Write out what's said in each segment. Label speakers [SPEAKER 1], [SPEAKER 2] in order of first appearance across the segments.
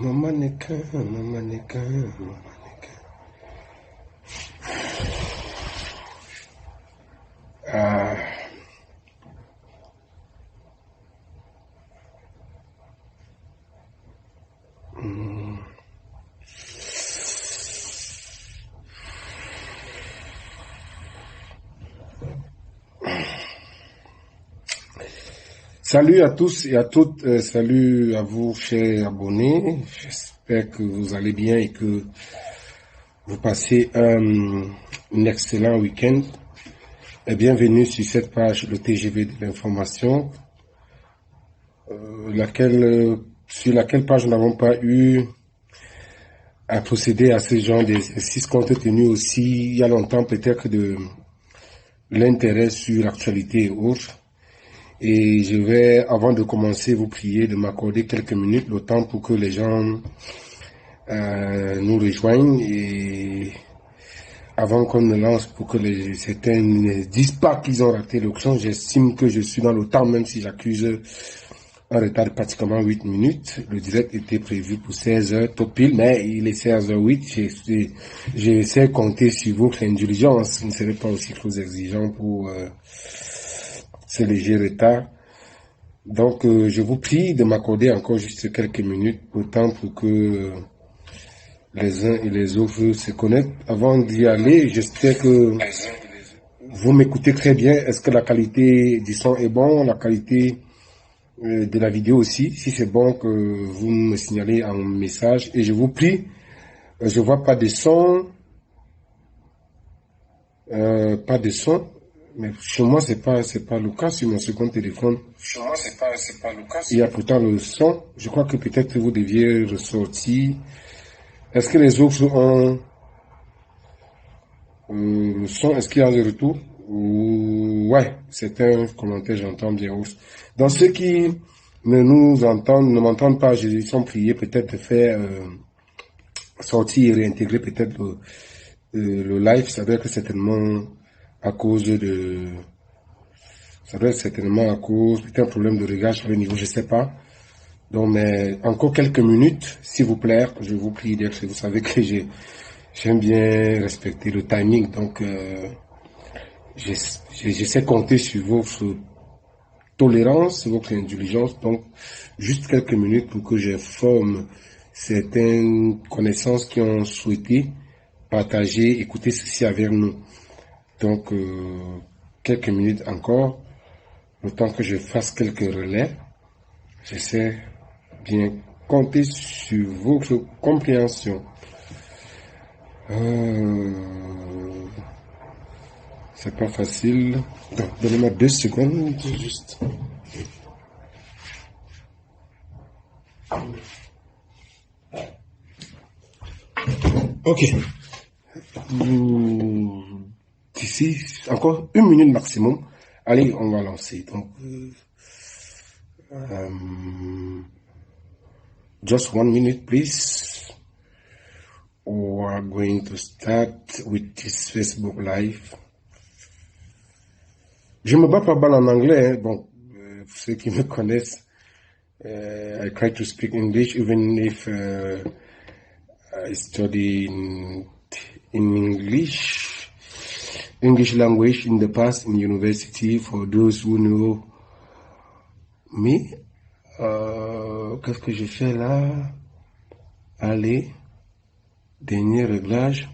[SPEAKER 1] Mon mannequin, mon mannequin, mon mannequin. Ah. Salut à tous et à toutes, salut à vous chers abonnés, j'espère que vous allez bien et que vous passez un excellent week-end. Et bienvenue sur cette page, le TGV de l'information, sur laquelle page nous n'avons pas eu à procéder à ce genre d'exercice compte tenu aussi, il y a longtemps peut-être de l'intérêt sur l'actualité et autres. Et je vais, avant de commencer, vous prier de m'accorder quelques minutes, le temps pour que les gens nous rejoignent. Et avant qu'on ne lance, pour que certains ne disent pas qu'ils ont raté l'auction, j'estime que je suis dans le temps, même si j'accuse un retard de pratiquement 8 minutes. Le direct était prévu pour 16 heures, tout pile, mais il est 16h08. J'essaie de compter sur votre indulgence. Je ne serai pas aussi trop exigeant pour ce léger retard. Donc, je vous prie de m'accorder encore juste quelques minutes, autant pour que les uns et les autres se connectent. Avant d'y aller, j'espère que vous m'écoutez très bien. Est-ce que la qualité du son est bonne, la qualité de la vidéo aussi? Si c'est bon, que vous me signalez en message. Et je vous prie, je vois pas de son, mais chez moi c'est pas le cas sur mon second téléphone. Chez moi c'est pas le cas. Il y a pourtant le son. Je crois que peut-être vous deviez ressortir. Est-ce que les autres ont le son? Est-ce qu'il y a le retour? Ouais, c'est un commentaire, j'entends bien. Dans ceux qui ne m'entendent pas, je sont priés peut-être de faire sortir et réintégrer peut-être le live. Ça doit être certainement à cause peut-être un problème de réglage sur le niveau, je sais pas. Donc, mais encore quelques minutes, s'il vous plaît, je vous prie d'être, vous savez que j'aime bien respecter le timing, donc j'essaie de compter sur votre tolérance, sur votre indulgence, donc juste quelques minutes pour que j'informe certaines connaissances qui ont souhaité partager, écouter ceci avec nous. Donc, quelques minutes encore, le temps que je fasse quelques relais, j'essaie bien compter sur votre compréhension. C'est pas facile. Donc, donnez-moi 2 secondes, juste. Ok. D'ici, encore 1 minute maximum. Allez, on va lancer. Donc, just 1 minute, please. We are going to start with this Facebook Live. Je me bats pas mal en anglais, hein. Bon, pour ceux qui me connaissent, I try to speak English, even if I study in English language in the past in university. For those who know me, qu'est-ce que j'ai fait là? Allez, dernier réglage.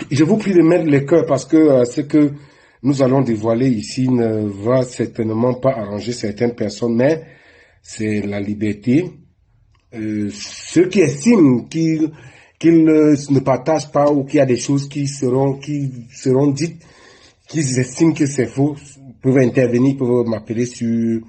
[SPEAKER 1] Je vous prie de mettre les cœurs parce que ce que nous allons dévoiler ici ne va certainement pas arranger certaines personnes, mais c'est la liberté. Ceux qui estiment qu'ils ne partagent pas ou qu'il y a des choses qui seront dites, qu'ils estiment que c'est faux, peuvent intervenir, peuvent m'appeler sur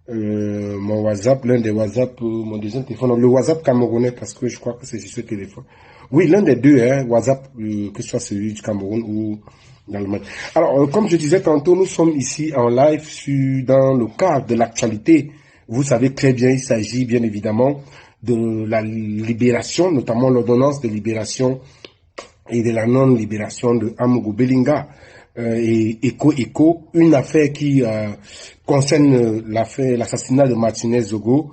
[SPEAKER 1] mon WhatsApp, l'un des WhatsApp, mon deuxième téléphone, le WhatsApp camerounais, parce que je crois que c'est sur ce téléphone. Oui, l'un des deux, hein, WhatsApp, que ce soit celui du Cameroun ou d'Allemagne. Alors, comme je disais tantôt, nous sommes ici en live dans le cadre de l'actualité. Vous savez très bien, il s'agit bien évidemment de la libération, notamment l'ordonnance de libération et de la non-libération de Amougou Belinga. Et une affaire qui concerne l'assassinat de Martinez Zogo,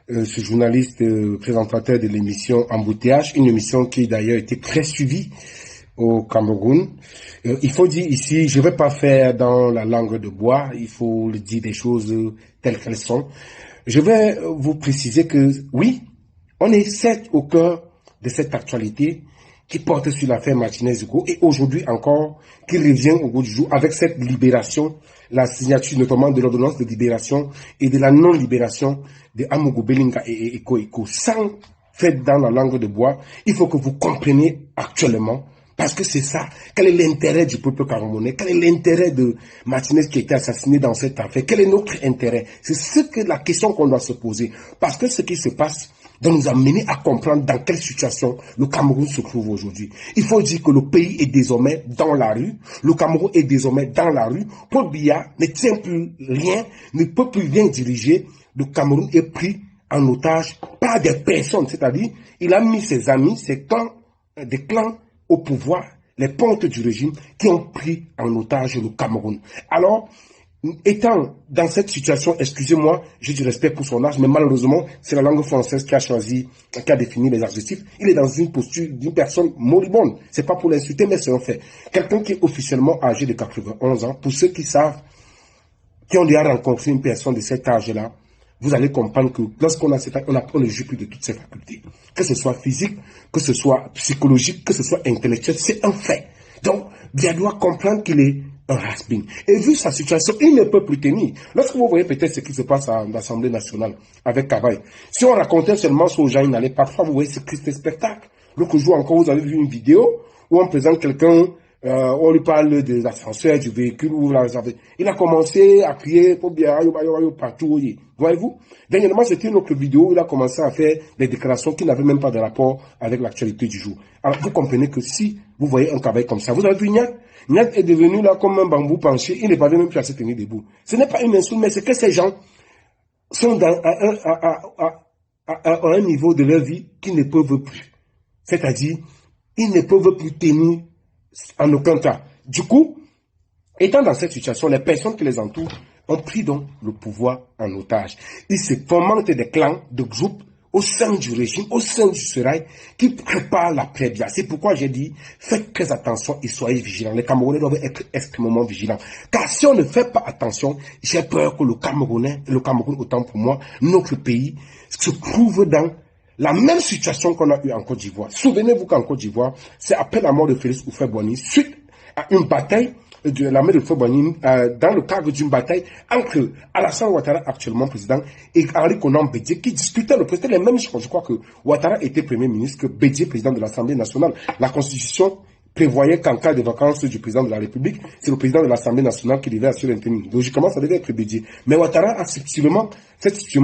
[SPEAKER 1] ce journaliste présentateur de l'émission Embouteillage, une émission qui d'ailleurs était très suivie au Cameroun. Il faut dire ici, je ne vais pas faire dans la langue de bois, il faut le dire des choses telles qu'elles sont. Je vais vous préciser que oui, on est certes au cœur de cette actualité qui porte sur l'affaire Martinez-Zogo et aujourd'hui encore qui revient au bout du jour avec cette libération, la signature notamment de l'ordonnance de libération et de la non-libération de Amougou Belinga et Eko Eko. Sans faire dans la langue de bois, il faut que vous compreniez actuellement, parce que c'est ça, quel est l'intérêt du peuple camerounais, quel est l'intérêt de Martinez qui a été assassiné dans cette affaire, quel est notre intérêt? C'est la question qu'on doit se poser, parce que ce qui se passe doit nous amener à comprendre dans quelle situation le Cameroun se trouve aujourd'hui. Il faut dire que le pays est désormais dans la rue, le Cameroun est désormais dans la rue. Paul Biya ne tient plus rien, ne peut plus rien diriger. Le Cameroun est pris en otage par des personnes, c'est-à-dire il a mis ses amis, ses clans, des clans au pouvoir, les pontes du régime qui ont pris en otage le Cameroun. Alors, étant dans cette situation, excusez-moi, j'ai du respect pour son âge, mais malheureusement, c'est la langue française qui a choisi, qui a défini les adjectifs. Il est dans une posture d'une personne moribonde. C'est pas pour l'insulter, mais c'est un fait. Quelqu'un qui est officiellement âgé de 91 ans, pour ceux qui savent, qui ont déjà rencontré une personne de cet âge-là, vous allez comprendre que lorsqu'on a cet âge, on ne joue plus de toutes ses facultés. Que ce soit physique, que ce soit psychologique, que ce soit intellectuel, c'est un fait. Donc, bien doit comprendre qu'il est un has-been. Et vu sa situation, il ne peut plus tenir. Lorsque vous voyez peut-être ce qui se passe à l'Assemblée nationale avec Cavaille, si on racontait seulement ça aux gens, ils n'allaient pas. Parfois, vous voyez ce triste spectacle. L'autre jour encore, vous avez vu une vidéo où on présente quelqu'un, on lui parle des ascenseurs, du véhicule, il a commencé à crier pour bien partout. Voyez-vous? Dernièrement, c'était une autre vidéo où il a commencé à faire des déclarations qui n'avaient même pas de rapport avec l'actualité du jour. Alors, vous comprenez que si vous voyez un Cavaille comme ça, vous avez vu Niak? Niak est devenu là comme un bambou penché, il n'est pas même plus à se tenir debout. Ce n'est pas une insulte, mais c'est que ces gens sont à un niveau de leur vie qu'ils ne peuvent plus. C'est-à-dire, ils ne peuvent plus tenir en aucun cas. Du coup, étant dans cette situation, les personnes qui les entourent ont pris donc le pouvoir en otage. Ils se fomentent des clans, de groupes au sein du régime, au sein du Serail, qui préparent l'après-guerre. C'est pourquoi j'ai dit, faites très attention et soyez vigilants. Les Camerounais doivent être extrêmement vigilants. Car si on ne fait pas attention, j'ai peur que le Cameroun, autant pour moi, notre pays, se trouve dans la même situation qu'on a eue en Côte d'Ivoire. Souvenez-vous qu'en Côte d'Ivoire, c'est après la mort de Félix Houphouët-Boigny, suite à une bataille de l'armée de Houphouët-Boigny, dans le cadre d'une bataille entre Alassane Ouattara, actuellement président, et Henri Konan Bédié, qui discutaient le président les mêmes choses. Je crois que Ouattara était premier ministre, que Bédié, président de l'Assemblée nationale. La Constitution prévoyait qu'en cas de vacances du président de la République, c'est le président de l'Assemblée nationale qui devait assurer l'intérim. Logiquement, ça devait être Bédié. Mais Ouattara a subtilement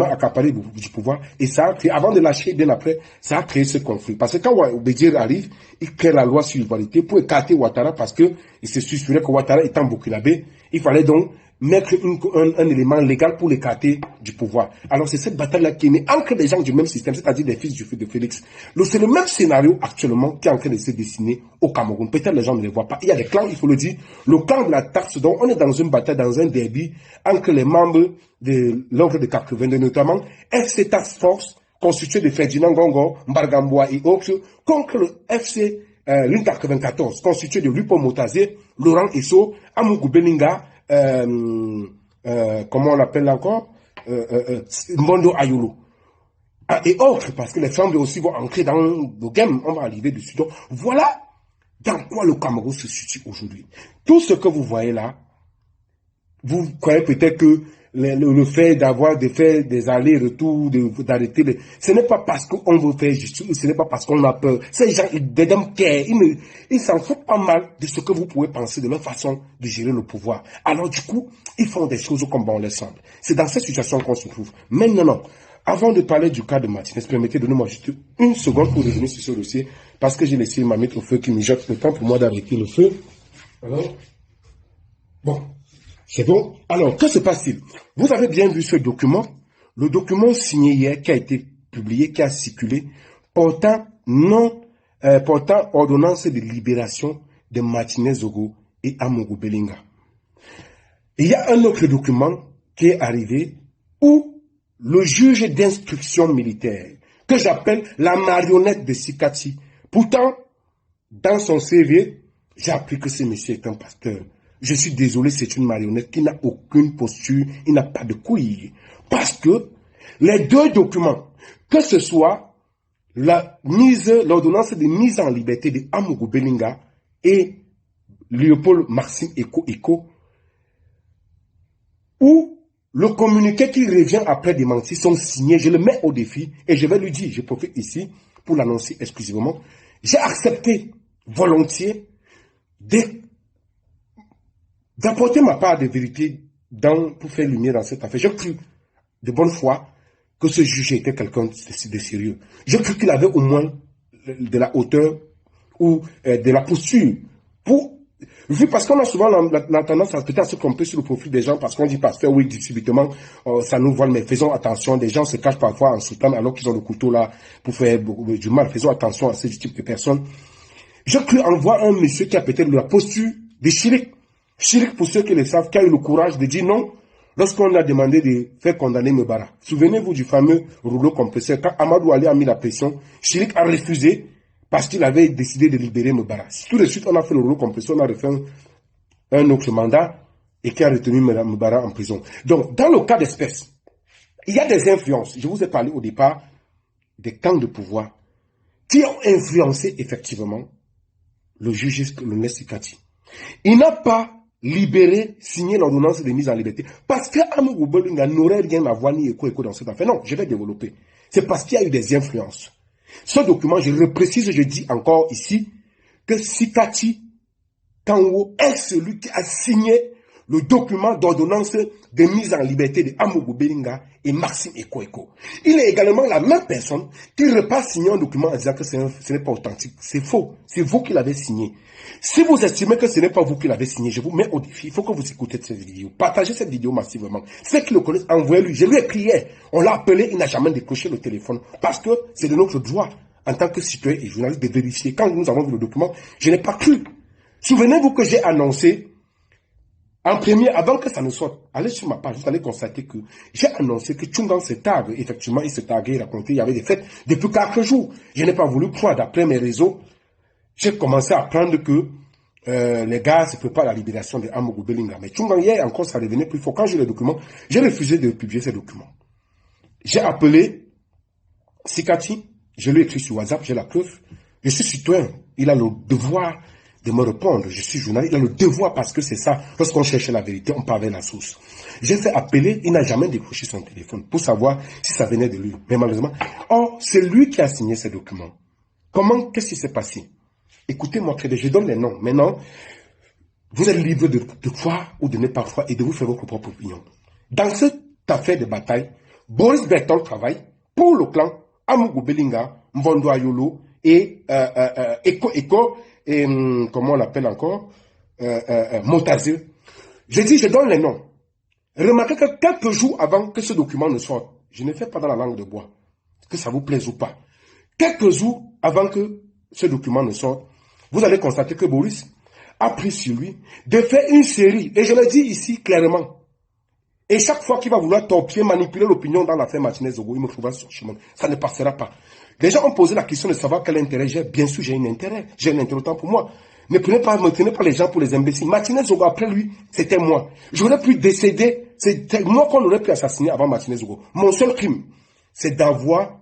[SPEAKER 1] accaparé du pouvoir et ça a créé, avant de lâcher bien après, ça a créé ce conflit. Parce que quand Bédié arrive, il crée la loi sur l'ivoirité pour écarter Ouattara parce que il se suspectait que Ouattara étant burkinabé, il fallait donc mettre un élément légal pour l'écarter du pouvoir. Alors c'est cette bataille-là qui est née entre des gens du même système, c'est-à-dire des fils de Félix. C'est le même scénario actuellement qui est en train de se dessiner au Cameroun. Peut-être les gens ne le voient pas. Il y a des clans, il faut le dire. Le clan de la taxe, donc on est dans une bataille, dans un derby entre les membres de l'ordre de 82, notamment FC Task Force, constitué de Ferdinand Gongo, Mbargamboa et autres, contre le FC Lune 94, constitué de Lupo Motazé, Laurent Esso, Amougou Belinga, comment on l'appelle encore, Mondo Ayolo. Et autres, parce que les femmes aussi vont entrer dans le game, on va arriver dessus. Donc, voilà dans quoi le Cameroun se situe aujourd'hui. Tout ce que vous voyez là, vous croyez peut-être que le fait d'avoir fait des allers-retours, d'arrêter, ce n'est pas parce qu'on veut faire justice, ce n'est pas parce qu'on a peur. Ces gens, ils s'en foutent pas mal de ce que vous pouvez penser de leur façon de gérer le pouvoir. Alors du coup, ils font des choses comme bon leur semble. C'est dans cette situation qu'on se trouve. Maintenant, avant de parler du cas de Martinez, permettez de nous juste une seconde pour revenir sur ce dossier, parce que j'ai laissé ma mettre au feu qui me jette le temps pour moi d'arrêter le feu. Alors, bon. C'est bon. Alors, que se passe-t-il? Vous avez bien vu ce document, le document signé hier qui a été publié, qui a circulé, portant ordonnance de libération de Martinez-Zogo et Amougou Belinga. Il y a un autre document qui est arrivé où le juge d'instruction militaire, que j'appelle la marionnette de Sikati. Pourtant, dans son CV, j'ai appris que ce monsieur est un pasteur. Je suis désolé, c'est une marionnette qui n'a aucune posture, il n'a pas de couilles. Parce que les deux documents, que ce soit l'ordonnance de mise en liberté de Amougou Belinga et Léopold Maxime Eko, où le communiqué qui revient après démenti sont signés, je le mets au défi et je vais lui dire, je profite ici pour l'annoncer exclusivement, j'ai accepté volontiers d'apporter ma part de vérité pour faire lumière dans cette affaire. J'ai cru de bonne foi que ce juge était quelqu'un de sérieux. J'ai cru qu'il avait au moins de la hauteur ou de la posture parce qu'on a souvent la tendance à peut-être se tromper sur le profil des gens parce qu'on dit pasteur, oui, subitement, ça nous vole, mais faisons attention, des gens se cachent parfois en soutane alors qu'ils ont le couteau là pour faire du mal. Faisons attention à ce type de personnes. J'ai cru en voir un monsieur qui a peut-être la posture de Chirik. Chirik, pour ceux qui le savent, qui a eu le courage de dire non lorsqu'on a demandé de faire condamner Mbara. Souvenez-vous du fameux rouleau compresseur. Quand Amadou Ali a mis la pression, Chirik a refusé parce qu'il avait décidé de libérer Mbara. Tout de suite, on a fait le rouleau compresseur, on a refait un autre mandat et qui a retenu Mbara en prison. Donc, dans le cas d'espèce, il y a des influences. Je vous ai parlé au départ des camps de pouvoir qui ont influencé effectivement le juge le Sikati. Il n'a pas libéré, signé l'ordonnance de mise en liberté parce qu'Amougou Belinga n'aurait rien à voir ni écho dans cette affaire. Non, je vais développer. C'est parce qu'il y a eu des influences. Ce document, je le précise, je dis encore ici, que Sikati Kanwo est celui qui a signé le document d'ordonnance de mise en liberté de Amougou Belinga et Maxime Eko. Il est également la même personne qui repasse signer un document en disant que ce n'est pas authentique. C'est faux. C'est vous qui l'avez signé. Si vous estimez que ce n'est pas vous qui l'avez signé, je vous mets au défi. Il faut que vous écoutez cette vidéo. Partagez cette vidéo massivement. Ceux qui le connaissent, envoyez-lui. Je lui ai écrit hier. On l'a appelé, il n'a jamais décroché le téléphone. Parce que c'est de notre droit, en tant que citoyen et journaliste, de vérifier. Quand nous avons vu le document, je n'ai pas cru. Souvenez-vous que j'ai annoncé en premier, avant que ça ne sorte, allez sur ma page, vous allez constater que j'ai annoncé que Tchungan se targue. Effectivement, il se targuait, il racontait, il y avait des fêtes depuis 4 jours. Je n'ai pas voulu croire, d'après mes réseaux. J'ai commencé à apprendre que les gars se préparent à la libération de Amougou Belinga. Mais Tchungan, hier encore, ça devenait plus fort. Quand j'ai les documents, j'ai refusé de publier ces documents. J'ai appelé Sikati, je lui ai écrit sur WhatsApp, j'ai la preuve. Je suis citoyen, il a le devoir de me répondre. Je suis journaliste, il a le devoir parce que c'est ça. Lorsqu'on cherche la vérité, on part vers la source. J'ai fait appeler, il n'a jamais décroché son téléphone pour savoir si ça venait de lui. Mais malheureusement, c'est lui qui a signé ces documents. Qu'est-ce qui s'est passé? Écoutez-moi très bien, je donne les noms. Maintenant, vous êtes libre de croire ou de ne pas croire et de vous faire votre propre opinion. Dans cette affaire de bataille, Boris Bertol travaille pour le clan Amougou Belinga, Mvondo Ayolo et Eko et comment on l'appelle encore, Montazil. Je donne les noms. Remarquez que quelques jours avant que ce document ne sorte, je ne fais pas dans la langue de bois, que ça vous plaise ou pas. Quelques jours avant que ce document ne sorte, vous allez constater que Boris a pris sur lui de faire une série, et je le dis ici clairement, et chaque fois qu'il va vouloir torpiller, manipuler l'opinion dans l'affaire Martinez-Zogo, il me trouvera sur le chemin. Ça ne passera pas. Les gens ont posé la question de savoir quel intérêt j'ai. Bien sûr, j'ai un intérêt. J'ai un intérêt autant pour moi. Ne tenez pas les gens pour les imbéciles. Martinez-Zogo, après lui, c'était moi. J'aurais pu décéder. C'est moi qu'on aurait pu assassiner avant Martinez-Zogo. Mon seul crime, c'est d'avoir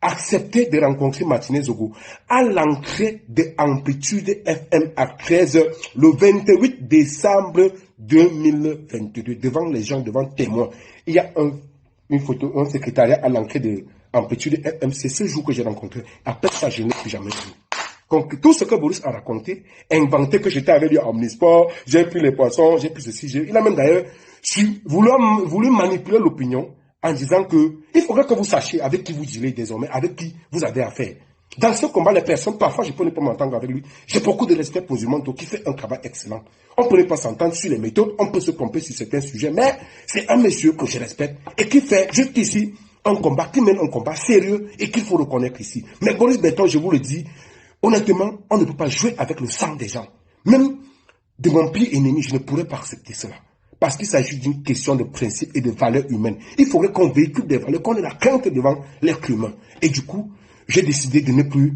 [SPEAKER 1] accepté de rencontrer Martinez-Zogo à l'entrée de Amplitude FM à 13h le 28 décembre 2022, devant les gens, devant témoins. Il y a une photo, un secrétariat à l'entrée de Amplitude FM. C'est ce jour que j'ai rencontré. Après ça, je n'ai plus jamais vu. Donc, tout ce que Boris a raconté, inventé que j'étais avec lui à Omnisport, j'ai pris les poissons, j'ai pris ceci, il a même d'ailleurs voulu manipuler l'opinion en disant que il faudrait que vous sachiez avec qui vous dealez désormais, avec qui vous avez affaire. Dans ce combat, les personnes, parfois je peux ne pas m'entendre avec lui. J'ai beaucoup de respect pour Zumanto qui fait un travail excellent. On peut ne pas s'entendre sur les méthodes, on peut se tromper sur certains sujets, mais c'est un monsieur que je respecte et qui fait juste ici un combat, qui mène un combat sérieux et qu'il faut reconnaître ici. Mais Boris Bertol, je vous le dis, honnêtement, on ne peut pas jouer avec le sang des gens. Même de mon pire ennemi, je ne pourrais pas accepter cela. parce qu'il s'agit d'une question de principe et de valeurs humaines. Il faudrait qu'on véhicule des valeurs, qu'on ait la crainte devant l'être humain. Et du coup, j'ai décidé de ne plus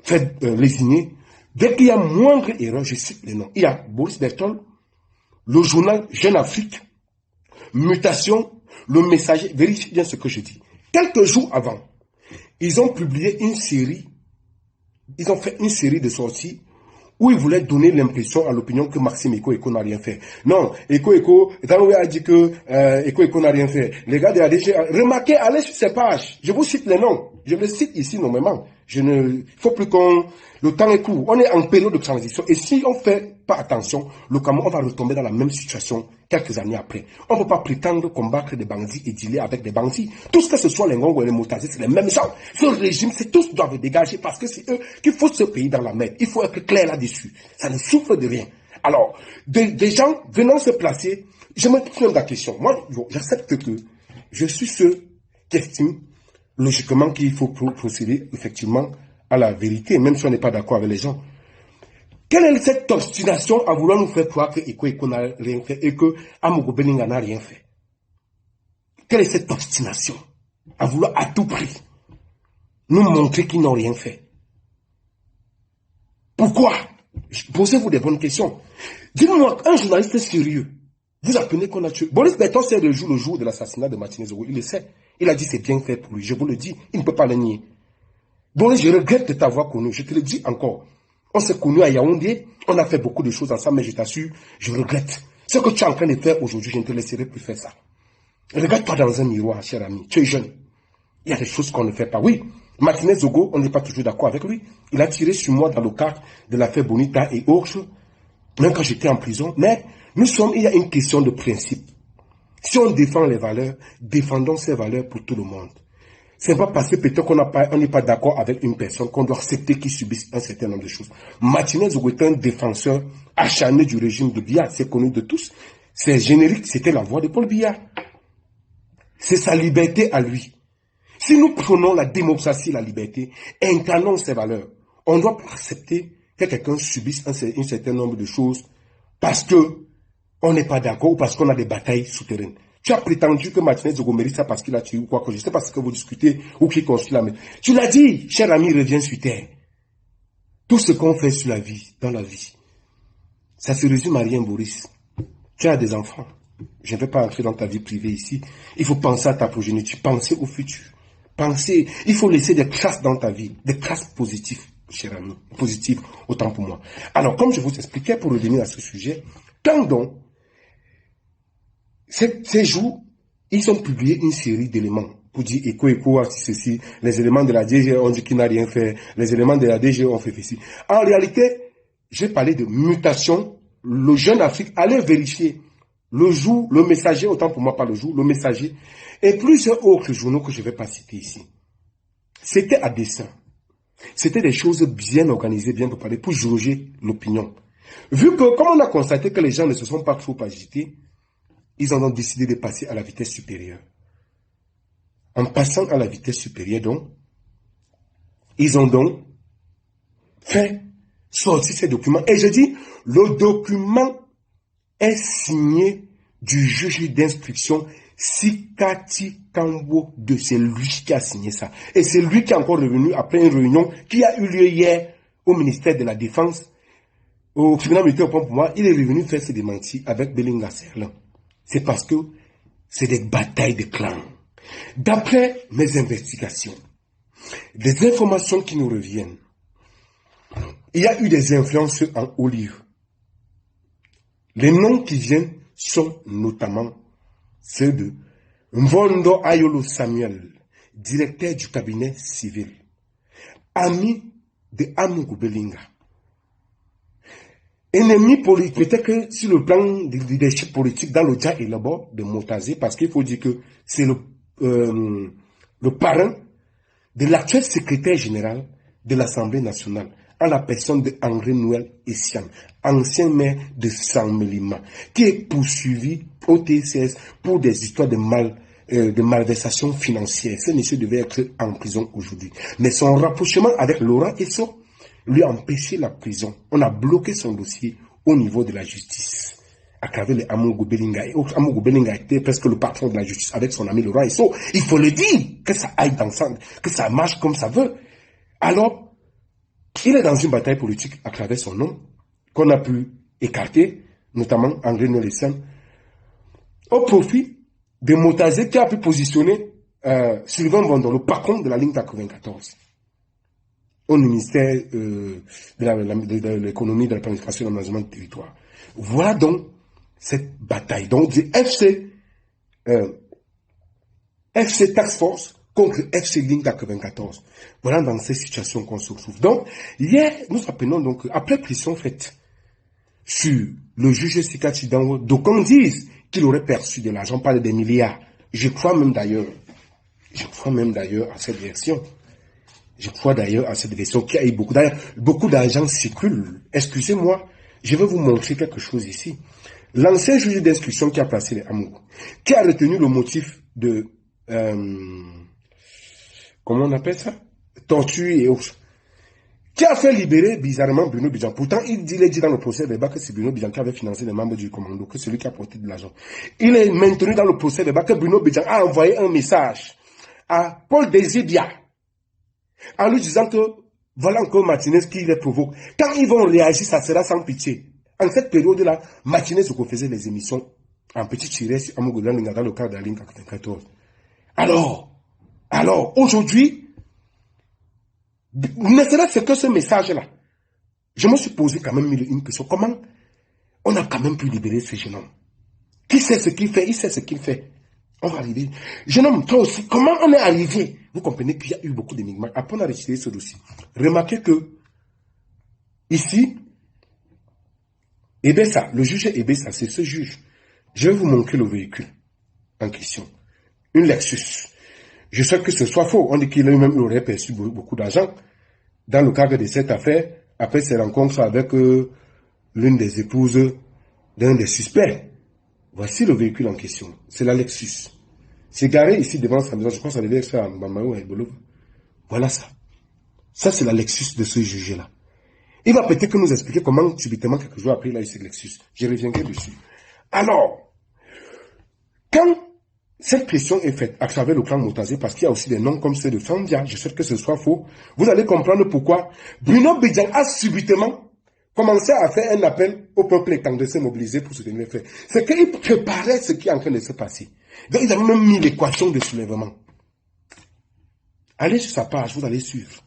[SPEAKER 1] faire lésigner. Dès qu'il y a moindre erreur, je cite les noms. Il y a Boris Berthold, le journal Jeune Afrique, Mutation, le Messager. Vérifiez bien ce que je dis. Quelques jours avant, ils ont publié une série, ils ont fait une série de sorties où ils voulaient donner l'impression à l'opinion que Maxime Eko n'a rien fait. Non, Eko a dit que Eko n'a rien fait. Les gars de la DG, remarquez, allez sur ces pages. Je vous cite les noms. Je les cite ici nommément. Il faut plus qu'on... Le temps est court. On est en période de transition. Et si on ne fait pas attention, le Cameroun, on va retomber dans la même situation quelques années après. On ne peut pas prétendre combattre des bandits et dealer avec des bandits. Tout ce que ce soit les Ngongos et les Moutazis, c'est les mêmes gens. Ce régime, c'est tous doivent dégager parce que c'est eux qui foutent ce pays dans la merde. Il faut être clair là-dessus. Ça ne souffre de rien. Alors, des gens venant se placer, je me pose la question. Moi, j'accepte que je suis ceux qui estiment logiquement qu'il faut procéder effectivement à la vérité, même si on n'est pas d'accord avec les gens. Quelle est cette obstination à vouloir nous faire croire que Eko n'a rien fait et que Amogo Belinga n'a rien fait? Quelle est cette obstination à vouloir à tout prix nous montrer qu'ils n'ont rien fait? Pourquoi? Posez-vous des bonnes questions. Dites-moi, un journaliste sérieux, vous apprenez qu'on a tué. Boris Berthold sait le jour de l'assassinat de Martinez Zogo, il le sait. Il a dit c'est bien fait pour lui, je vous le dis, il ne peut pas le nier. Boris, je regrette de t'avoir connu, je te le dis encore. On s'est connus à Yaoundé, on a fait beaucoup de choses ensemble, mais je t'assure, je regrette. Ce que tu es en train de faire aujourd'hui, je ne te laisserai plus faire ça. Regarde-toi dans un miroir, cher ami, tu es jeune. Il y a des choses qu'on ne fait pas. Oui, Martinez Zogo, on n'est pas toujours d'accord avec lui. Il a tiré sur moi dans le cadre de l'affaire Bonita et autres, même quand j'étais en prison. Mais il y a une question de principe. Si on défend les valeurs, défendons ces valeurs pour tout le monde. Ce n'est pas parce que peut-être qu'on n'est pas d'accord avec une personne qu'on doit accepter qu'il subisse un certain nombre de choses. Martinez Zogo est un défenseur acharné du régime de Biya, c'est connu de tous. C'est générique, c'était la voix de Paul Biya. C'est sa liberté à lui. Si nous prenons la démocratie, la liberté, incarnons ces valeurs, on doit accepter que quelqu'un subisse un certain nombre de choses parce que on n'est pas d'accord ou parce qu'on a des batailles souterraines. Tu as prétendu que Martinez Zogo mérite ça parce qu'il a tué ou quoi que je sais pas ce que vous discutez ou qui construit la mer. Tu l'as dit, cher ami, reviens sur terre. Tout ce qu'on fait sur la vie, dans la vie, ça se résume à rien, Boris. Tu as des enfants. Je ne vais pas entrer dans ta vie privée ici. Il faut penser à ta progéniture, penser au futur. Penser, il faut laisser des traces dans ta vie, des traces positives, cher ami, positives, autant pour moi. Alors, comme je vous expliquais, pour revenir à ce sujet, quand donc, ces jours, ils ont publié une série d'éléments pour dire Eko, ceci, les éléments de la DG ont dit qu'il n'a rien fait, les éléments de la DG ont fait ceci. En réalité, j'ai parlé de mutation, le Jeune Afrique, allez vérifier le jour, le Messager, autant pour moi pas le jour, le Messager, et plusieurs autres journaux que je ne vais pas citer ici. C'était à dessein. C'était des choses bien organisées, bien préparées pour jauger l'opinion. Vu que, comme on a constaté que les gens ne se sont pas trop agités, ils en ont décidé de passer à la vitesse supérieure. En passant à la vitesse supérieure, donc, ils ont donc fait sortir ces documents. Et je dis, le document est signé du juge d'instruction Sikati Kambo de c'est lui qui a signé ça. Et c'est lui qui est encore revenu après une réunion qui a eu lieu hier au ministère de la Défense, au tribunal militaire pour moi. Il est revenu faire ses démentis avec Belinga Serlin. C'est parce que c'est des batailles de clans. D'après mes investigations, des informations qui nous reviennent, il y a eu des influences en haut lieu. Les noms qui viennent sont notamment ceux de Mvondo Ayolo Samuel, directeur du cabinet civil, ami de Amogo Belinga. Ennemi politique, peut-être que sur le plan du leadership politique dans le Dja et là-bas de Moutazé, parce qu'il faut dire que c'est le parrain de l'actuel secrétaire général de l'Assemblée nationale, en la personne de André Noël Essiam, ancien maire de Saint-Mélima, qui est poursuivi au TCS pour des histoires de malversation financière. Ce monsieur devait être en prison aujourd'hui. Mais son rapprochement avec Laurent Esso lui a empêché la prison. On a bloqué son dossier au niveau de la justice. travers les Amougou Belinga. Et Amougou Belinga était presque le patron de la justice avec son ami le roi Isso. Il faut le dire, que ça aille ensemble, que ça marche comme ça veut. Alors, il est dans une bataille politique à travers son nom, qu'on a pu écarter, notamment André Nolessan, au profit de Motazé qui a pu positionner Sylvain Bondo, le patron de la ligne 94, au ministère de l'économie, de la planification et de l'aménagement du territoire. Voilà donc cette bataille. Donc, du FC Task Force contre FC Ligne 94. Voilà dans ces situations qu'on se retrouve. Donc, hier, nous apprenons donc, après pression faite sur le juge Sika Chidango, d'aucuns disent qu'il aurait perçu de l'argent, pas des milliards. Je crois même d'ailleurs à cette version. Je crois d'ailleurs à cette version qu'il y a eu beaucoup d'argent circule. Excusez-moi, je vais vous montrer quelque chose ici. L'ancien juge d'instruction qui a placé les Amougou, qui a retenu le motif de, comment on appelle ça? Torture et autres. Qui a fait libérer bizarrement Bruno Bidjan. Pourtant, il est dit dans le procès verbal que c'est Bruno Bidjan qui avait financé les membres du commando, que c'est lui qui a porté de l'argent. Il est maintenu dans le procès verbal que Bruno Bidjan a envoyé un message à Paul Désibia en lui disant que voilà encore Martinez qui les provoque. Quand ils vont réagir, ça sera sans pitié. En cette période-là, Martinez faisait les émissions en petit tiré sur Amougoulan dans le cadre de la ligne 94. Alors, aujourd'hui, ne serait-ce que ce message-là, je me suis posé quand même une question. Comment on a quand même pu libérer ce jeune homme? Qui sait ce qu'il fait? Il sait ce qu'il fait. On va arriver. Jeune homme, toi aussi, comment on est arrivé? Vous comprenez qu'il y a eu beaucoup d'énigmes. Après, on a retiré ce dossier. Remarquez que, ici, Ebessa, le juge Ebessa, c'est ce juge. Je vais vous montrer le véhicule en question. Une Lexus. Je souhaite que ce soit faux. On dit qu'il lui-même aurait perçu beaucoup d'argent dans le cadre de cette affaire, après ses rencontres avec l'une des épouses d'un des suspects. Voici le véhicule en question. C'est la Lexus. C'est garé ici devant sa maison. Je pense que ça devait être à Mbamaou et Bolo. Voilà ça. Ça, c'est la Lexus de ce juge-là. Il va peut-être nous expliquer comment, subitement, quelques jours après, il a eu cette Lexus. Je reviendrai dessus. Alors, quand cette question est faite à travers le clan Motazé, parce qu'il y a aussi des noms comme ceux de Fandia, je souhaite que ce soit faux, vous allez comprendre pourquoi Bruno Bidjan a subitement commencé à faire un appel au peuple étant de se mobiliser pour soutenir les faits. C'est qu'il préparait ce qui est en train de se passer. Donc, ils avaient même mis l'équation de soulèvement. Allez sur sa page, vous allez suivre.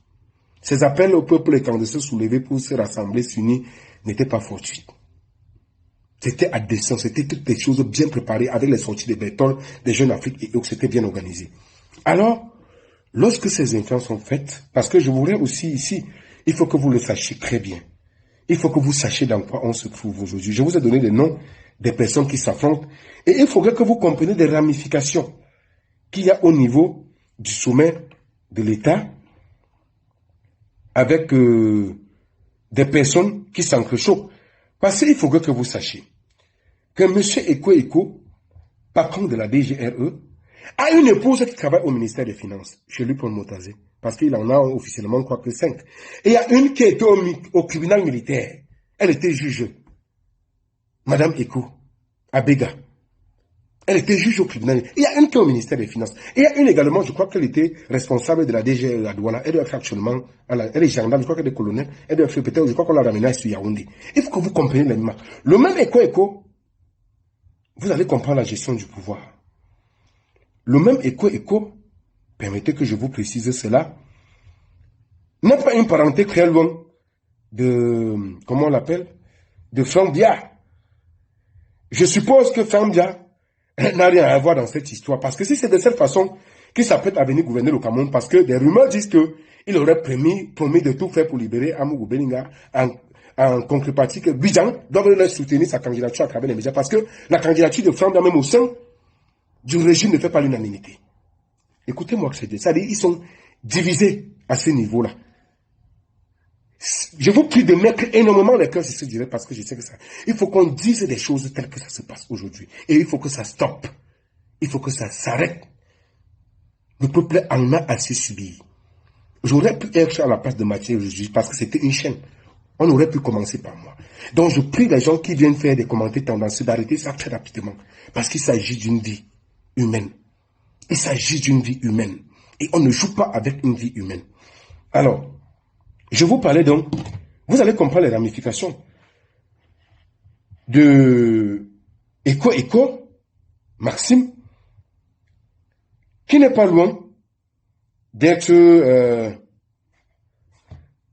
[SPEAKER 1] Ces appels au peuple étant de se soulever pour se rassembler, s'unir, n'étaient pas fortuits. C'était à dessein, c'était toutes des choses bien préparées avec les sorties des bétons, des Jeunes Afrique et autres, c'était bien organisé. Alors, lorsque ces influences sont faites, parce que je voudrais aussi ici, il faut que vous le sachiez très bien. Il faut que vous sachiez dans quoi on se trouve aujourd'hui. Je vous ai donné les noms des personnes qui s'affrontent et il faudrait que vous compreniez des ramifications qu'il y a au niveau du sommet de l'État avec des personnes qui s'entrechoquent. Parce qu'il faudrait que vous sachiez que M. Eko, patron de la DGRE, a une épouse qui travaille au ministère des Finances, chez lui pour Motazé, parce qu'il en a officiellement quoi que 5. Et il y a une qui était au tribunal militaire. Elle était juge. Madame Eko, à Béga. Elle était juge au tribunal. Il y a une qui est au ministère des Finances. Et il y a une également, je crois qu'elle était responsable de la DGRE, la douane. Elle doit faire actuellement, elle est gendarme, je crois qu'elle est colonel. Elle doit faire peut-être, je crois qu'on l'a ramenée sur Yaoundé. Il faut que vous compreniez les marques. Le même Eko, vous allez comprendre la gestion du pouvoir. Le même Eko, permettez que je vous précise cela, n'est pas une parenté très loin de, comment on l'appelle, de Fambia. Je suppose que Fambia n'a rien à voir dans cette histoire, parce que si c'est de cette façon qu'il s'apprête à venir gouverner le Cameroun, parce que des rumeurs disent qu'il aurait promis de tout faire pour libérer Amougou Belinga en contrepartie que Bidjan doit soutenir sa candidature à travers les médias, parce que la candidature de Fambia, même au sein du régime, ne fait pas l'unanimité. Écoutez-moi que c'est dit. C'est-à-dire ils sont divisés à ce niveau-là. Je vous prie de mettre énormément les cœurs sur ce direct parce que je sais que ça. Il faut qu'on dise des choses telles que ça se passe aujourd'hui. Et il faut que ça stoppe. Il faut que ça s'arrête. Le peuple en a assez subi. J'aurais pu être à la place de Mathieu aujourd'hui parce que c'était une chaîne. On aurait pu commencer par moi. Donc je prie les gens qui viennent faire des commentaires tendancieux d'arrêter ça très rapidement. Parce qu'il s'agit d'une vie humaine. Il s'agit d'une vie humaine. Et on ne joue pas avec une vie humaine. Alors, je vous parlais donc, vous allez comprendre les ramifications de Eco, Maxime, qui n'est pas loin d'être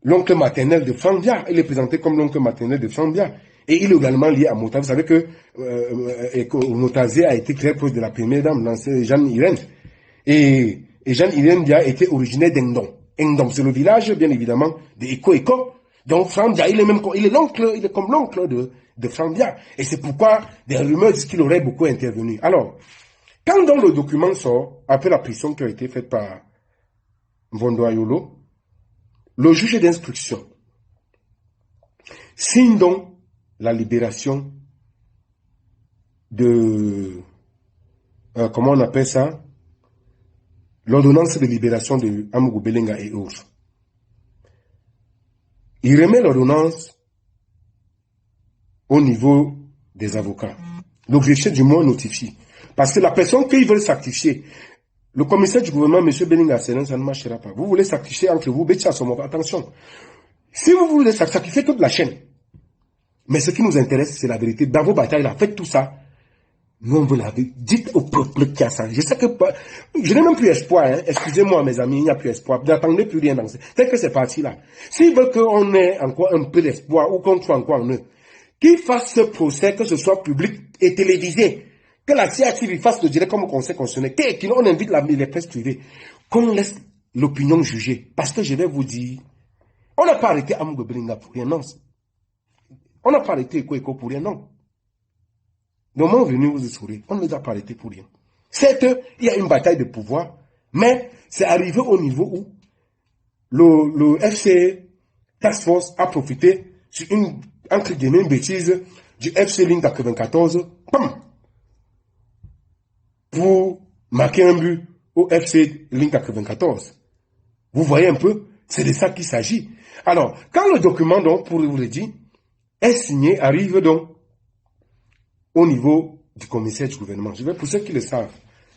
[SPEAKER 1] l'oncle maternel de Franbia. Il est présenté comme l'oncle maternel de Franbia. Et il est également lié à Mota. Vous savez que Motazé a été très proche de la première dame, l'ancienne Jeanne Irène. Et Jeanne Irène Dia était originaire d'Endom. Endom, c'est le village, bien évidemment, de Eco. Donc Franbia, il est comme l'oncle de Franbia. Et c'est pourquoi des rumeurs disent qu'il aurait beaucoup intervenu. Alors, quand donc le document sort, après la pression qui a été faite par Mvondo Ayolo, le juge d'instruction signe donc la libération de, comment on appelle ça, l'ordonnance de libération de Amougou Belenga et autres. Il remet l'ordonnance au niveau des avocats. Le greffier du moins notifie. Parce que la personne qui veut sacrifier, le commissaire du gouvernement, M. Belinga Selen, ça ne marchera pas. Vous voulez sacrifier entre vous, attention. Si vous voulez sacrifier toute la chaîne, mais ce qui nous intéresse, c'est la vérité. Dans vos batailles, là, faites tout ça. Nous, on veut la vérité. Dites au peuple qu'il y a ça. Je sais que je n'ai même plus espoir. Hein. Excusez-moi, mes amis, il n'y a plus espoir. N'attendez plus rien dans ça. C'est que c'est parti là. S'ils veulent qu'on ait encore un peu d'espoir ou qu'on croit encore en eux, qu'ils fassent ce procès, que ce soit public et télévisé. Que la CATV fasse le direct comme au Conseil constitutionnel. Qu'on invite les presses privées. Qu'on laisse l'opinion juger. Parce que je vais vous dire, on n'a pas arrêté Amougou Belinga pour rien, non. On n'a pas arrêté Eco pour rien, non. Le moment venu, vous saurez, on ne les a pas arrêtés pour rien. Certes, il y a une bataille de pouvoir, mais c'est arrivé au niveau où le FC Task Force a profité sur une, entre guillemets, une bêtise du FC Ligne 94, pam, pour marquer un but au FC Ligne 94. Vous voyez un peu, c'est de ça qu'il s'agit. Alors, quand le document, donc, pour vous le dire, est signé, arrive donc au niveau du commissaire du gouvernement. Je vais, pour ceux qui le savent,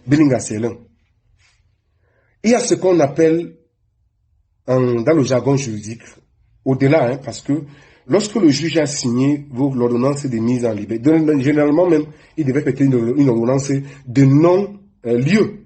[SPEAKER 1] Belinga Selen. Il y a ce qu'on appelle, dans le jargon juridique, au-delà, hein, parce que lorsque le juge a signé l'ordonnance de mise en liberté, généralement même, il devait être une ordonnance de non-lieu.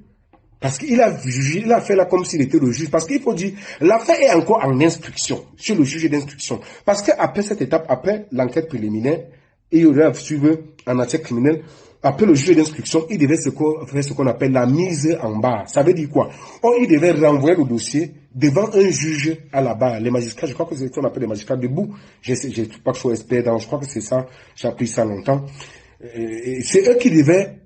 [SPEAKER 1] Parce qu'il a jugé, il a fait là comme s'il était le juge. Parce qu'il faut dire, l'affaire est encore en instruction, chez le juge d'instruction. Parce qu'après cette étape, après l'enquête préliminaire, il y aurait suivi en matière criminelle, après le juge d'instruction, il devait faire ce qu'on appelle la mise en barre. Ça veut dire quoi? Or, il devait renvoyer le dossier devant un juge à la barre. Les magistrats, je crois que c'est ce qu'on appelle les magistrats debout. Je ne suis pas trop expert dans, je crois que c'est ça, j'ai appris ça longtemps. C'est eux qui devaient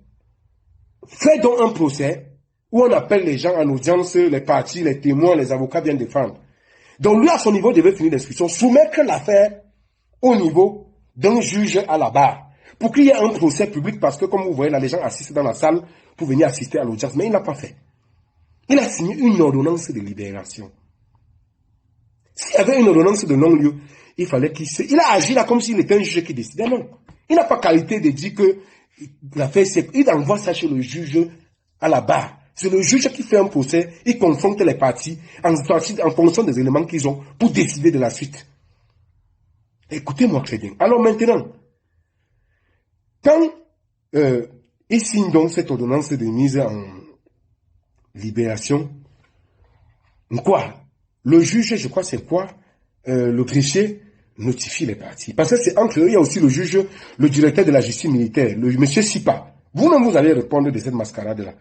[SPEAKER 1] faire donc un procès où on appelle les gens en audience, les parties, les témoins, les avocats viennent défendre. Donc lui, à son niveau, devait finir l'instruction, soumettre l'affaire au niveau d'un juge à la barre, pour qu'il y ait un procès public, parce que comme vous voyez là, les gens assistent dans la salle pour venir assister à l'audience, mais il n'a pas fait. Il a signé une ordonnance de libération. S'il y avait une ordonnance de non-lieu, il fallait il a agi là comme s'il était un juge qui décidait, non. Il n'a pas qualité de dire que l'affaire, il envoie ça chez le juge à la barre. C'est le juge qui fait un procès, il confronte les parties en fonction des éléments qu'ils ont pour décider de la suite. Écoutez-moi très bien. Alors maintenant, quand il signe donc cette ordonnance de mise en libération, quoi? Le juge, je crois, c'est quoi? Le greffier notifie les parties. Parce que c'est entre eux, il y a aussi le juge, le directeur de la justice militaire, le monsieur Sipa. Vous-même, vous allez répondre de cette mascarade-là.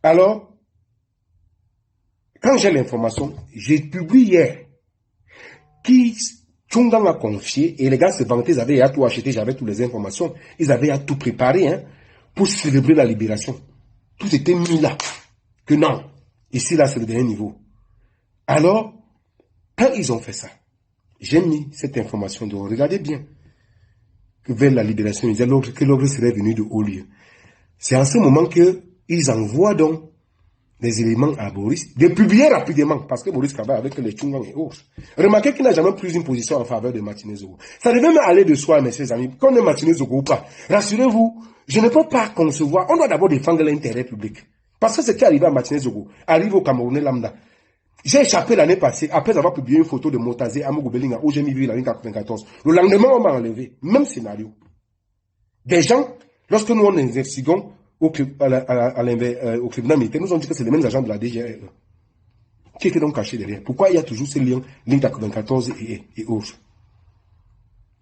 [SPEAKER 1] Alors, quand j'ai l'information, j'ai publié hier qui Tchungang a confié, et les gars se vantaient, ils avaient à tout acheter, j'avais toutes les informations, ils avaient à tout préparer, hein, pour célébrer la libération. Tout était mis là. Que non, ici, là, c'est le dernier niveau. Alors, quand ils ont fait ça, j'ai mis cette information de regardez bien, que vers la libération, ils disaient que l'ordre serait venu de haut lieu. C'est en ce moment qu'ils envoient donc des éléments à Boris, de publier rapidement, parce que Boris travaille avec les Tchungang et autres. Remarquez qu'il n'a jamais pris une position en faveur de Martinez Zogo. Ça devait même aller de soi, mes chers amis, qu'on ait Martinez Zogo ou pas. Rassurez-vous, je ne peux pas concevoir, on doit d'abord défendre l'intérêt public. Parce que ce qui est arrivé à Martinez Zogo arrive au Camerounais lambda. J'ai échappé l'année passée, après avoir publié une photo de Motazé à Mogobelinga, où j'ai mis la ligne 94. Le lendemain, on m'a enlevé. Même scénario. Des gens, lorsque nous on investiguons au tribunal militaire, nous ont dit que c'est les mêmes agents de la DGRE. Qui étaient donc cachés derrière? Pourquoi il y a toujours ces liens, ligne 94 et autres?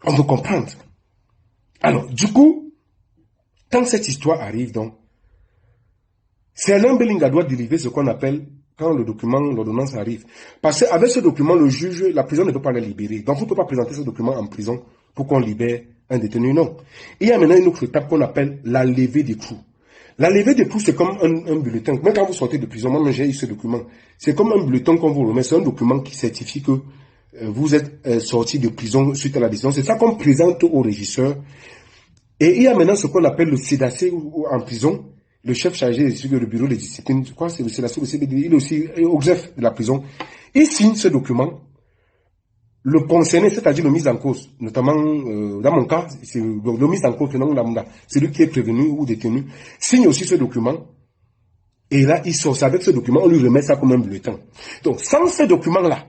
[SPEAKER 1] On veut comprendre. Alors, du coup, quand cette histoire arrive, donc, c'est Alain Belinga doit dériver ce qu'on appelle quand le document, l'ordonnance arrive. Parce qu'avec ce document, le juge, la prison ne peut pas le libérer. Donc, vous ne pouvez pas présenter ce document en prison pour qu'on libère un détenu, non. Il y a maintenant une autre étape qu'on appelle la levée d'écrou. La levée d'écrou, c'est comme un bulletin. Même quand vous sortez de prison, moi, j'ai eu ce document. C'est comme un bulletin qu'on vous remet. C'est un document qui certifie que vous êtes sorti de prison suite à la décision. C'est ça qu'on présente au régisseur. Et il y a maintenant ce qu'on appelle le CEDAC en prison. Le chef chargé des suivis du bureau de discipline, je crois que c'est le CEDAC, le CBD, il est aussi au greffe de la prison. Il signe ce document. Le concerné, c'est-à-dire le mis en cause, notamment dans mon cas, c'est le mis en cause, c'est lui qui est prévenu ou détenu, signe aussi ce document. Et là, il sort avec ce document, on lui remet ça comme un bulletin. Donc, sans ce document-là,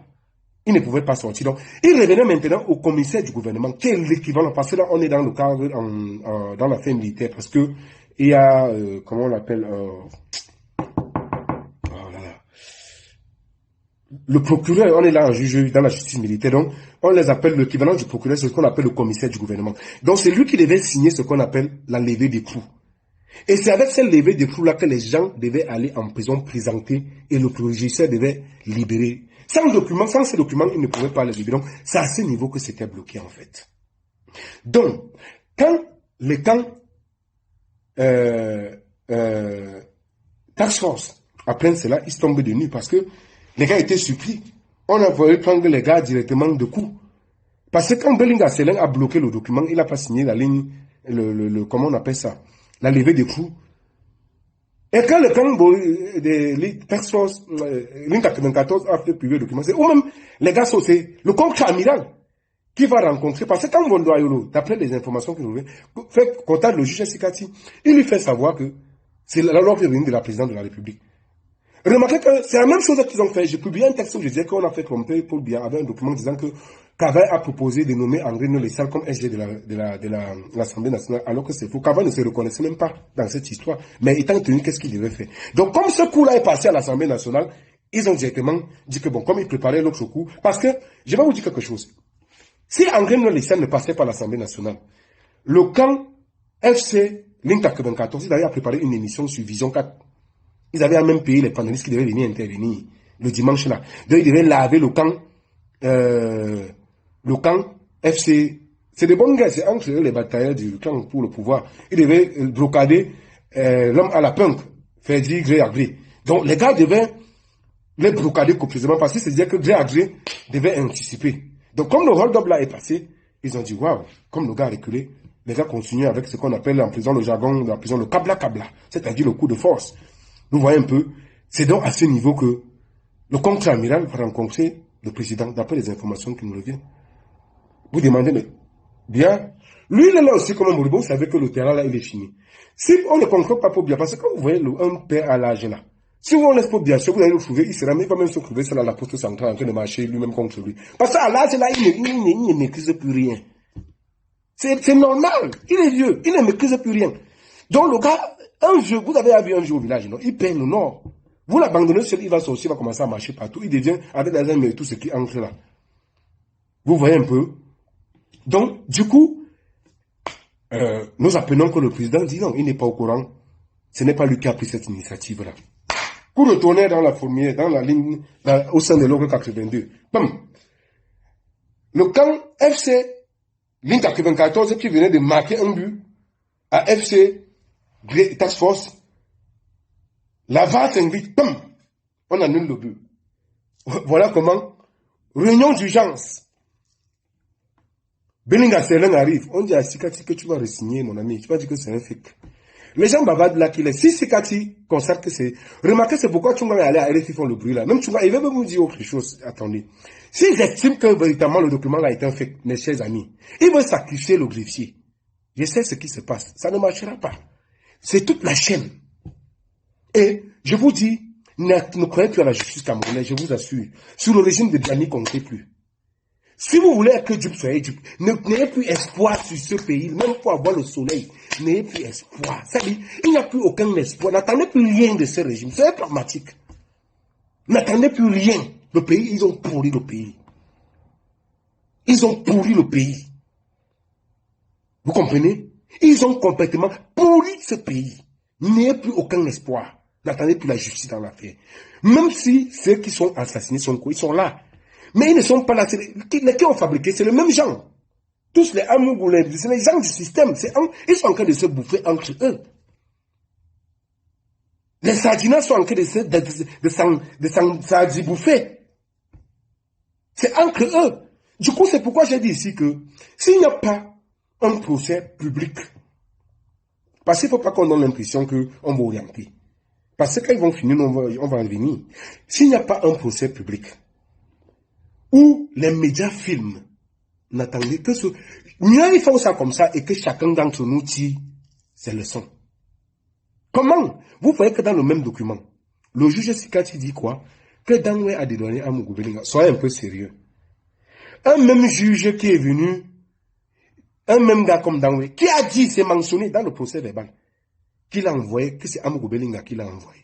[SPEAKER 1] il ne pouvait pas sortir. Donc, il revenait maintenant au commissaire du gouvernement, qui est l'équivalent, parce que là, on est dans le cadre, dans la fin militaire, parce que il y a, comment on l'appelle, le procureur, on est là en juge dans la justice militaire, donc on les appelle l'équivalent du procureur, c'est ce qu'on appelle le commissaire du gouvernement. Donc c'est lui qui devait signer ce qu'on appelle la levée d'écrou. Et c'est avec cette levée d'écrou-là que les gens devaient aller en prison présenter et le régisseur devait libérer. Sans ces documents, il ne pouvait pas les libérer. Donc c'est à ce niveau que c'était bloqué en fait. Donc, quand les camps Task Force apprennent cela, ils se tombent de nuit parce que les gars étaient surpris. On a voulu prendre les gars directement de coup. Parce que quand Belinga Selin a bloqué le document, il n'a pas signé la ligne, comment on appelle ça, la levée d'écrou. Et quand le camp de Task Force, ligne 94 a fait publier le document, c'est ou même les gars, c'est le contre-amiral qui va rencontrer, parce que quand Bondoayolo, d'après les informations qu'il nous fait contact le juge Sikati, il lui fait savoir que c'est l'ordre de la présidente de la République. Remarquez que c'est la même chose qu'ils ont fait. J'ai publié un texte où je disais qu'on a fait tromper Paul Biya avec un document disant que Kavai a proposé de nommer André Nolessal comme SG de l'Assemblée nationale, alors que c'est faux. Kavai ne se reconnaissait même pas dans cette histoire. Mais étant tenu, qu'est-ce qu'il devait faire? Donc, comme ce coup-là est passé à l'Assemblée nationale, ils ont directement dit que bon, comme ils préparaient l'autre coup, parce que, je vais vous dire quelque chose. Si André Nolessal ne passait pas à l'Assemblée nationale, le camp FC Ligne 94, il avait préparé une émission sur Vision 4. Ils avaient même payé les panélistes qui devaient venir intervenir le dimanche là. Donc ils devaient laver le camp FC. C'est des bonnes guerres, c'est entre eux les batailleurs du camp pour le pouvoir. Ils devaient blocader l'homme à la punk, faire dire gré à gré. Donc les gars devaient les blocader copieusement parce que c'est-à-dire que gré à gré devait anticiper. Donc comme le hold-up là est passé, ils ont dit waouh, comme le gars a reculé, les gars continuent avec ce qu'on appelle en prison le jargon de la prison, le kabla-kabla, c'est-à-dire le coup de force. Vous voyez un peu, c'est donc à ce niveau que le contre-amiral va rencontrer le président, d'après les informations qui nous reviennent. Vous demandez, mais bien, lui il est là aussi comme un moribond, vous savez que le terrain là il est fini. Si on ne concorde pas pour bien, parce que quand vous voyez un père à l'âge là, si on laisse pour bien sûr, vous allez le trouver, il sera même pas même se trouver, c'est là la poste centrale en train de marcher lui-même contre lui. Parce qu'à l'âge là, il ne maîtrise plus rien. C'est normal, il est vieux, il ne maîtrise plus rien. Donc le gars, un jour, vous avez vu un jour au village, non? Il peint le nord. Vous l'abandonnez seul, il va sortir, il va commencer à marcher partout. Il devient, avec les amis et tout ce qui entre là. Vous voyez un peu? Donc, du coup, nous apprenons que le président dit non, il n'est pas au courant. Ce n'est pas lui qui a pris cette initiative-là. Pour retourner dans la fourmière, dans la ligne, au sein de l'ordre 82. Bam. Le camp FC, ligne 94, qui venait de marquer un but à FC, Task Force, la VAR s'invite, bam, on annule le but. Voilà comment, réunion d'urgence. Belinga Selin arrive, on dit à Sikati que tu vas re-signer, mon ami, tu vas dire que c'est un fake. Les gens bavardent là qu'il est. Si Sikati constate que c'est... Remarquez, c'est pourquoi Tchunga est allé à RFI font le bruit là. Même Tchunga, il veut même vous dire autre chose. Attendez. S'ils estiment que véritablement le document a été un fait, mes chers amis, ils veulent sacrifier le greffier. Je sais ce qui se passe. Ça ne marchera pas. C'est toute la chaîne. Et je vous dis, ne croyez plus à la justice camerounaise, je vous assure. Sous le régime de Djani, comptez plus. Si vous voulez que Dieu soit Dieu, n'ayez plus espoir sur ce pays, même pour avoir le soleil. N'ayez plus espoir. Ça dit, il n'y a plus aucun espoir. N'attendez plus rien de ce régime. C'est pragmatique. N'attendez plus rien. Le pays, ils ont pourri le pays. Ils ont pourri le pays. Vous comprenez? Ils ont complètement pourri ce pays. N'ayez plus aucun espoir. N'attendez plus la justice dans l'affaire. Même si ceux qui sont assassinés sont quoi, ils sont là. Mais ils ne sont pas là. Les qui ont fabriqué, c'est le même gens. Tous les Amougoules, c'est les gens du système. Ils sont en train de se bouffer entre eux. Les Sardinas sont en train de s'en bouffer. C'est entre eux. Du coup, c'est pourquoi j'ai dit ici que s'il n'y a pas un procès public, parce qu'il ne faut pas qu'on donne l'impression qu'on va orienter. Parce que quand ils vont finir, on va en venir. S'il n'y a pas un procès public, où les médias filment, n'attendez que ce... Mieux ils font ça comme ça et que chacun d'entre nous tire ses leçons. Comment? Vous voyez que dans le même document, le juge Sikati dit quoi? Que Dangwe a dédouané à Mougoubelinga. Soyez un peu sérieux. Un même juge qui est venu, un même gars comme Dangwe, qui a dit, c'est mentionné dans le procès verbal, qu'il a envoyé, que c'est Amougou Belinga qui l'a envoyé.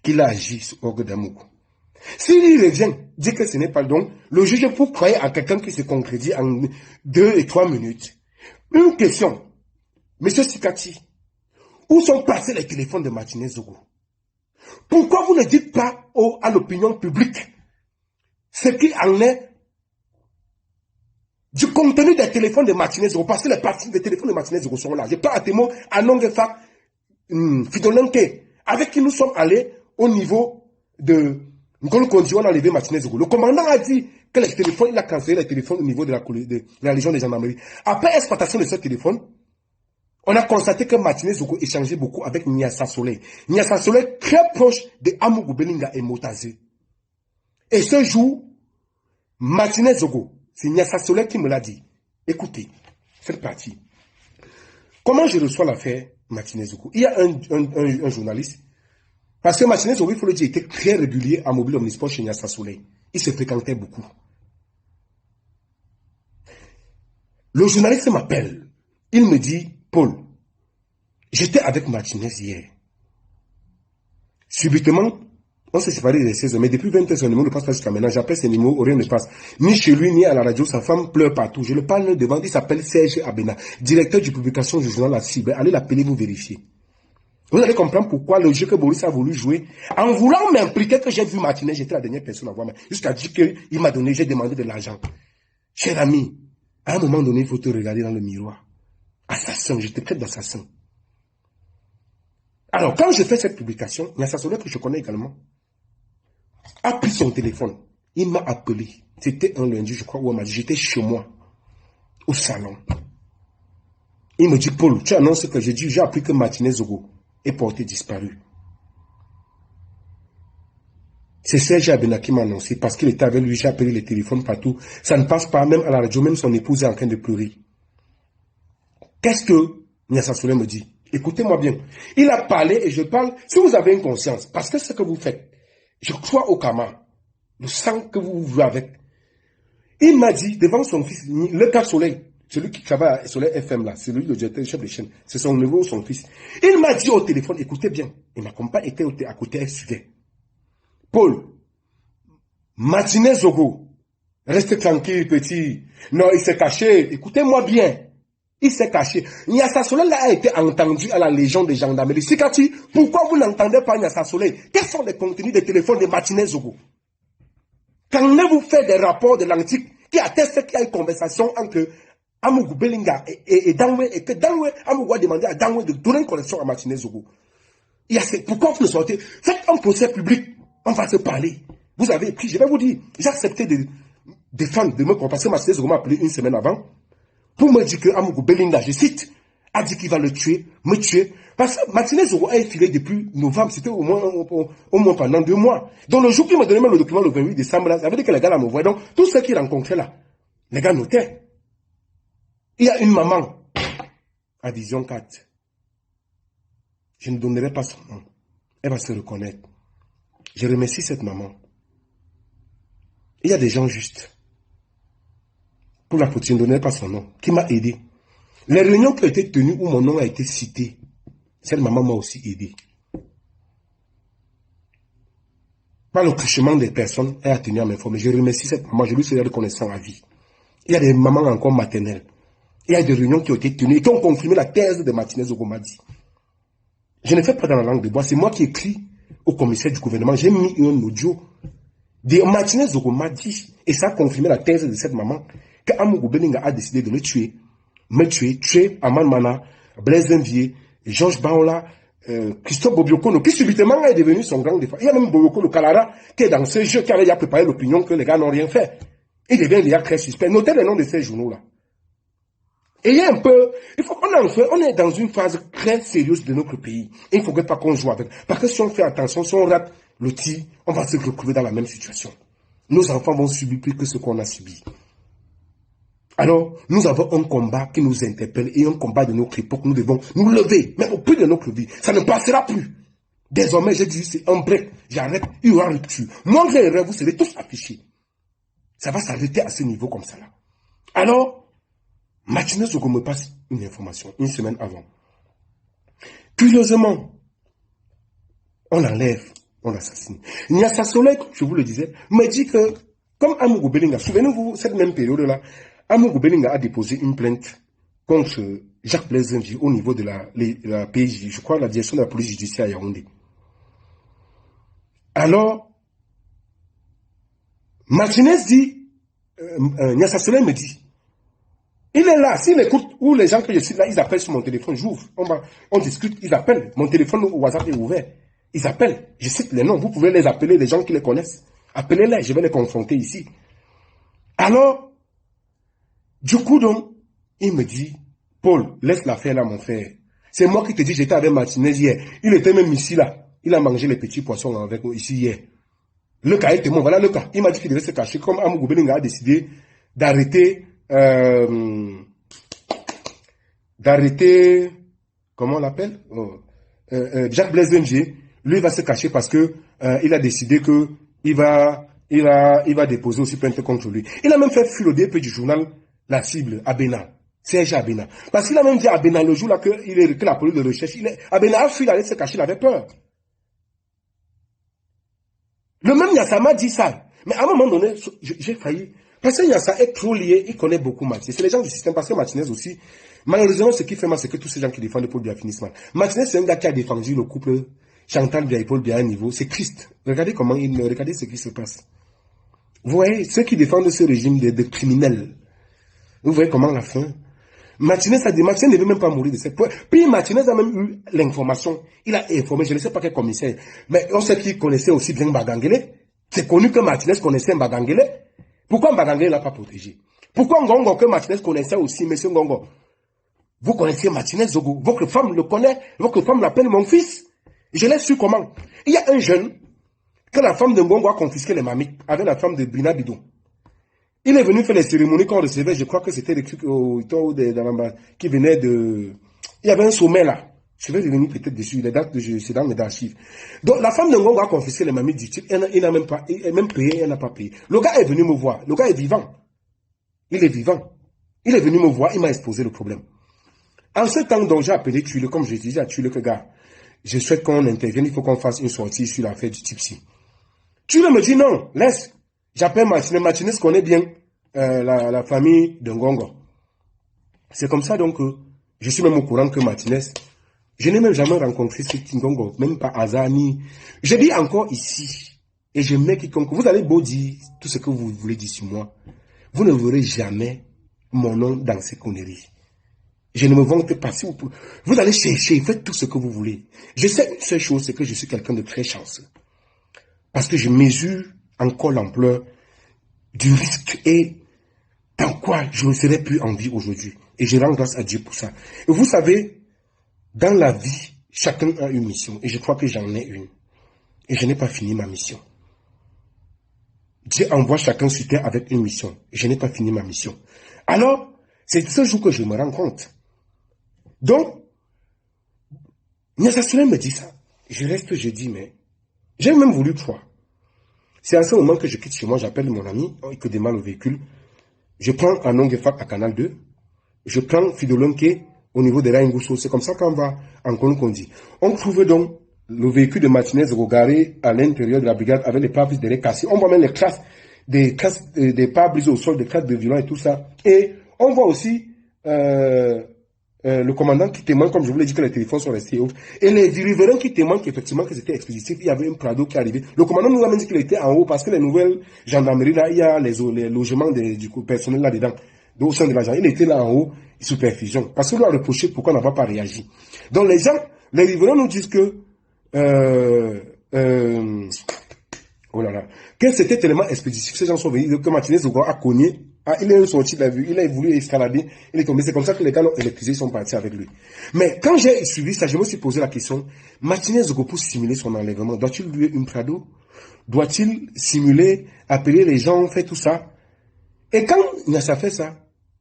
[SPEAKER 1] Qu'il a agi sur l'orgue d'Amougou. S'il revient, dit que ce n'est pas le don, le juge pour croire à quelqu'un qui se concrétise en 2 et 3 minutes. Une question. Monsieur Sikati, où sont passés les téléphones de Martinez Zogo? Pourquoi vous ne dites pas à l'opinion publique ce qui en est du contenu des téléphones de Martinez Zogo? Parce que les téléphones de Martinez Zogo sont là. Je parle à témoin à Nongefa Fidolenke, avec qui nous sommes allés au niveau de Ngolo Kondi, on a enlevé Martinez Zogo. Le commandant a dit que les téléphones, il a cancellé les téléphones au niveau de la Légion des gendarmeries. Après exploitation de ce téléphone, on a constaté que Martinez Zogo échangeait beaucoup avec Niassa Soleil. Niassa Soleil, très proche de Amougou Belinga et Motazé. Et ce jour, Martinez Zogo, c'est Niassa Soleil qui me l'a dit. Écoutez, cette partie. Comment je reçois l'affaire Martinez Zogo? Il y a un journaliste. Parce que Martinez Zogo, il faut le dire, était très régulier à Mobile Omnisport chez Niassa Soleil. Il se fréquentait beaucoup. Le journaliste m'appelle. Il me dit, Paul, j'étais avec Martinez hier. Subitement, on s'est séparés des 16 heures, mais depuis 20 heures, son numéro ne passe pas jusqu'à maintenant. J'appelle ses numéros, rien ne passe. Ni chez lui, ni à la radio, sa femme pleure partout. Je le parle devant, il s'appelle Serge Abena, directeur de publication du journal La Cible. Allez l'appeler, vous vérifier. Vous allez comprendre pourquoi le jeu que Boris a voulu jouer, en voulant m'impliquer que j'ai vu Martinez, j'étais la dernière personne à voir, jusqu'à dire qu'il m'a donné, j'ai demandé de l'argent. Cher ami, à un moment donné, il faut te regarder dans le miroir. Assassin, j'étais prête d'assassin. Alors, quand je fais cette publication, il y a Sassolet que je connais également, a pris son téléphone. Il m'a appelé. C'était un lundi, je crois, où on m'a dit, j'étais chez moi, au salon. Il me dit, Paul, tu annonces ce que j'ai dit, j'ai appris que Martinez Zogo est porté disparu. C'est Serge Abena qui m'a annoncé, parce qu'il était avec lui, j'ai appelé les téléphones partout. Ça ne passe pas, même à la radio, même son épouse est en train de pleurer. Qu'est-ce que Niassa Soleil me dit? Écoutez-moi bien. Il a parlé et je parle. Si vous avez une conscience, parce que ce que vous faites, je crois au karma, le sang que vous vivez avec. Il m'a dit, devant son fils, le Cap Soleil, celui qui travaille à Soleil FM là, c'est lui le directeur chef de chaîne, c'est son neveu ou son fils. Il m'a dit au téléphone, écoutez bien, et ma compagne était à côté, elle suivait. Paul, Martinez Zogo, reste tranquille, petit. Non, il s'est caché. Écoutez-moi bien. Il s'est caché. Niassa Soleil a été entendu à la Légion des gendarmeries. Sikati, pourquoi vous n'entendez pas Niassa Soleil? Quels sont les contenus des téléphones de Martinez Zogo? Quand vous faites des rapports de l'antique qui attestent qu'il y a une conversation entre Amougou Belinga et Dangwe, et que Dangwe, Amougou a demandé à Dangwe de donner une connexion à Martinez Zogo. Pourquoi vous le sortez? Faites un procès public, on va se parler. Vous avez pris, je vais vous dire, j'ai accepté de défendre, de me comprendre, parce que Martinez Zogo m'a appelé une semaine avant, pour me dire que Amougou Belinga, je cite, a dit qu'il va le tuer, me tuer. Parce que Martinez Zogo a effilé depuis novembre, c'était au moins pendant 2 mois. Donc le jour qu'il m'a donné même le document le 28 décembre, là, ça veut dire que les gars là me voient. Donc tout ce qu'ils rencontraient là, les gars notaient. Il y a une maman à Vision 4. Je ne donnerai pas son nom. Elle va se reconnaître. Je remercie cette maman. Il y a des gens justes. Pour la je ne donnerai pas son nom. Qui m'a aidé. Les réunions qui ont été tenues où mon nom a été cité, cette maman m'a aussi aidé. Par le truchement des personnes, elle a tenu à m'informer. Je remercie cette maman, je lui serai reconnaissant à vie. Il y a des mamans encore maternelles. Il y a des réunions qui ont été tenues et qui ont confirmé la thèse de Martinez Ogomadi. Je ne fais pas dans la langue de bois, c'est moi qui écris au commissaire du gouvernement. J'ai mis un audio de Martinez Ogomadi et ça a confirmé la thèse de cette maman que Amougou Belinga a décidé de le tuer. Me tuer Aman Mana, Blaise Denvier, Georges Baola, Christophe Bobiokono, qui subitement est devenu son grand défenseur. Il y a même Bobiokono Kalara qui est dans ce jeu, qui avait préparé l'opinion que les gars n'ont rien fait. Il devient déjà très suspect. Notez les noms de ces journaux-là. Et il y a un peu, on est dans une phase très sérieuse de notre pays. Et il ne faudrait pas qu'on joue avec. Parce que si on fait attention, si on rate le tir, on va se retrouver dans la même situation. Nos enfants vont subir plus que ce qu'on a subi. Alors, nous avons un combat qui nous interpelle et un combat de notre époque. Nous devons nous lever, même au plus de notre vie. Ça ne passera plus. Désormais, j'ai dit, c'est un break. J'arrête, il y aura rupture. Moi, j'ai rêve, vous serez tous affichés. Ça va s'arrêter à ce niveau comme ça là. Alors, Martinez Zogo me passe une information, une semaine avant. Curieusement, on l'enlève, on l'assassine. Nyassa Soleil, je vous le disais, me dit que, comme Amougou Belinga, souvenez-vous, cette même période-là, Amougou Belinga a déposé une plainte contre Jacques Blaise Denvier au niveau de la PJ, je crois la direction de la police judiciaire à Yaoundé. Alors, Martinez dit, Nyassa Soleil me dit, il est là, s'il écoute, ou les gens que je suis là, ils appellent sur mon téléphone, j'ouvre, on discute, ils appellent, mon téléphone au WhatsApp est ouvert, ils appellent, je cite les noms, vous pouvez les appeler, les gens qui les connaissent, appelez-les, je vais les confronter ici. Alors, du coup donc, il me dit, Paul, laisse l'affaire là mon frère, c'est moi qui te dis, j'étais avec Martinez hier, il était même ici là, il a mangé les petits poissons avec nous ici hier. Le cas est témoin, voilà le cas, il m'a dit qu'il devait se cacher, comme Amougou Belinga a décidé d'arrêter, comment on l'appelle, Jacques Blaise Denvier, lui va se cacher parce que il a décidé que il va déposer aussi plainte contre lui. Il a même fait fuir le DP du journal La Cible à Bénin, Serge Abena, parce qu'il a même dit à Bénin le jour là que la police de recherche, Abena a fui d'aller se cacher, il avait peur. Le même Nyassa m'a dit ça, mais à un moment donné, j'ai failli. Parce que Nyassa est trop lié, il connaît beaucoup Martinez. C'est les gens du système, parce que Martinez aussi, malheureusement, ce qui fait mal, c'est que tous ces gens qui défendent Paul Biya finissent mal. Martinez, c'est un gars qui a défendu le couple Chantal Biya et Paul Biya à un niveau. C'est triste. Regardez ce qui se passe. Vous voyez, ceux qui défendent ce régime de criminels, vous voyez comment la fin. Martinez a dit, Martinez ne veut même pas mourir de cette pointe. Puis Martinez a même eu l'information. Il a informé, je ne sais pas quel commissaire, mais on sait qu'il connaissait aussi bien Mbagangele. C'est connu que Martinez connaissait Mbagangele. Pourquoi Mbagangele l'a pas protégé? Pourquoi Ngongo, que Martinez connaissait aussi, monsieur Ngongo? Vous connaissez Martinez Zogo, votre femme le connaît, votre femme l'appelle mon fils. Je l'ai su comment? Il y a un jeune, que la femme de Ngongo a confisqué les mamies, avec la femme de Bina Bidon. Il est venu faire les cérémonies qu'on recevait, je crois que c'était des trucs qui venaient de... Il y avait un sommet là. Je vais revenir peut-être dessus, les dates, c'est dans mes archives. Donc la femme de Ngongo a confisqué les mamies du type, il n'a même pas, même payé, elle n'a pas payé. Le gars est venu me voir, le gars est vivant. Il est vivant. Il est venu me voir, il m'a exposé le problème. En ce temps, donc, j'ai appelé Tuile, comme je disais à Tuile que gars, je souhaite qu'on intervienne, il faut qu'on fasse une sortie sur l'affaire du type-ci. Tuile me dit non, laisse. J'appelle Martinez. Martinez connaît bien la famille de Ngongo. C'est comme ça donc que je suis même au courant que Martinez, je n'ai même jamais rencontré ce Ngongo, même pas hasard ni. Je dis encore ici, et je mets quiconque, vous allez beau dire tout ce que vous voulez dire sur moi, vous ne verrez jamais mon nom dans ces conneries. Je ne me vante pas. Si vous allez chercher, faites tout ce que vous voulez. Je sais une seule chose, c'est que je suis quelqu'un de très chanceux. Parce que je mesure encore l'ampleur du risque et dans quoi je ne serais plus en vie aujourd'hui. Et je rends grâce à Dieu pour ça. Et vous savez, dans la vie, chacun a une mission. Et je crois que j'en ai une. Et je n'ai pas fini ma mission. Dieu envoie chacun sur terre avec une mission. Et je n'ai pas fini ma mission. Alors, c'est ce jour que je me rends compte. Donc, Nyassa Soleil me dit ça. Je reste, je dis, mais j'ai même voulu croire. C'est à ce moment que je quitte chez moi, j'appelle mon ami, il démarre le véhicule. Je prends un Nongefak à Canal 2. Je prends Fidolonke au niveau de Raingousso. C'est comme ça qu'on va en Kondi. On trouve donc le véhicule de Martinez garé à l'intérieur de la brigade avec les pare-brises derrière cassés. On voit même les classes, des pare-brises au sol, des classes de violon et tout ça. Et on voit aussi le commandant qui témoigne, comme je vous l'ai dit, que les téléphones sont restés autres. Et les riverains qui témoignent qu'effectivement que c'était expéditif, il y avait un Prado qui est arrivé. Le commandant nous a même dit qu'il était en haut parce que les nouvelles gendarmeries, là, il y a les logements du personnel là-dedans. Au sein de l'agent. Il était là en haut, sous perfusion. Parce qu'on lui a reproché pourquoi on n'a pas réagi. Donc les gens, les riverains nous disent que oh là là, que c'était tellement expéditif. Ces gens sont venus, que Martinez a cogné. Il est sorti de la vue, il a voulu escalader, il est tombé. C'est comme ça que les gars l'ont électrisé, ils sont partis avec lui. Mais quand j'ai suivi ça, je me suis posé la question, Martinez pour simuler son enlèvement, doit-il louer une Prado? Doit-il simuler, appeler les gens, faire tout ça? Et quand Nyassa fait ça,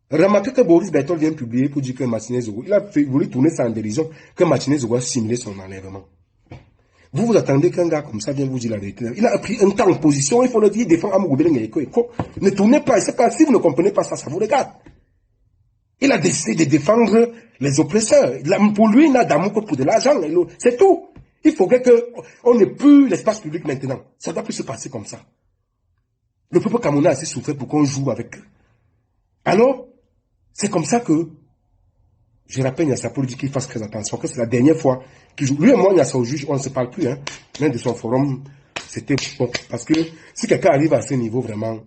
[SPEAKER 1] remarquez que Boris Berthold vient publier pour dire que Martinez il a voulu tourner ça en dérision, que Martinez a simulé son enlèvement. Vous vous attendez qu'un gars comme ça vienne vous dire la vérité. Il a pris un temps en position, il faut le dire, il défend Amougou Beleng. Ne tournez pas, c'est pas, si vous ne comprenez pas ça, ça vous regarde. Il a décidé de défendre les oppresseurs. Pour lui, il n'a d'amour que pour de l'argent. C'est tout. Il faudrait qu'on n'ait plus l'espace public maintenant. Ça ne doit plus se passer comme ça. Le peuple camerounais a assez souffert pour qu'on joue avec eux. Alors, c'est comme ça que je rappelle Nyassa pour lui dire qu'il fasse très attention, que c'est la dernière fois qu'il joue. Lui et moi, Nyassa au juge, on ne se parle plus, hein. Même de son forum, c'était bon. Parce que si quelqu'un arrive à ce niveau, vraiment,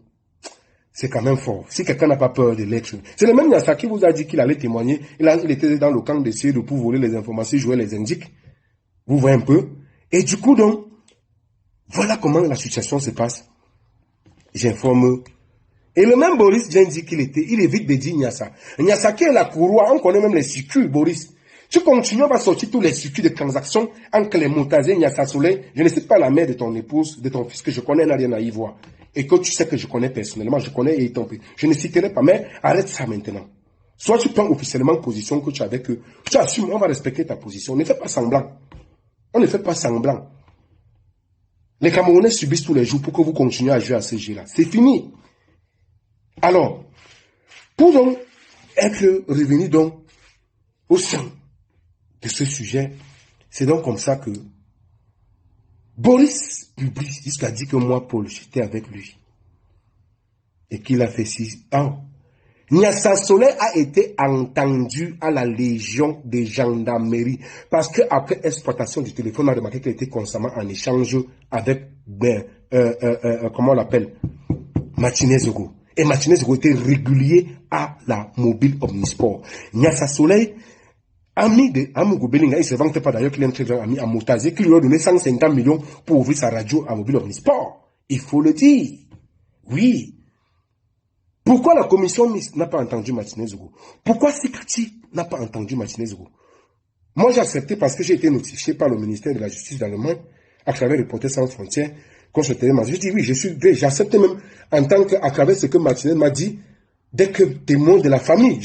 [SPEAKER 1] c'est quand même fort. Si quelqu'un n'a pas peur de l'être. C'est le même Nyassa qui vous a dit qu'il allait témoigner. Il était dans le camp d'essayer de pour voler les informations, jouer les indiques. Vous voyez un peu. Et du coup, donc, voilà comment la situation se passe. J'informe. Et le même Boris vient dire il évite de dire Nyassa. Nyassa qui est la courroie, on connaît même les circuits, Boris. Tu continues, on va sortir tous les circuits de transactions entre les Montazé et Nyassa Soleil. Je ne sais pas la mère de ton épouse, de ton fils, que je connais, n'a rien à y voir. Et que tu sais que je connais personnellement, je connais et tant pis. Je ne citerai pas, mais arrête ça maintenant. Soit tu prends officiellement position que tu as avec eux. Tu assumes, on va respecter ta position. Ne fais pas semblant. On ne fait pas semblant. Les Camerounais subissent tous les jours pour que vous continuez à jouer à ce jeu-là. C'est fini. Alors, pour donc être revenu donc au sein de ce sujet, c'est donc comme ça que Boris publie jusqu'à dire que moi, Paul, j'étais avec lui. Et qu'il a fait 6 ans. Nyassa Soleil a été entendu à la Légion des gendarmeries parce qu'après exploitation du téléphone, on a remarqué qu'il était constamment en échange avec, comment on l'appelle, Martinez Ogo. Et Martinez Ogo était régulier à la mobile Omnisport. Nyassa Soleil, ami de Amougou Belinga, il ne se vantait pas d'ailleurs qu'il est un très grand ami à Moutazé, qui lui a donné 150 millions pour ouvrir sa radio à mobile Omnisport. Il faut le dire. Oui. Pourquoi la commission n'a pas entendu Martinez Ogo? Pourquoi Sikati n'a pas entendu Martinez Ogo? Moi, j'ai accepté parce que j'ai été notifié par le ministère de la Justice d'Allemagne à travers Reporters sans frontières quand je t'ai dit, je dis oui, j'accepte même en tant qu'à travers ce que Martinez m'a dit, dès que témoin de la famille.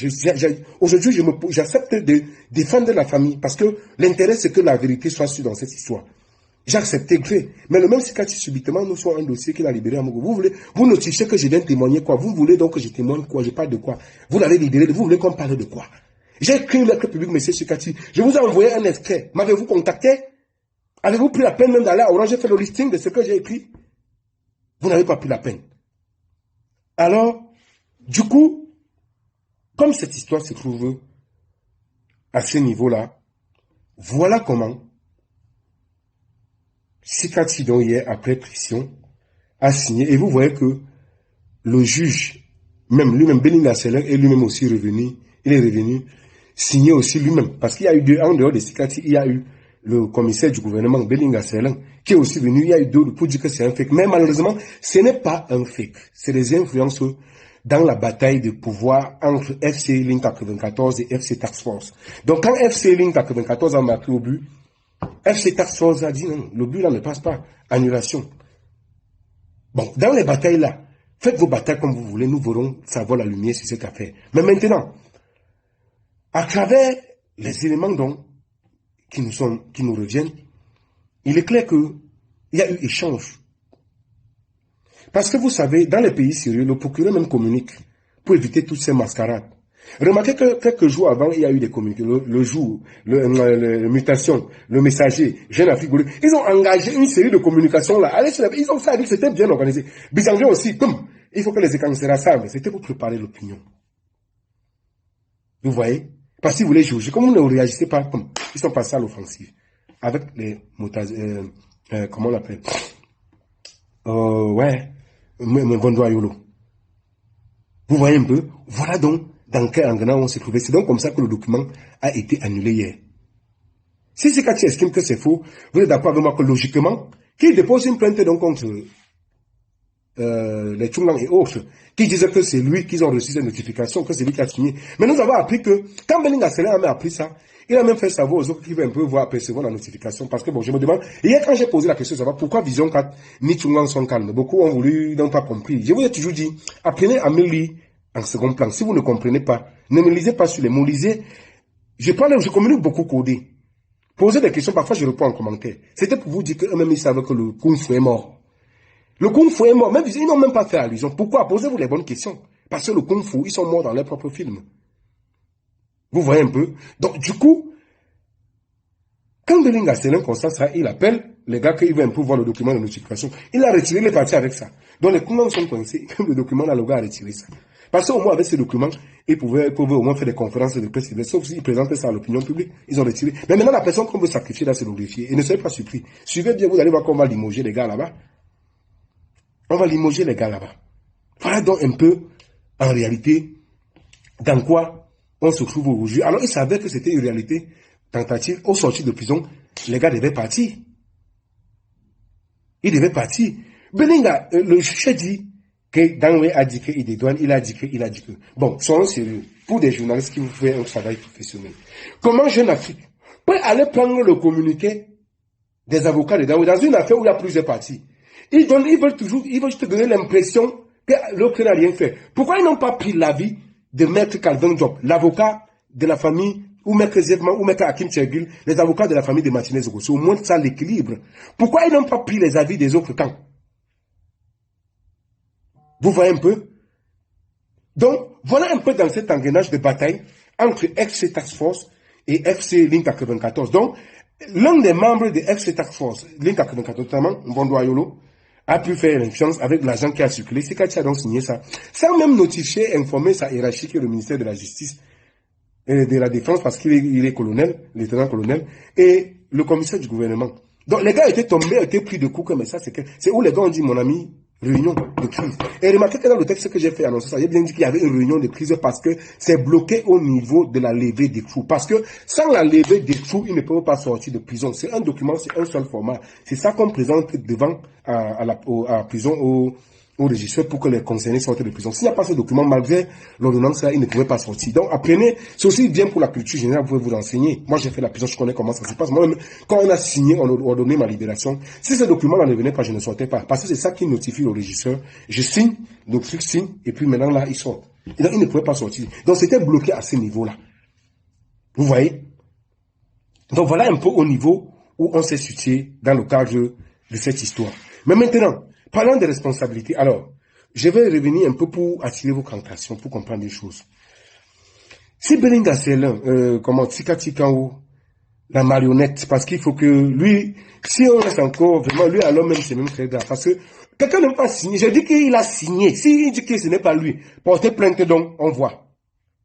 [SPEAKER 1] Aujourd'hui, j'accepte de défendre la famille parce que l'intérêt, c'est que la vérité soit sûre dans cette histoire. J'ai accepté gré. Mais le même Sikati, subitement, nous sommes un dossier qu'il a libéré à Mogo. Vous notifiez que je viens témoigner quoi? Vous voulez donc que je témoigne quoi? Je parle de quoi? Vous l'avez libéré, vous voulez qu'on parle de quoi? J'ai écrit une lettre publique, monsieur Sikati. Je vous ai envoyé un extrait. M'avez-vous contacté? Avez-vous pris la peine même d'aller à Orange? J'ai fait le listing de ce que j'ai écrit. Vous n'avez pas pris la peine. Alors, du coup, comme cette histoire se trouve à ce niveau-là, voilà comment Sikati, donc hier, après pression, a signé. Et vous voyez que le juge, même lui-même, Belinga Seller, est lui-même aussi revenu. Il est revenu signer aussi lui-même. Parce qu'il y a eu en dehors de Sikati, il y a eu le commissaire du gouvernement, Belinga Seller, qui est aussi venu. Il y a eu d'autres pour dire que c'est un fake. Mais malheureusement, ce n'est pas un fake. C'est des influences dans la bataille de pouvoir entre FC Ligne 94 et FC Task Force. Donc quand FC Ligne 94 a marqué au but, FC Task Force a dit non, le but là ne passe pas, annulation. Bon, dans les batailles là, faites vos batailles comme vous voulez, nous verrons savoir la lumière sur cette affaire. Mais maintenant, à travers les éléments donc, qui nous reviennent, il est clair qu'il y a eu échange. Parce que vous savez, dans les pays sérieux, le procureur même communique pour éviter toutes ces mascarades. Remarquez que quelques jours avant, il y a eu des communiqués. Le mutation, le messager, Jeune Afrique, ils ont engagé une série de communications là. Ils ont fait que c'était bien organisé. Bizangué aussi, comme il faut que les écrans se rassemblent. C'était pour préparer l'opinion. Vous voyez? Parce qu'ils voulaient juger. Comme vous ne réagissez pas, comme ils sont passés à l'offensive. Avec les motards, comment on l'appelle? Vous voyez un peu? Voilà donc dans quel engrenage on s'est trouvé. C'est donc comme ça que le document a été annulé hier. Si c'est quand tu estimes que c'est faux, vous êtes d'accord avec moi que logiquement, qu'il dépose une plainte donc contre les Tchunglang et autres, qui disaient que c'est lui qu'ils ont reçu cette notification, que c'est lui qui a signé. Mais nous avons appris que, quand Belinga Selen a appris ça, il a même fait savoir aux autres qui veulent un peu voir apercevoir la notification. Parce que bon, je me demande, hier quand j'ai posé la question, savoir pourquoi Vision 4 ni Tchunglang sont calmes. Beaucoup ont voulu, n'ont pas compris. Je vous ai toujours dit, apprenez à me lire en second plan. Si vous ne comprenez pas, ne me lisez pas sur les mots, lisez. Je communique beaucoup codé. Posez des questions, parfois je réponds en commentaire. C'était pour vous dire qu'eux-mêmes ils savaient que le Kung Fu est mort. Le Kung Fu est mort, même ils n'ont même pas fait allusion. Pourquoi? Posez-vous les bonnes questions. Parce que le Kung Fu, ils sont morts dans leurs propres films. Vous voyez un peu? Donc, du coup, quand Belinga Selen constate ça, il appelle les gars qui veulent un peu voir le document de notification. Il a retiré les parties avec ça. Donc, les Kungans sont coincés. Comme le document, là, le gars a retiré ça. Parce qu'au moins, avec ce document, ils pouvaient au moins faire des conférences de presse, sauf s'ils présentaient ça à l'opinion publique. Ils ont retiré. Mais maintenant, la personne qu'on veut sacrifier là, c'est glorifier. Et ne soyez pas surpris. Suivez bien, vous allez voir qu'on va limoger les gars là-bas. On va limoger les gars là-bas. Voilà donc un peu, en réalité, dans quoi on se trouve aujourd'hui. Alors, ils savaient que c'était une réalité tentative. Au sortir de prison, les gars devaient partir. Ils devaient partir. Belinga, le juge dit que Danwe a dit qu'il dédouane, il a dit que. Bon, soyons sérieux. Pour des journalistes qui vous font un travail professionnel. Comment Jeune Afrique peut aller prendre le communiqué des avocats de Danwe dans une affaire où il y a plusieurs parties? Ils veulent juste te donner l'impression que l'autre n'a rien fait. Pourquoi ils n'ont pas pris l'avis de Maître Calvin Job, l'avocat de la famille, ou Maître Zevman, ou Maître Hakim Tchergil, les avocats de la famille de Martinez Ogosso? Au moins ça l'équilibre. Pourquoi ils n'ont pas pris les avis des autres camps? Vous voyez un peu? Donc, voilà un peu dans cet engrenage de bataille entre FC Task Force et FC Ligne 94. Donc, l'un des membres de FC Task Force, Ligne 94, notamment, Mbondo Ayolo, a pu faire influence avec l'agent qui a circulé. C'est quand il a donc signé ça. Sans même notifier, informer sa hiérarchie qui est le ministère de la Justice et de la Défense, parce qu'il est colonel, lieutenant-colonel, et le commissaire du gouvernement. Donc, les gars étaient tombés, étaient pris de coups, mais ça, c'est où les gars ont dit, mon ami, réunion de crise. Et remarquez que dans le texte que j'ai fait annoncer ça, j'ai bien dit qu'il y avait une réunion de crise parce que c'est bloqué au niveau de la levée des trous. Parce que sans la levée des trous, ils ne peuvent pas sortir de prison. C'est un document, c'est un seul format. C'est ça qu'on présente devant à la prison, au régisseur pour que les concernés sortent de prison. S'il n'y a pas ce document, malgré l'ordonnance, ils ne pouvaient pas sortir. Donc, apprenez, c'est aussi bien pour la culture générale, vous pouvez vous renseigner. Moi, j'ai fait la prison, je connais comment ça se passe. Moi-même, quand on a signé, on a ordonné ma libération. Si ce document-là ne venait pas, je ne sortais pas. Parce que c'est ça qui notifie au régisseur. Je signe, le truc signe, et puis maintenant, là, ils sortent. Et donc, ils ne pouvaient pas sortir. Donc, c'était bloqué à ce niveau-là. Vous voyez? Donc, voilà un peu au niveau où on s'est situé dans le cadre de cette histoire. Mais maintenant, parlant des responsabilités, alors, je vais revenir un peu pour attirer vos attentions, pour comprendre des choses. Si Belinga Selen, comment, Tika Tikao, la marionnette, parce qu'il faut que lui, si on reste encore, vraiment, lui, alors même, c'est même très grave, parce que quelqu'un n'a pas signé, je dis qu'il a signé, s'il dit que ce n'est pas lui, portez plainte donc, on voit.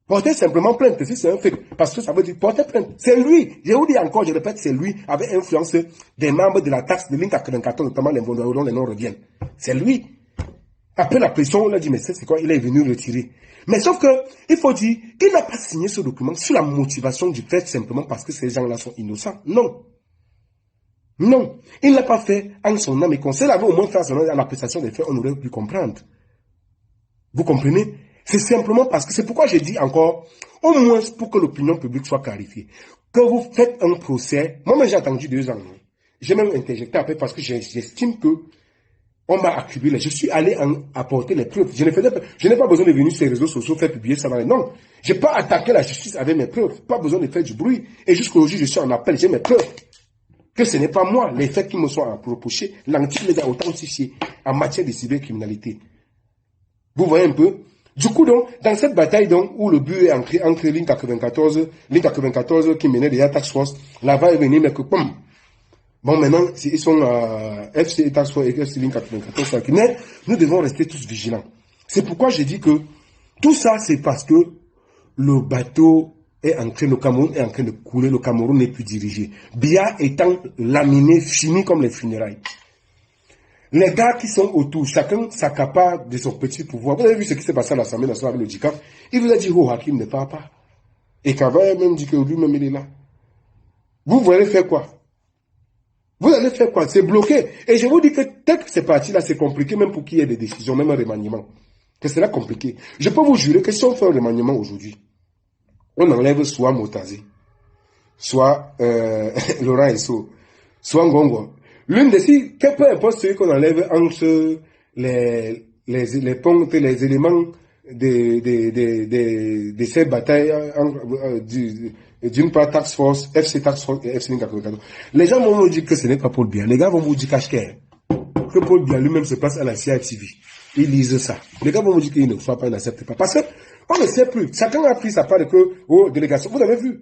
[SPEAKER 1] Portez simplement plainte, si c'est un fait, parce que ça veut dire portez plainte. C'est lui, je vous dis encore, je répète, c'est lui, avec influence des membres de la taxe de l'Inc 94, notamment les Mbondoyo dont les noms reviennent. C'est lui. Après la pression, on a dit, mais c'est quoi, il est venu retirer. Mais sauf que, il faut dire qu'il n'a pas signé ce document sur la motivation du fait simplement parce que ces gens-là sont innocents. Non. Non. Il n'a pas fait en son âme et conscience. Il avait au moins fait son âme à l'appréciation des faits, on aurait pu comprendre. Vous comprenez? C'est simplement parce que c'est pourquoi j'ai dit encore, au moins pour que l'opinion publique soit clarifiée, que vous faites un procès. Moi, j'ai attendu 2 ans. J'ai même interjecté après parce que j'estime que on m'a accumulé. Je suis allé apporter les preuves. Je n'ai pas besoin de venir sur les réseaux sociaux faire publier ça. Non. Je n'ai pas attaqué la justice avec mes preuves. Pas besoin de faire du bruit. Et jusqu'aujourd'hui, je suis en appel. J'ai mes preuves. Que ce n'est pas moi. Les faits qui me sont reprochés, l'antique les a authentifiés en matière de cybercriminalité. Vous voyez un peu? Du coup, donc, dans cette bataille, donc, où le but est entre Link 94 qui menait des Task Force, là-bas est venu, mais que, pom. Bon, maintenant, ils sont FC Task Force et FC Link 94. Mais nous devons rester tous vigilants. C'est pourquoi j'ai dit que tout ça, c'est parce que le bateau est en train, le Cameroun est en train de couler, le Cameroun n'est plus dirigé. Biya étant laminé, fini comme les funérailles. Les gars qui sont autour, chacun s'accapare de son petit pouvoir. Vous avez vu ce qui s'est passé à l'Assemblée nationale avec le DICAF. Il vous a dit, oh, Hakim ne part pas. Et Kava même dit que lui-même, il est là. Vous voulez faire quoi? Vous allez faire quoi? C'est bloqué. Et je vous dis que tel que c'est parti là, c'est compliqué même pour qu'il y ait des décisions, même un remaniement. Que c'est là compliqué. Je peux vous jurer que si on fait un remaniement aujourd'hui, on enlève soit Motazé, soit Laurent Esso, soit Ngongo. L'une des six, peu importe celui qu'on enlève entre les ponts et les éléments de ces batailles d'une part Task Force, FC Task Force et FC Link 94. Les gens vont vous dire que ce n'est pas Paul Biya. Les gars vont vous dire que Paul Biya lui-même se passe à la CITV. Ils lisent ça. Les gars vont vous dire qu'il ne soit pas, il n'accepte pas. Parce qu'on ne sait plus. Chacun a pris sa part de aux délégations. Vous avez vu.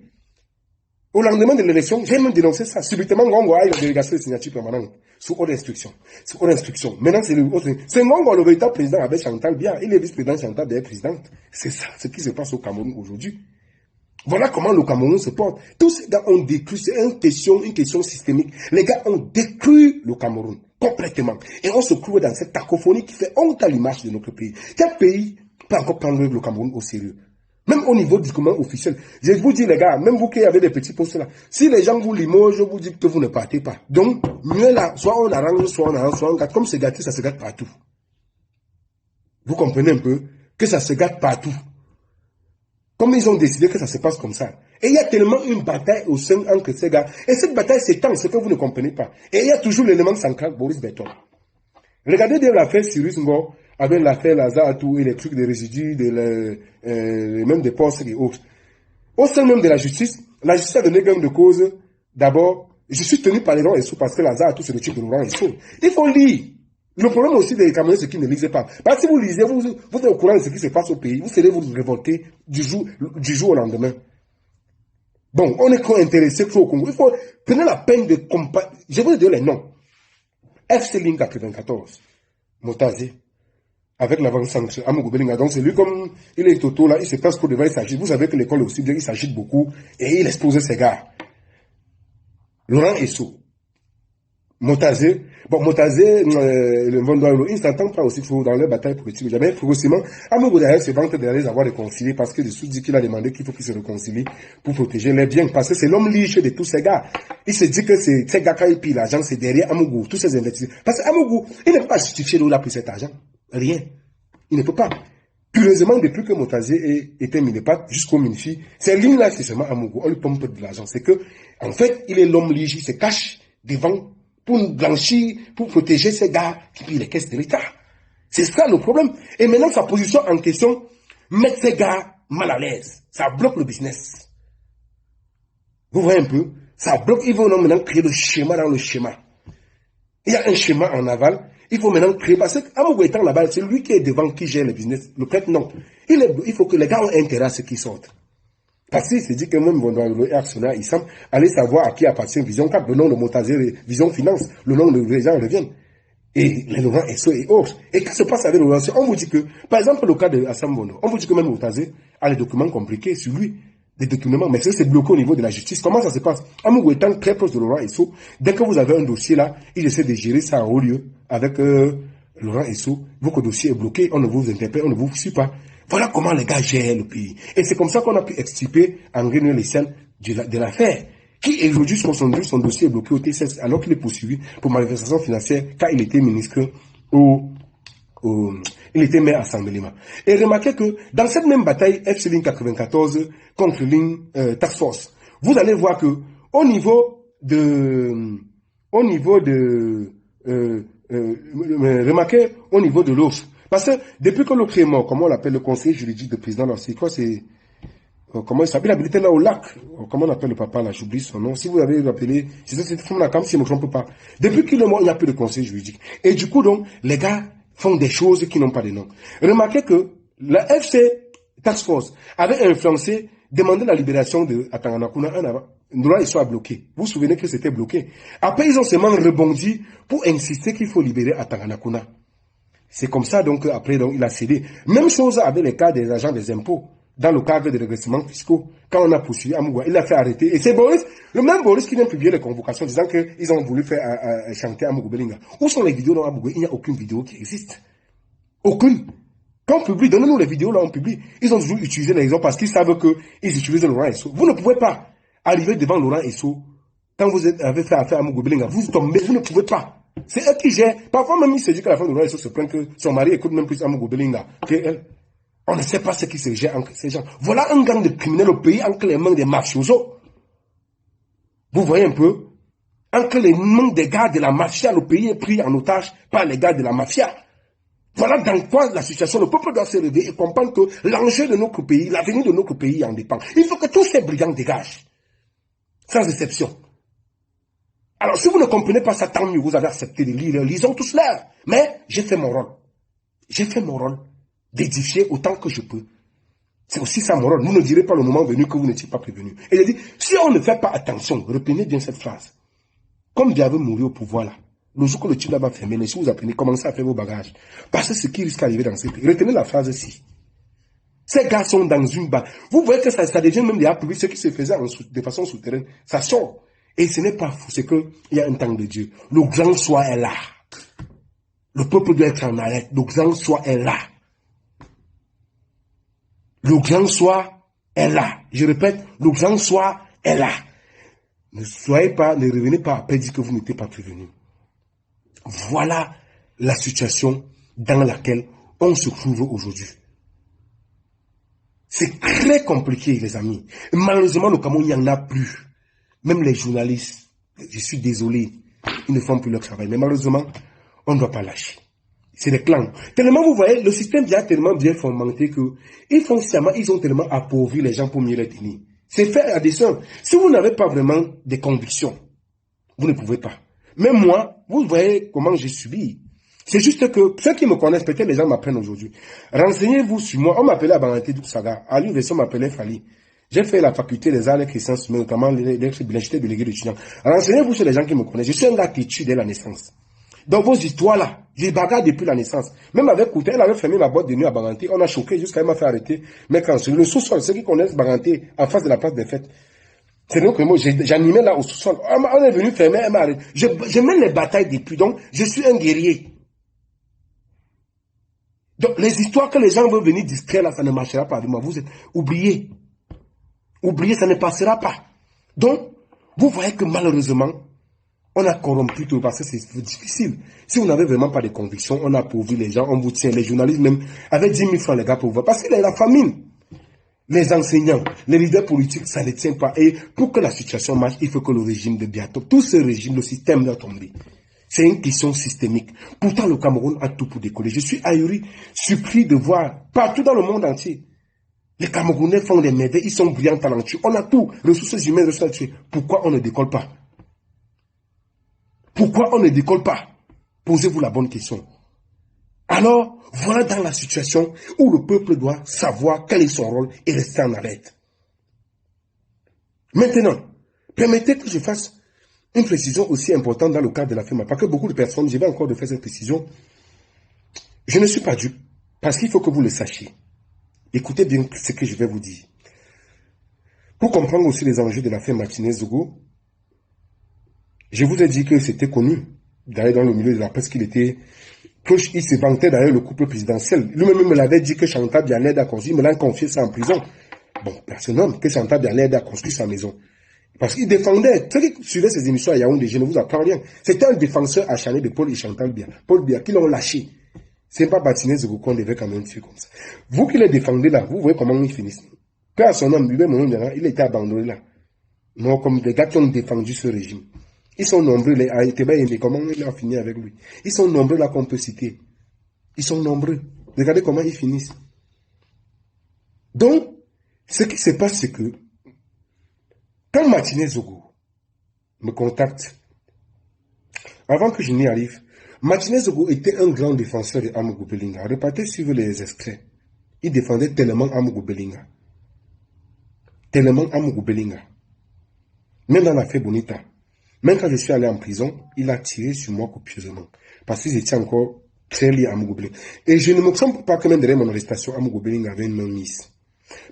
[SPEAKER 1] Au lendemain de l'élection, j'ai même dénoncé ça. Subitement, Ngongo a eu la délégation de signature permanente. Sous haute instruction. Sous haute instruction. Maintenant, c'est le autre. C'est Ngongo, le véritable président, avec Chantal Biya. Il est vice-président, Chantal Biya est présidente. C'est ça, ce qui se passe au Cameroun aujourd'hui. Voilà comment le Cameroun se porte. Tous ces gars ont détruit, c'est une question systémique. Les gars ont détruit le Cameroun. Complètement. Et on se trouve dans cette cacophonie qui fait honte à l'image de notre pays. Quel pays peut encore prendre le Cameroun au sérieux? Même au niveau du document officiel. Je vous dis, les gars, même vous qui avez des petits postes là, si les gens vous limogent, je vous dis que vous ne partez pas. Donc, mieux là, soit on arrange, soit on gâte. Comme c'est gâté, ça se gâte partout. Vous comprenez un peu? Que ça se gâte partout. Comme ils ont décidé que ça se passe comme ça. Et il y a tellement une bataille au sein entre ces gars. Et cette bataille s'étend, ce que vous ne comprenez pas. Et il y a toujours l'élément central, Boris Beton. Regardez bien l'affaire Cyrus Ngo, avec l'affaire Lazare et les trucs de résidus, même des postes et autres. Au sein même de la justice a donné gain de cause. D'abord, je suis tenu par les gens parce que Lazare c'est le type de Laurent Esso. Il faut lire. Le problème aussi des Camerounais, c'est qu'ils ne lisent pas. Parce que si vous lisez, vous êtes au courant de ce qui se passe au pays. Vous serez vous révolter du jour au lendemain. Bon, on est trop intéressé au Congo. Il faut prendre la peine de comparer. Je vais vous dire les noms. FC Link 94, Motazé, avec l'avant-centre, Amougou Belinga. Donc c'est lui comme il est auto là, il se passe pour devant, il s'agite. Vous savez que l'école aussi, il s'agite beaucoup et il expose ses gars. Laurent Esso, Motazé. Bon, Motazé, le Vondoilo, il ne s'entend pas aussi dans les batailles politiques. Jamais, progressivement, Amougou d'ailleurs se vante d'aller les avoir réconciliés parce que dessous dit qu'il a demandé qu'il faut qu'il se réconcilie pour protéger les biens. Parce que c'est l'homme liche de tous ces gars. Il se dit que c'est ces gars qui pillent l'argent, c'est derrière Amougou, tous ces investisseurs. Parce que Amougou, il ne peut pas justifier l'eau là pour cet argent. Rien. Il ne peut pas. Curieusement, depuis que Motazé était Minepat jusqu'au Minfi, ces lignes-là, c'est seulement Amougou. On lui pompe de l'argent. C'est que, en fait, il est l'homme liche, il se cache devant pour blanchir, pour protéger ces gars qui pillent les caisses de l'État. C'est ça le problème. Et maintenant, sa position en question met ces gars mal à l'aise. Ça bloque le business. Vous voyez un peu? Ça bloque. Il faut maintenant créer le schéma dans le schéma. Il y a un schéma en aval. Il faut maintenant créer. Parce qu'Amougou étant là-bas, c'est lui qui est devant, qui gère le business. Le prêtre, non. Il faut que les gars ont intérêt à ce qui sortent. Parce qu'il s'est dit que même le Arsenal, il semble aller savoir à qui appartient Vision 4, le nom de Motazé, Vision Finance, le nom de les gens reviennent. Et les Laurent Esso et autres. Et qu'est-ce qui se passe avec le Laurent Esso? On vous dit que, par exemple, le cas de Assam Bono, on vous dit que même Motazé a les documents compliqués sur lui. Des documents, mais c'est bloqué au niveau de la justice. Comment ça se passe? Amougou étant très proche de Laurent Esso, dès que vous avez un dossier là, il essaie de gérer ça en haut lieu avec Laurent Esso. Votre dossier est bloqué, on ne vous interpelle, on ne vous suit pas. Voilà comment les gars gèrent le pays. Et c'est comme ça qu'on a pu extirper Henri Nélessian de l'affaire. Qui aujourd'hui, son dossier est bloqué au TCS alors qu'il est poursuivi pour malversation financière car il était ministre il Il était maire à Sambelima. Et remarquez que dans cette même bataille, FC Ligne 94 contre Ligne Task Force, vous allez voir que au niveau de remarquez au niveau de l'offre. Parce que depuis que l'offre est mort, comment on l'appelle le conseiller juridique de président, c'est quoi, c'est comment il s'appelle, il habitait là au lac. Comment on appelle le papa là, j'oublie son nom. Si vous avez rappelé, c'est ça, c'est comme si je ne me trompe pas. Depuis qu'il est mort, il n'y a plus de conseiller juridique. Et du coup, donc, les gars font des choses qui n'ont pas de nom. Remarquez que la FC Task Force avait influencé, demandé la libération de Atanganakuna un avant. Ndola, ils sont bloqués. Vous vous souvenez que c'était bloqué. Après, ils ont seulement rebondi pour insister qu'il faut libérer Atanganakuna. C'est comme ça, donc, après, donc, il a cédé. Même chose avec les cas des agents des impôts, dans le cadre des redressements fiscaux. Quand on a poursuivi Amougoué, il a fait arrêter. Et c'est Boris, le même Boris qui vient publier les convocations disant qu'ils ont voulu faire chanter Amougou Belinga. Où sont les vidéos dans Amougoué? Il n'y a aucune vidéo qui existe. Aucune. Quand on publie, donnez-nous les vidéos, là, on publie. Ils ont toujours utilisé les exemples parce qu'ils savent qu'ils utilisent Laurent Esso. Vous ne pouvez pas arriver devant Laurent Esso quand vous avez fait affaire à Amougou Belinga. Vous tombez, vous ne pouvez pas. C'est eux qui gèrent. Parfois même, il se dit qu'à la fin de Laurent Esso se plaint que son mari écoute même plus Amougou Belinga qu'elle. On ne sait pas ce qui se gère entre ces gens. Voilà un gang de criminels au pays entre les mains des mafiosos. Vous voyez un peu? Entre les mains des gars de la mafia, le pays est pris en otage par les gars de la mafia. Voilà dans quoi la situation, le peuple doit se lever et comprendre que l'enjeu de notre pays, l'avenir de notre pays en dépend. Il faut que tous ces brigands dégagent. Sans exception. Alors si vous ne comprenez pas ça, tant mieux, vous avez accepté de lire, lisons tous là. Mais j'ai fait mon rôle. J'ai fait mon rôle d'édifier autant que je peux. C'est aussi ça mon rôle. Vous ne direz pas le moment venu que vous n'étiez pas prévenu. Et il a dit, si on ne fait pas attention, retenez bien cette phrase. Comme Dieu mouru au pouvoir là, le jour que le type là va fermer, si vous apprenez, commencez à faire vos bagages. Parce que ce qui risque d'arriver dans ce pays. Retenez la phrase-ci. Ces gars sont dans une barre. Vous voyez que ça devient même des publics, ce qui se faisait de façon souterraine. Ça sort. Et ce n'est pas fou, c'est qu'il y a un temps de Dieu. Le grand soi est là. Le peuple doit être en arrêt. Le grand soi est là. Le grand soi est là. Je répète, le grand soi est là. Ne revenez pas après dire que vous n'étiez pas prévenu. Voilà la situation dans laquelle on se trouve aujourd'hui. C'est très compliqué, les amis. Malheureusement, au Cameroun, il n'y en a plus. Même les journalistes, je suis désolé, ils ne font plus leur travail. Mais malheureusement, on ne doit pas lâcher. C'est des clans. Tellement, vous voyez, le système vient tellement bien fomenté que ils ont tellement appauvri les gens pour mieux les tenir. C'est fait à dessein. Si vous n'avez pas vraiment des convictions, vous ne pouvez pas. Même moi, vous voyez comment j'ai subi. C'est juste que ceux qui me connaissent, peut-être les gens m'apprennent aujourd'hui. Renseignez-vous sur moi. On m'appelait Abanganté Saga. À l'université, on m'appelait Fali. J'ai fait la faculté des arts et sciences, mais notamment j'étais délégué d'étudiants. Renseignez-vous sur les gens qui me connaissent. Je suis un gars qui tue dès la naissance. Dans vos histoires-là, j'ai bagarre depuis la naissance. Même avec Kouté, elle avait fermé ma boîte de nuit à Baganté. On a choqué jusqu'à elle m'a fait arrêter. Mais quand sur le sous-sol, ceux qui connaissent Baganté, en face de la place des fêtes, c'est donc que moi, j'animais là au sous-sol. On est venu fermer, elle m'a arrêté. Je mène les batailles depuis, donc je suis un guerrier. Donc les histoires que les gens veulent venir distraire là, ça ne marchera pas avec moi. Vous êtes oubliez. Oubliez, ça ne passera pas. Donc, vous voyez que malheureusement, on a corrompu tout parce que c'est difficile. Si vous n'avez vraiment pas de conviction, on a pourvu les gens, on vous tient, les journalistes même, avec 10 000 francs les gars pour voir. Parce qu'il y a la famine. Les enseignants, les leaders politiques, ça ne tient pas. Et pour que la situation marche, il faut que le régime de bientôt, tout ce régime, le système doit tomber. C'est une question systémique. Pourtant, le Cameroun a tout pour décoller. Je suis ahuri, surpris de voir partout dans le monde entier. Les Camerounais font des merveilles, ils sont brillants, talentueux. On a tout, ressources humaines, ressources naturelles. Pourquoi on ne décolle pas? Pourquoi on ne décolle pas? Posez-vous la bonne question. Alors, voilà dans la situation où le peuple doit savoir quel est son rôle et rester en alerte. Maintenant, permettez que je fasse une précision aussi importante dans le cadre de la FEMA. Parce que beaucoup de personnes, je vais encore de faire cette précision. Je ne suis pas dupe. Parce qu'il faut que vous le sachiez. Écoutez bien ce que je vais vous dire. Pour comprendre aussi les enjeux de l'affaire Martinez-Zogo, je vous ai dit que c'était connu, d'ailleurs dans le milieu de la presse, qu'il se vantait d'ailleurs le couple présidentiel. Lui-même me l'avait dit que Chantal Bianed a construit, il me l'a confié ça en prison. Bon, personne que Chantal Bianed a construit sa maison. Parce qu'il défendait, ceux qui suivaient ces émissions à Yaoundé, je ne vous apprends rien. C'était un défenseur acharné de Paul et Chantal Biya. Paul Biya, qui l'ont lâché. C'est pas Martinez Zogo qu'on devait quand même tuer comme ça. Vous qui les défendez là, vous voyez comment ils finissent. Quand son nom, il était abandonné là. Non, comme des gars qui ont défendu ce régime. Ils sont nombreux, les Aïteba et comment il a fini avec lui. Ils sont nombreux là qu'on peut citer. Ils sont nombreux. Regardez comment ils finissent. Donc, ce qui se passe, c'est que quand Martinez Zogo me contacte, avant que je n'y arrive, Martinez Zogo était un grand défenseur de Amougou Belinga. Repartez suivre les extraits. Il défendait tellement Amougou Belinga. Tellement Amougou Belinga. Même dans l'affaire Bonita. Même quand je suis allé en prison, il a tiré sur moi copieusement. Parce que j'étais encore très lié à Amougou Belinga. Et je ne me sens pas que même derrière mon arrestation, Amougou Belinga avait une main mise.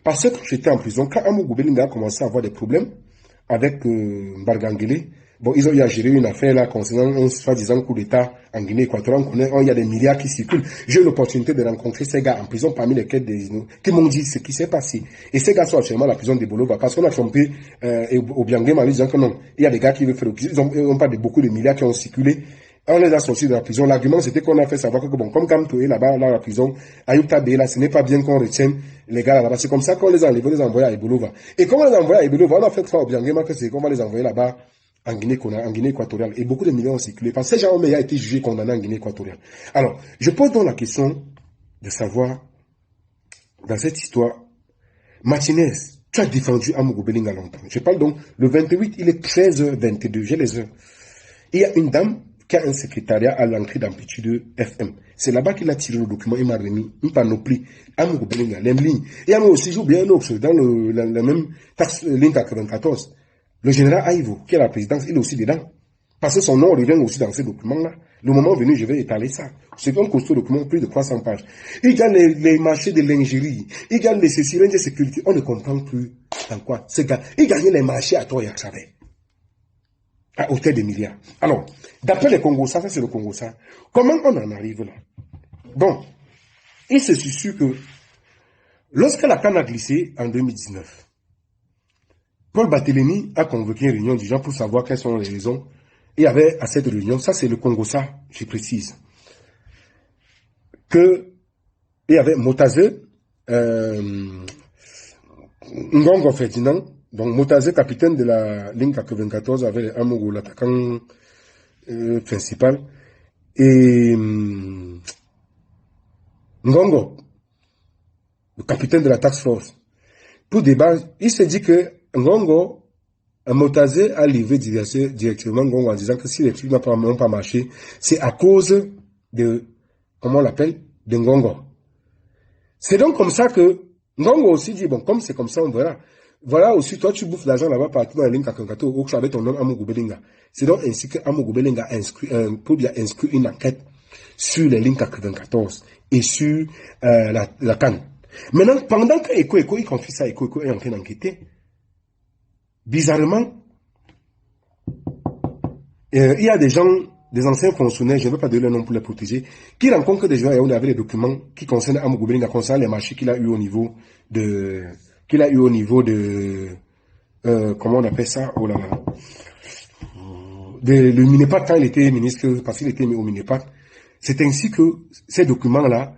[SPEAKER 1] Parce que quand j'étais en prison, quand Amougou Belinga a commencé à avoir des problèmes avec Mbargangele, bon, ils ont eu à gérer une affaire là concernant un soi-disant coup d'État en Guinée équatoriale. On connaît, il y a des milliards qui circulent. J'ai eu l'opportunité de rencontrer ces gars en prison, parmi lesquels qui m'ont dit ce qui s'est passé. Et ces gars sont actuellement à la prison de Bolova parce qu'on a trompé Obiangema en disant que non, il y a des gars qui veulent faire ils ont pas de beaucoup de milliards qui ont circulé. On les a sortis de la prison. L'argument, c'était qu'on a fait savoir que, bon, comme Gamto est là-bas, dans la prison, Ayuta là, ce n'est pas bien qu'on retienne les gars là-bas. C'est comme ça qu'on les a enlevés, les a envoyés à Ebolova. Et comme on les a envoyés à Ebolova, on a fait croire au Biangema que c'est qu'on va les envoyer là-bas en Guinée équatoriale. Et beaucoup de millions ont circulé. Parce que ces gens ont été jugés condamnés en Guinée équatoriale. Alors, je pose donc la question de savoir, dans cette histoire, Martinez, tu as défendu Amougou Belinga longtemps. Je parle donc, le 28, il est 13h22, j'ai les heures. Il y a une dame qui a un secrétariat à l'entrée d'Amplitude FM. C'est là-bas qu'il a tiré le document, il m'a remis une panoplie, Amougou Belinga, les lignes. Et il y a aussi, j'ai oublié un autre, dans la même taxe, ligne 94. Le général Aïvo, qui est la présidence, il est aussi dedans. Parce que son nom revient aussi dans ces documents-là. Le moment venu, je vais étaler ça. C'est un costaud document, plus de 300 pages. Il y a les marchés de lingerie. Il y a les sirènes de sécurité. On ne comprend plus dans quoi. Ces gars, ils gagnaient les marchés à toi et à Xavier. À hauteur de milliards. Alors, d'après les Congos, ça c'est le Congo, ça. Comment on en arrive là? Bon, il se suffit que lorsque la canne a glissé en 2019, Paul Barthélémy a convoqué une réunion du gens pour savoir quelles sont les raisons. Il y avait à cette réunion, ça c'est le Congo, ça, je précise, que il y avait Motaze, Ngongo Ferdinand, donc Motaze, capitaine de la ligne 94, avec Amougou, l'attaquant principal, et Ngongo, le capitaine de la task force. Pour débat, il s'est dit que Ngongo, Motaze a livré directement Ngongo en disant que si les trucs n'ont pas marché, c'est à cause de, comment on l'appelle, de Ngongo. C'est donc comme ça que Ngongo aussi dit, bon, comme c'est comme ça, on verra. Voilà aussi, toi, tu bouffes l'argent là-bas partout dans la ligne 94, où tu avais ton nom Amougou Belinga. C'est donc ainsi que Amougou Belinga a inscrit une enquête sur les lignes 94 et sur la canne. Maintenant, pendant que Eko, il confie ça à Eko est en train d'enquêter, bizarrement, il y a des gens, des anciens fonctionnaires, je ne veux pas donner le nom pour les protéger, qui rencontrent des gens et on avait des documents qui concernent Amougou Belinga, concernant les marchés qu'il a eu au niveau de, comment on appelle ça, oh là là, le Minepat quand il était ministre, parce qu'il était au Minepat. C'est ainsi que ces documents-là,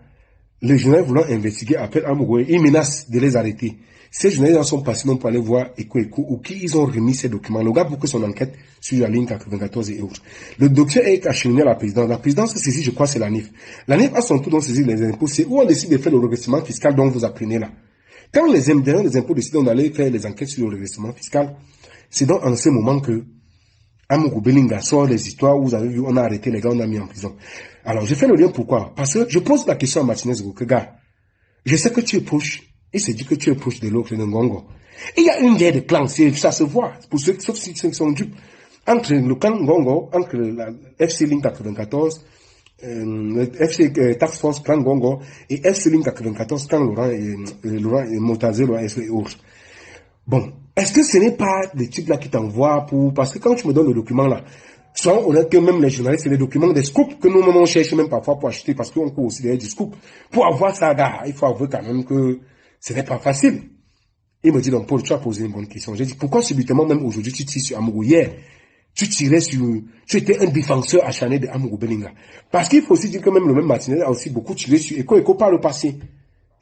[SPEAKER 1] les journalistes voulant investiguer appellent Amougou, ils menacent de les arrêter. Ces journalistes sont passés pour aller voir Eko ou qui ils ont remis ces documents. Le gars pour que son enquête sur la ligne 94 et autres. Le dossier est acheminé à la présidence. La présidence saisit, je crois, c'est la NIF. La NIF a son tour donc saisir les impôts. C'est où on décide de faire le redressement fiscal dont vous apprenez là. Quand les impôts décident d'aller faire les enquêtes sur le redressement fiscal, c'est donc en ce moment que Amougou Belinga sort les histoires où vous avez vu, on a arrêté les gars, on a mis en prison. Alors, je fais le lien pourquoi? Parce que je pose la question à Martinez que gars, je sais que tu es proche. Il se dit que tu es proche de l'autre, de Ngongo. Il y a une guerre de clans, ça se voit, pour ceux, sauf si ceux qui sont dupes. Entre le clan Ngongo, entre la FC Link 94, le FC Task Force clan Ngongo, et FC Link 94, clan Laurent et Motaze, et autres. Bon, est-ce que ce n'est pas des types là qui t'envoient pour, parce que quand tu me donnes le document là, souvent, on a que même les journalistes, c'est les documents des scoops que nous, on cherche même parfois pour acheter, parce qu'on court aussi derrière du scoop. Pour avoir ça, gars, il faut avouer quand même que ce n'est pas facile. Il me dit, donc, Paul, tu as posé une bonne question. J'ai dit, pourquoi subitement, même aujourd'hui, tu tires sur Amougou? Hier, tu étais un défenseur acharné de Amougou Belinga. Parce qu'il faut aussi dire que même le même Martinez a aussi beaucoup tiré sur Eko par le passé.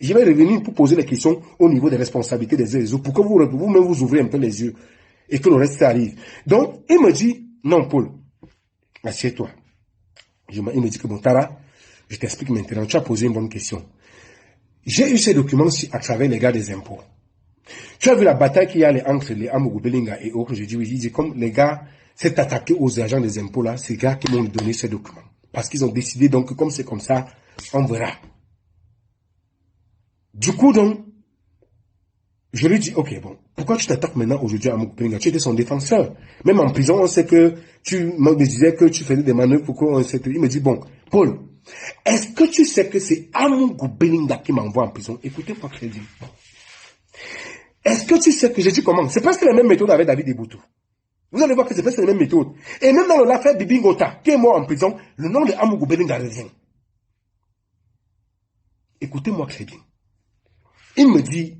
[SPEAKER 1] Je vais revenir pour poser les questions au niveau des responsabilités des uns et des autres, pour que vous-même vous ouvrez un peu les yeux et que le reste arrive. Donc, il me dit, non, Paul, assieds-toi. Il me dit que bon, Tara, je t'explique maintenant, tu as posé une bonne question. J'ai eu ces documents-ci à travers les gars des impôts. Tu as vu la bataille qu'il y a entre les Amougou Belinga et autres. J'ai dit oui, il dit comme les gars s'est attaqué aux agents des impôts là, ces gars qui m'ont donné ces documents. Parce qu'ils ont décidé donc que comme c'est comme ça, on verra. Du coup donc, je lui dis, ok bon, pourquoi tu t'attaques maintenant aujourd'hui à Amougou Belinga? Tu étais son défenseur. Même en prison, on sait que tu me disais que tu faisais des manœuvres pour qu'on sait. Il me dit, bon, Paul, est-ce que tu sais que c'est Amougou Belinga qui m'envoie en prison? Écoutez-moi très bien. Est-ce que tu sais que j'ai dit comment? C'est presque la même méthode avec David Eboutou. Vous allez voir que c'est presque la même méthode. Et même dans l'affaire Bibi Ngota, qui est mort en prison, le nom de Amougou Belinga revient. Écoutez-moi très bien. Il me dit,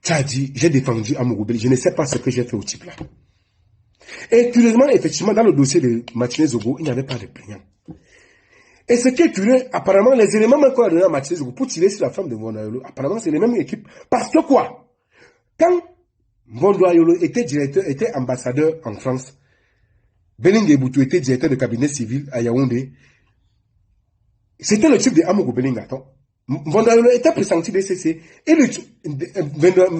[SPEAKER 1] tu as dit, j'ai défendu Amougou Belinga, je ne sais pas ce que j'ai fait au type là. Et curieusement, effectivement, dans le dossier de Martinez Zogo, il n'y avait pas de plaignant. Et ce qui est curieux, apparemment, les éléments qu'on a donnés à Martinez Zogo pour tirer sur la femme de Vondoayolo, apparemment, c'est les mêmes équipes. Parce que quoi? Quand Vondoayolo était ambassadeur en France, Belinga Eboutou était directeur de cabinet civil à Yaoundé, c'était le type de Amougou Belinga. Vondoayolo était pressenti DCC et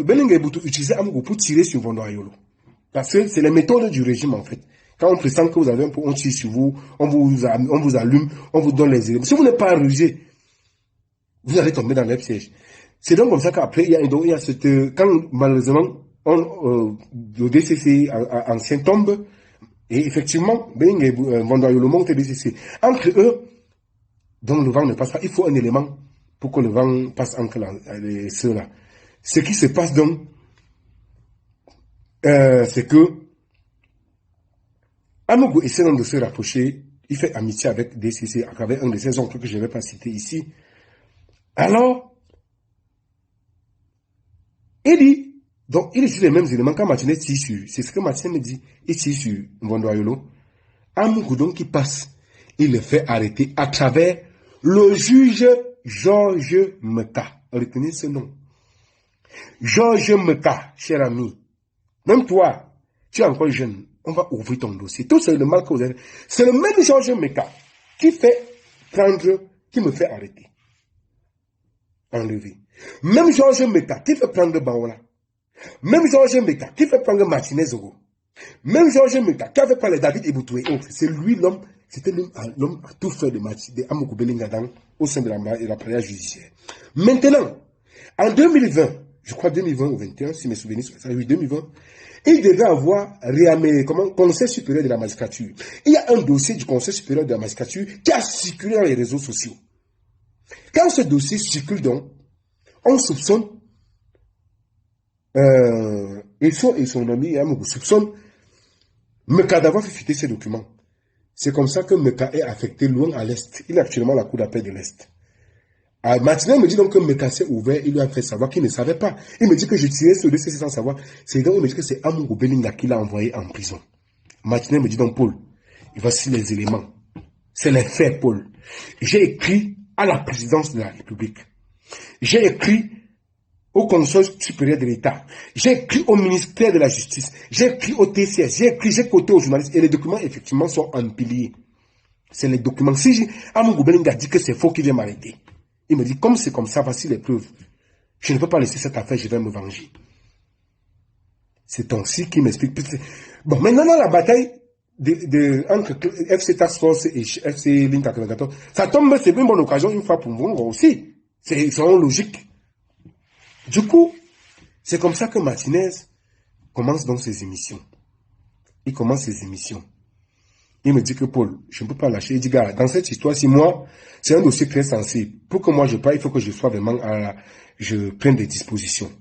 [SPEAKER 1] Belinga Eboutou utilisait Amougou pour tirer sur Vondoayolo. Parce que c'est les méthodes du régime en fait. Quand on pressent que vous avez un peu, on tire sur vous, on vous allume, on vous donne les éléments. Si vous n'êtes pas rusé, vous allez tomber dans les pièges. C'est donc comme ça qu'après, il y a cette, quand malheureusement, le DCC ancien tombe, et effectivement, Belinga Vondoayolo monte le DCC. Entre eux, donc le vent ne passe pas. Il faut un élément pour que le vent passe entre ceux-là. Ce qui se passe donc, c'est que Amougou essaie donc de se rapprocher. Il fait amitié avec DCC, à travers un de ses oncles que je ne vais pas citer ici. Alors, il dit, donc il utilise les mêmes éléments quand Martinez tire sur, c'est ce que Martinez me dit, il tire sur Vondoayolo. Amougou donc qui passe, il le fait arrêter à travers le juge Georges Meka. Retenez ce nom. Georges Meka, cher ami. Même toi, tu es encore jeune. On va ouvrir ton dossier. Tout c'est le mal que vous avez. C'est le même Georges Meka qui me fait arrêter. Enlever. Même Georges Meka qui fait prendre Baola. Même Georges Meka qui fait prendre Martinez Zogo. Même Georges Meka qui a fait prendre David Eboutou et autres. C'est lui l'homme, c'était l'homme à tout faire de Amougou Belinga au sein de l'appareil judiciaire. Maintenant, en 2020, je crois 2020 ou 2021, si mes souvenirs sont ça, oui, 2020, il devait avoir Conseil supérieur de la magistrature. Il y a un dossier du Conseil supérieur de la magistrature qui a circulé dans les réseaux sociaux. Quand ce dossier circule donc, on soupçonne, et son ami Amougou soupçonne Meka d'avoir fait fuiter ces documents. C'est comme ça que Meka est affecté loin à l'Est. Il est actuellement à la cour d'appel de l'Est. Martinez me dit donc que Meka s'est ouvert, il lui a fait savoir qu'il ne savait pas. Il me dit que je tirais sur le DCC sans savoir. C'est donc il me dit que c'est Amougou Belinga qui l'a envoyé en prison. Martinez me dit donc, Paul, voici les éléments. C'est les faits, Paul. J'ai écrit à la présidence de la République. J'ai écrit au Conseil supérieur de l'État. J'ai écrit au ministère de la Justice. J'ai écrit au TCS. J'ai coté aux journalistes. Et les documents, effectivement, sont empilés. C'est les documents. Si Amougou Belinga dit que c'est faux, qu'il vient m'arrêter. Il me dit, comme c'est comme ça, voici les preuves. Je ne peux pas laisser cette affaire, je vais me venger. C'est ainsi qu'il m'explique. Bon, maintenant, la bataille entre FC Task Force et FC Link 94, ça tombe, c'est une bonne occasion, une fois pour moi aussi. C'est logique. Du coup, c'est comme ça que Martinez commence donc ses émissions. Il commence ses émissions. Il me dit que Paul, je ne peux pas lâcher. Il dit, gars, dans cette histoire, si moi, c'est un dossier très sensible. Pour que moi je parle, il faut que je sois vraiment je prenne des dispositions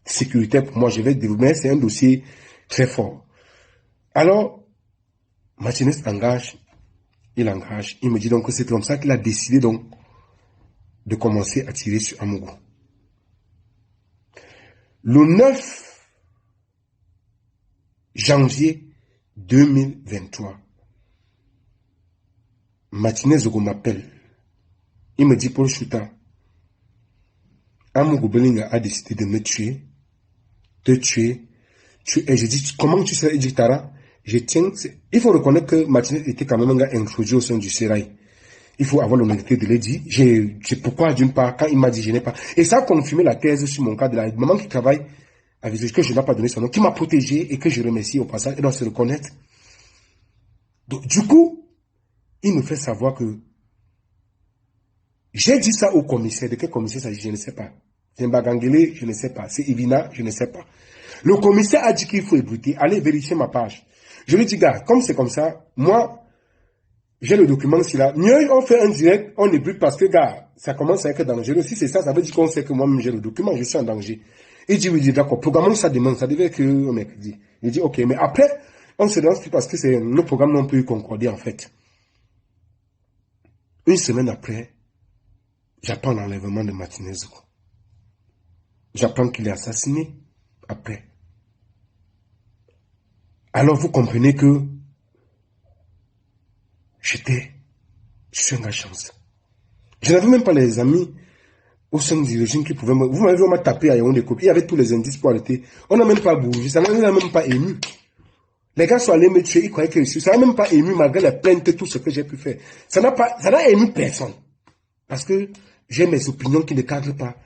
[SPEAKER 1] sécuritaires pour moi. Je vais développer, c'est un dossier très fort. Alors, Martinez engage. Il me dit donc que c'est comme ça qu'il a décidé donc de commencer à tirer sur Amougou. Le 9 janvier 2023, Martinez Zogo m'appelle. Il me dit, Paul Chouta, Amougou Belinga a décidé de me tuer, te tuer. Et je dis, comment tu sais, il dit, Tara, je tiens, il faut reconnaître que Martinez était quand même un gars introduit au sein du Sérail. Il faut avoir l'honnêteté de le dire. Pourquoi, d'une part, quand il m'a dit, je n'ai pas. Et ça a confirmé la thèse sur mon cas de la maman qui travaille avec que je n'ai pas donné son nom, qui m'a protégé et que je remercie au passage, et doit se reconnaître. Donc, du coup, il me fait savoir que j'ai dit ça au commissaire. De quel commissaire s'agit, je ne sais pas. C'est Mbagangele, je ne sais pas. C'est Ivina, je ne sais pas. Le commissaire a dit qu'il faut ébruiter. Allez vérifier ma page. Je lui dis, gars, comme c'est comme ça, moi, j'ai le document ici là. Mieux, on fait un direct, on ébruite parce que, gars, ça commence à être dangereux. Si c'est ça, ça veut dire qu'on sait que moi-même j'ai le document, je suis en danger. Il dit, oui, d'accord, programmons ça demain. Ça devait être mercredi. Il dit, ok, mais après, on se lance plus parce que nos programmes n'ont plus concordé en fait. Une semaine après, j'apprends l'enlèvement de Martinez. J'apprends qu'il est assassiné après. Alors vous comprenez que je suis un chance. Je n'avais même pas les amis au sein du régime qui pouvaient me... Vous m'avez vu, on m'a tapé à Yaoundé. Il y avait tous les indices pour arrêter. On n'a même pas bougé, ça n'a même pas ému. Les gars sont allés me tuer, ils croyaient que je suis... Ça n'a même pas ému malgré la plainte et tout ce que j'ai pu faire. Ça n'a ému personne. Parce que j'ai mes opinions qui ne cadrent pas,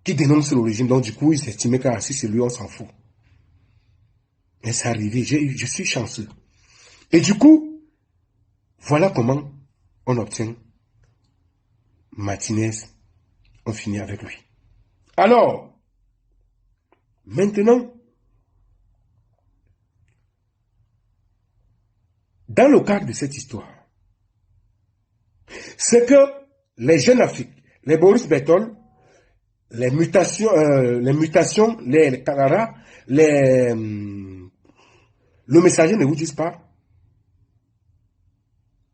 [SPEAKER 1] qui dénoncent le régime. Donc du coup, ils s'estimaient qu'à si c'est lui, on s'en fout. Mais c'est arrivé, je suis chanceux. Et du coup, voilà comment on obtient Martinez, on finit avec lui. Alors, maintenant, dans le cadre de cette histoire, c'est que les jeunes Afrique, les Boris Berthold, les mutations, les Kanara, le messager ne vous disent pas.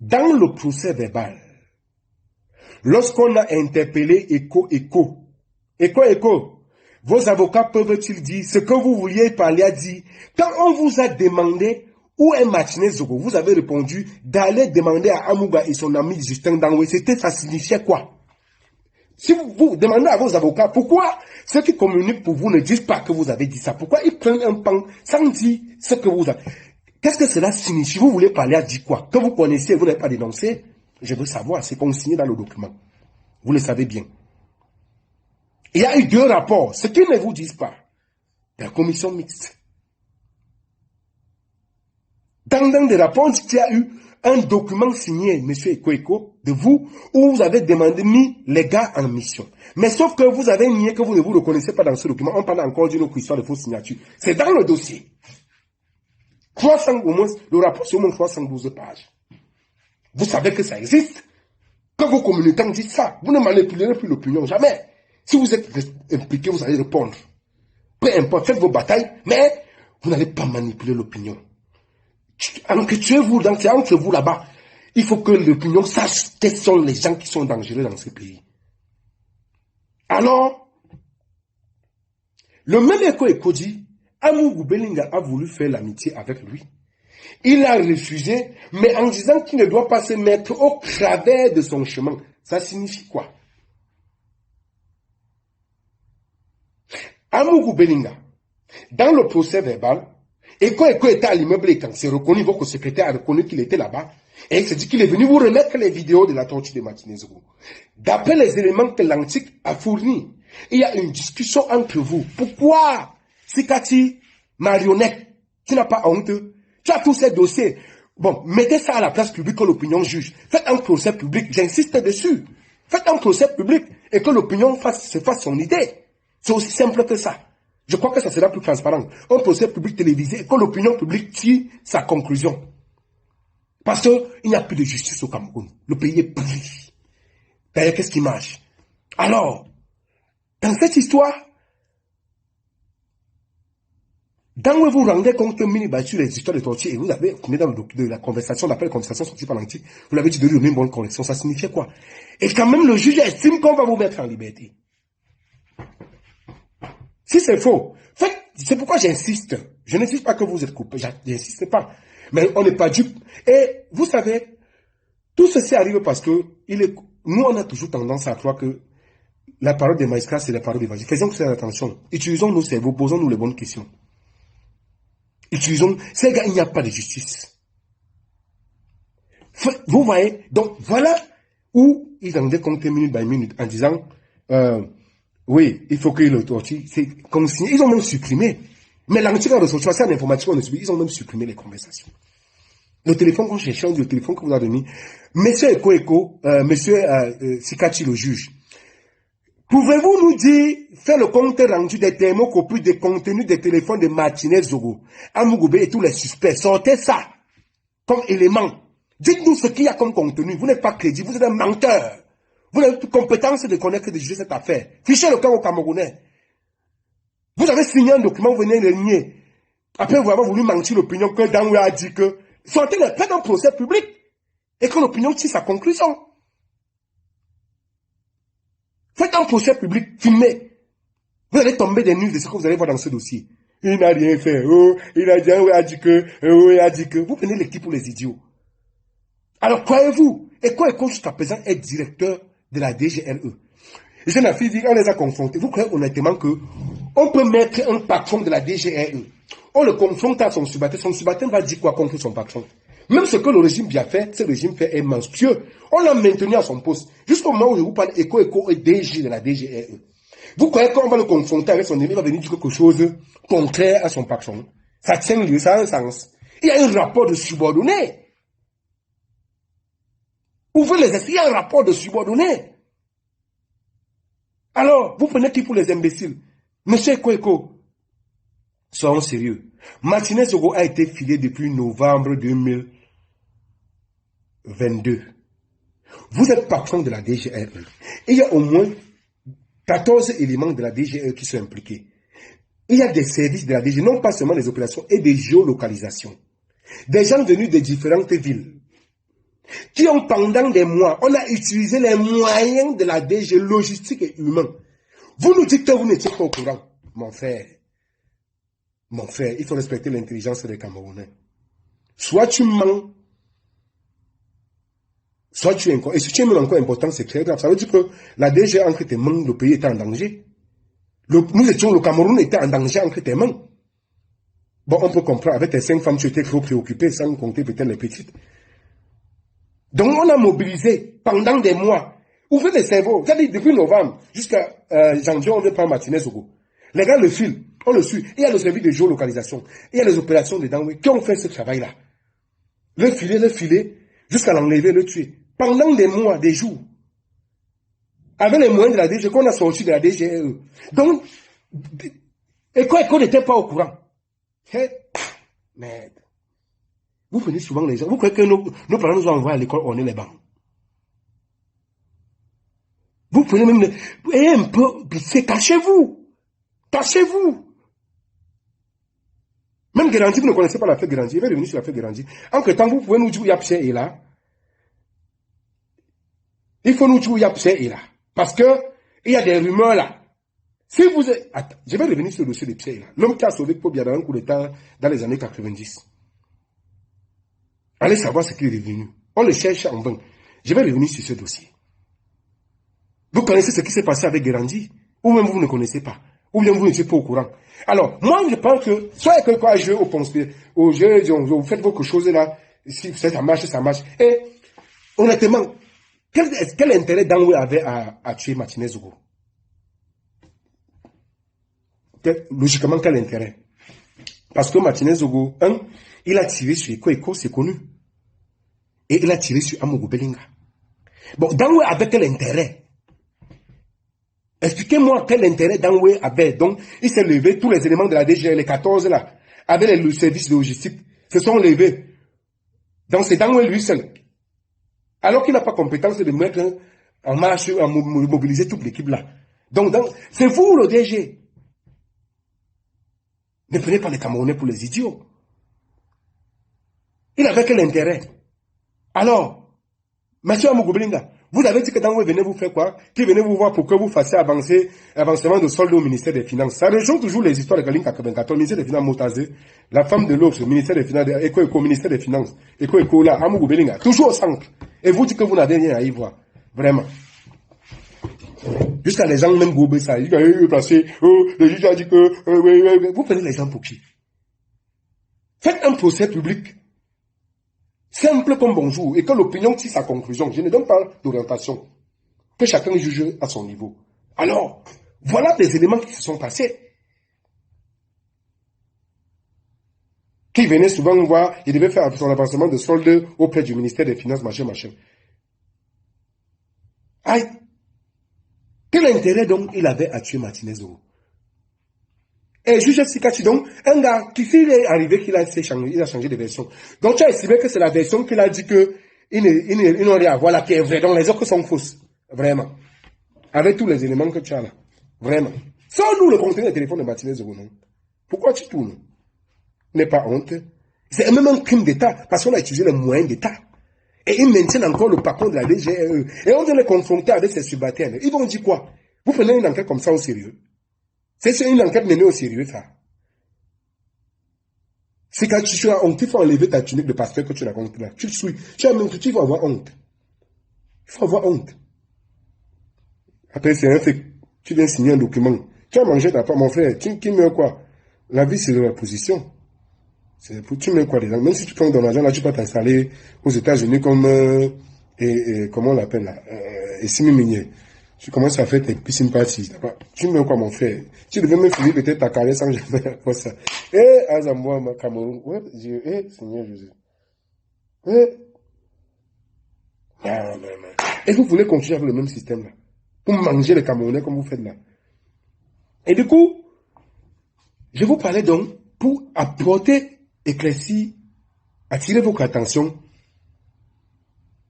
[SPEAKER 1] Dans le procès verbal, lorsqu'on a interpellé Echo, vos avocats peuvent-ils dire ce que vous vouliez parler à dire? Quand on vous a demandé où est Martinez Zogo, vous avez répondu d'aller demander à Amouga et son ami Justin Dangwe. Ça signifiait quoi? Si vous demandez à vos avocats pourquoi ceux qui communiquent pour vous ne disent pas que vous avez dit ça, pourquoi ils prennent un pan sans dire ce que vous avez... Qu'est-ce que cela signifie? Vous voulez parler à dire quoi? Que vous connaissez et vous n'avez pas dénoncé? Je veux savoir, c'est consigné dans le document. Vous le savez bien. Il y a eu 2 rapports, ce qu'ils ne vous disent pas. La commission mixte. Dans des rapports, il y a eu un document signé, M. Eko, de vous, où vous avez demandé mis les gars en mission. Mais sauf que vous avez nié que vous ne vous reconnaissez pas dans ce document. On parle encore d'une autre histoire de fausse signature. C'est dans le dossier. 300 au moins, le rapport c'est au moins 312 pages. Vous savez que ça existe. Que vos communicants disent ça. Vous ne manipulerez plus l'opinion, jamais. Si vous êtes impliqué, vous allez répondre. Peu importe, faites vos batailles, mais vous n'allez pas manipuler l'opinion. Enquêtez-vous, c'est entre vous là-bas. Il faut que l'opinion sache quels sont les gens qui sont dangereux dans ce pays. Alors, le même Eko dit, Amougou Belinga a voulu faire l'amitié avec lui. Il a refusé, mais en disant qu'il ne doit pas se mettre au travers de son chemin. Ça signifie quoi? Amougou Belinga, dans le procès verbal, Eko était à l'immeuble et quand c'est reconnu, votre secrétaire a reconnu qu'il était là-bas, et il s'est dit qu'il est venu vous remettre les vidéos de la torture de Martinez. D'après les éléments que l'antique a fournis, il y a une discussion entre vous. Pourquoi, Sikati, marionnette, tu n'as pas honte? Tu as tous ces dossiers. Bon, mettez ça à la place publique que l'opinion juge. Faites un procès public, j'insiste dessus. Faites un procès public et que l'opinion se fasse son idée. C'est aussi simple que ça. Je crois que ça sera plus transparent. Un procès public télévisé et que l'opinion publique tire sa conclusion. Parce qu'il n'y a plus de justice au Cameroun. Le pays est pourri. D'ailleurs, qu'est-ce qui marche? Alors, dans cette histoire, dans où vous vous rendez compte que sur les histoires de torture, et vous avez, dans la conversation, d'après la conversation sortie par l'antique, vous l'avez dit de lui donner une bonne correction, ça signifiait quoi? Et quand même le juge estime qu'on va vous mettre en liberté. Si c'est faux, c'est pourquoi j'insiste. Je n'insiste pas que vous êtes coupé, j'insiste pas. Mais on n'est pas dupe. Et vous savez, tout ceci arrive parce que nous, on a toujours tendance à croire que la parole des magistrats, c'est la parole des magistrats. Faisons très attention. Utilisons nos cerveaux, posons-nous les bonnes questions. Utilisons. Ces gars, il n'y a pas de justice. Vous voyez? Donc, voilà où ils en décomptent minute by minute en disant, oui, il faut qu'il le torture. C'est consigné. Ils ont même supprimé. Mais l'antique de social, c'est l'informatique qu'on a subi. Ils ont même supprimé les conversations. Le téléphone qu'on cherchait, le téléphone qu'on vous a donné. Monsieur monsieur Sikachi, le juge, pouvez-vous nous dire, faire le compte rendu des thermocopies des contenus des téléphones de Martinez Zogo, Amugoube et tous les suspects? Sortez ça comme élément. Dites-nous ce qu'il y a comme contenu. Vous n'êtes pas crédible, vous êtes un menteur. Vous n'avez plus compétence de connaître et de juger cette affaire. Fichez le camp au Camerounais. Vous avez signé un document, vous venez le nier. Après, vous avez voulu mentir l'opinion que Danwe a dit que sortez le fait d'un procès public et que l'opinion tire sa conclusion. Faites un procès public, filmez. Vous allez tomber des nues de ce que vous allez voir dans ce dossier. Il n'a rien fait. Oh, il a dit que, oh, il a dit que. Vous prenez l'équipe pour les idiots. Alors, croyez-vous, Eko jusqu'à présent est directeur de la DGRE. Et jeune fille dit, on les a confrontés. Vous croyez honnêtement que on peut mettre un patron de la DGRE, on le confronte à son subalterne va dire quoi contre son patron? Même ce que le régime bien fait, ce régime fait est monstrueux. On l'a maintenu à son poste. Jusqu'au moment où je vous parle, Eko est DG de la DGRE. Vous croyez qu'on va le confronter avec son ennemi, il va venir dire quelque chose contraire à son patron? Ça tient lieu, ça a un sens. Il y a un rapport de subordonné. Ouvrez les esprits, il y a un rapport de subordonné. Alors, vous prenez qui pour les imbéciles? Monsieur Eko, soyons sérieux. Martinez Zogo a été filé depuis novembre 2022. Vous êtes patron de la DGRE. Et il y a au moins 14 éléments de la DGRE qui sont impliqués. Il y a des services de la DGRE, non pas seulement des opérations et des géolocalisations. Des gens venus de différentes villes qui ont pendant des mois, on a utilisé les moyens de la DG logistique et humain. Vous nous dites que vous n'étiez pas au courant. Mon frère, il faut respecter l'intelligence des Camerounais. Soit tu mens, soit tu es encore. Et si tu es même encore important, c'est très grave. Ça veut dire que la DG entre tes mains, le pays était en danger. Le Cameroun était en danger entre tes mains. Bon, on peut comprendre, avec tes 5 femmes, tu étais trop préoccupé, sans compter peut-être les petites. Donc, on a mobilisé pendant des mois. Ouvrez les cerveaux. Vous avez dit, depuis novembre jusqu'à janvier, on veut prendre Martinez Zogo. Les gars le filent, on le suit. Il y a le service de géolocalisation. Il y a les opérations de Danwe qui ont fait ce travail-là. Le filer, jusqu'à l'enlever, le tuer. Pendant des mois, des jours. Avec les moyens de la DG, qu'on a sorti de la DGE. Donc, Eko n'était pas au courant. Merde. Vous prenez souvent les gens. Vous croyez que nos parents nous ont envoyés à l'école, on est les bancs. Vous prenez même et un peu, c'est cachez-vous. Cachez-vous. Même Guérandi, vous ne connaissez pas la fête Guérandi. Il va revenir sur la fête Guérandi. Entre temps, vous pouvez nous dire où Yapse est là. Il faut nous dire où Yapse est là. Parce que, il y a des rumeurs là. Si vous êtes, attends, je vais revenir sur le dossier de Pierre là. L'homme qui a sauvé Pobia dans un coup d'état dans les années 90. Allez savoir ce qu'il est devenu. On le cherche en vain. Je vais revenir sur ce dossier. Vous connaissez ce qui s'est passé avec Guérandi? Ou même vous ne connaissez pas? Ou bien vous n'étiez pas au courant? Alors, moi, je pense que, soit quelqu'un a joué au jeu, vous faites quelque chose là, si ça marche, ça marche. Et, honnêtement, quel intérêt Danwe avait à tuer Martinez Zogo? Logiquement, quel intérêt? Parce que Martinez Zogo, il a tiré sur Eko, c'est connu. Et il a tiré sur Amogo Belinga. Bon, Danwe avait quel intérêt? Expliquez-moi quel intérêt Danwe avait. Donc, il s'est levé, tous les éléments de la DGR, les 14 là, avec le service de logistique, se sont levés. Donc, c'est Danwe lui seul. Alors qu'il n'a pas compétence de mettre en marche, à mobiliser toute l'équipe là. Donc c'est vous le DG. Ne prenez pas les Camerounais pour les idiots. Il avait quel intérêt? Alors, Monsieur Amougou Belinga, Vous avez dit que dans vous venez vous faire quoi? Qui venez vous voir pour que vous fassiez avancement de solde au ministère des Finances. Ça rejoint toujours les histoires de Kaline 94, ministère des Finances Motazé, la femme de l'autre, ministère des Finances, ministère des Finances, là, Amougou Belinga, toujours au centre. Et vous dites que vous n'avez rien à y voir. Vraiment. Jusqu'à les gens même gobés ça. Ils disent passé, le juge a dit que, vous prenez les gens pour qui? Faites un procès public. Simple comme bonjour. Et que l'opinion tire sa conclusion. Je ne donne pas d'orientation. Que chacun juge à son niveau. Alors, voilà des éléments qui se sont passés. Qui venaient souvent voir, il devait faire son avancement de solde auprès du ministère des Finances, machin. Aïe! Quel intérêt donc il avait à tuer Martinez-Zogo? Et juge Sikati, donc, un gars qui s'il est arrivé qu'il a changé de version. Donc tu as estimé que c'est la version qu'il a dit que il n'ont rien à voir là qui est vrai. Donc les autres sont fausses. Vraiment. Avec tous les éléments que tu as là. Vraiment. Sans nous le contenu des téléphones de Martinez-Zogo, non? Pourquoi tu tournes? N'est pas honte. C'est même un crime d'État parce qu'on a utilisé les moyens d'État. Et ils maintiennent encore le patron de la DGE. Et on doit les confronter avec ses subalternes. Ils vont dire quoi? Vous prenez une enquête comme ça au sérieux? C'est une enquête menée au sérieux, ça. C'est quand tu as honte, il faut enlever ta tunique de pasteur que tu l'as compris là. Tu vas avoir honte. Il faut avoir honte. Après, c'est un fait. Tu viens signer un document. Tu as mangé ta part, mon frère. Tu mets quoi? La vie, c'est de la position. Tu mets quoi dedans? Même si tu prends ton argent, là, tu peux t'installer aux États-Unis comme, comment on l'appelle là? Et semi-minier. Tu commences à faire tes piscines parties. Tu mets quoi, mon frère? Tu devais me finir peut-être ta carrière sans jamais faire ça. Azamboa, ma Cameroun. Ouais, Seigneur Jésus. Non. Et vous voulez continuer avec le même système là? Pour manger les Camerounais comme vous faites là. Et du coup, je vous parlais donc pour apporter éclairci, attirer votre attention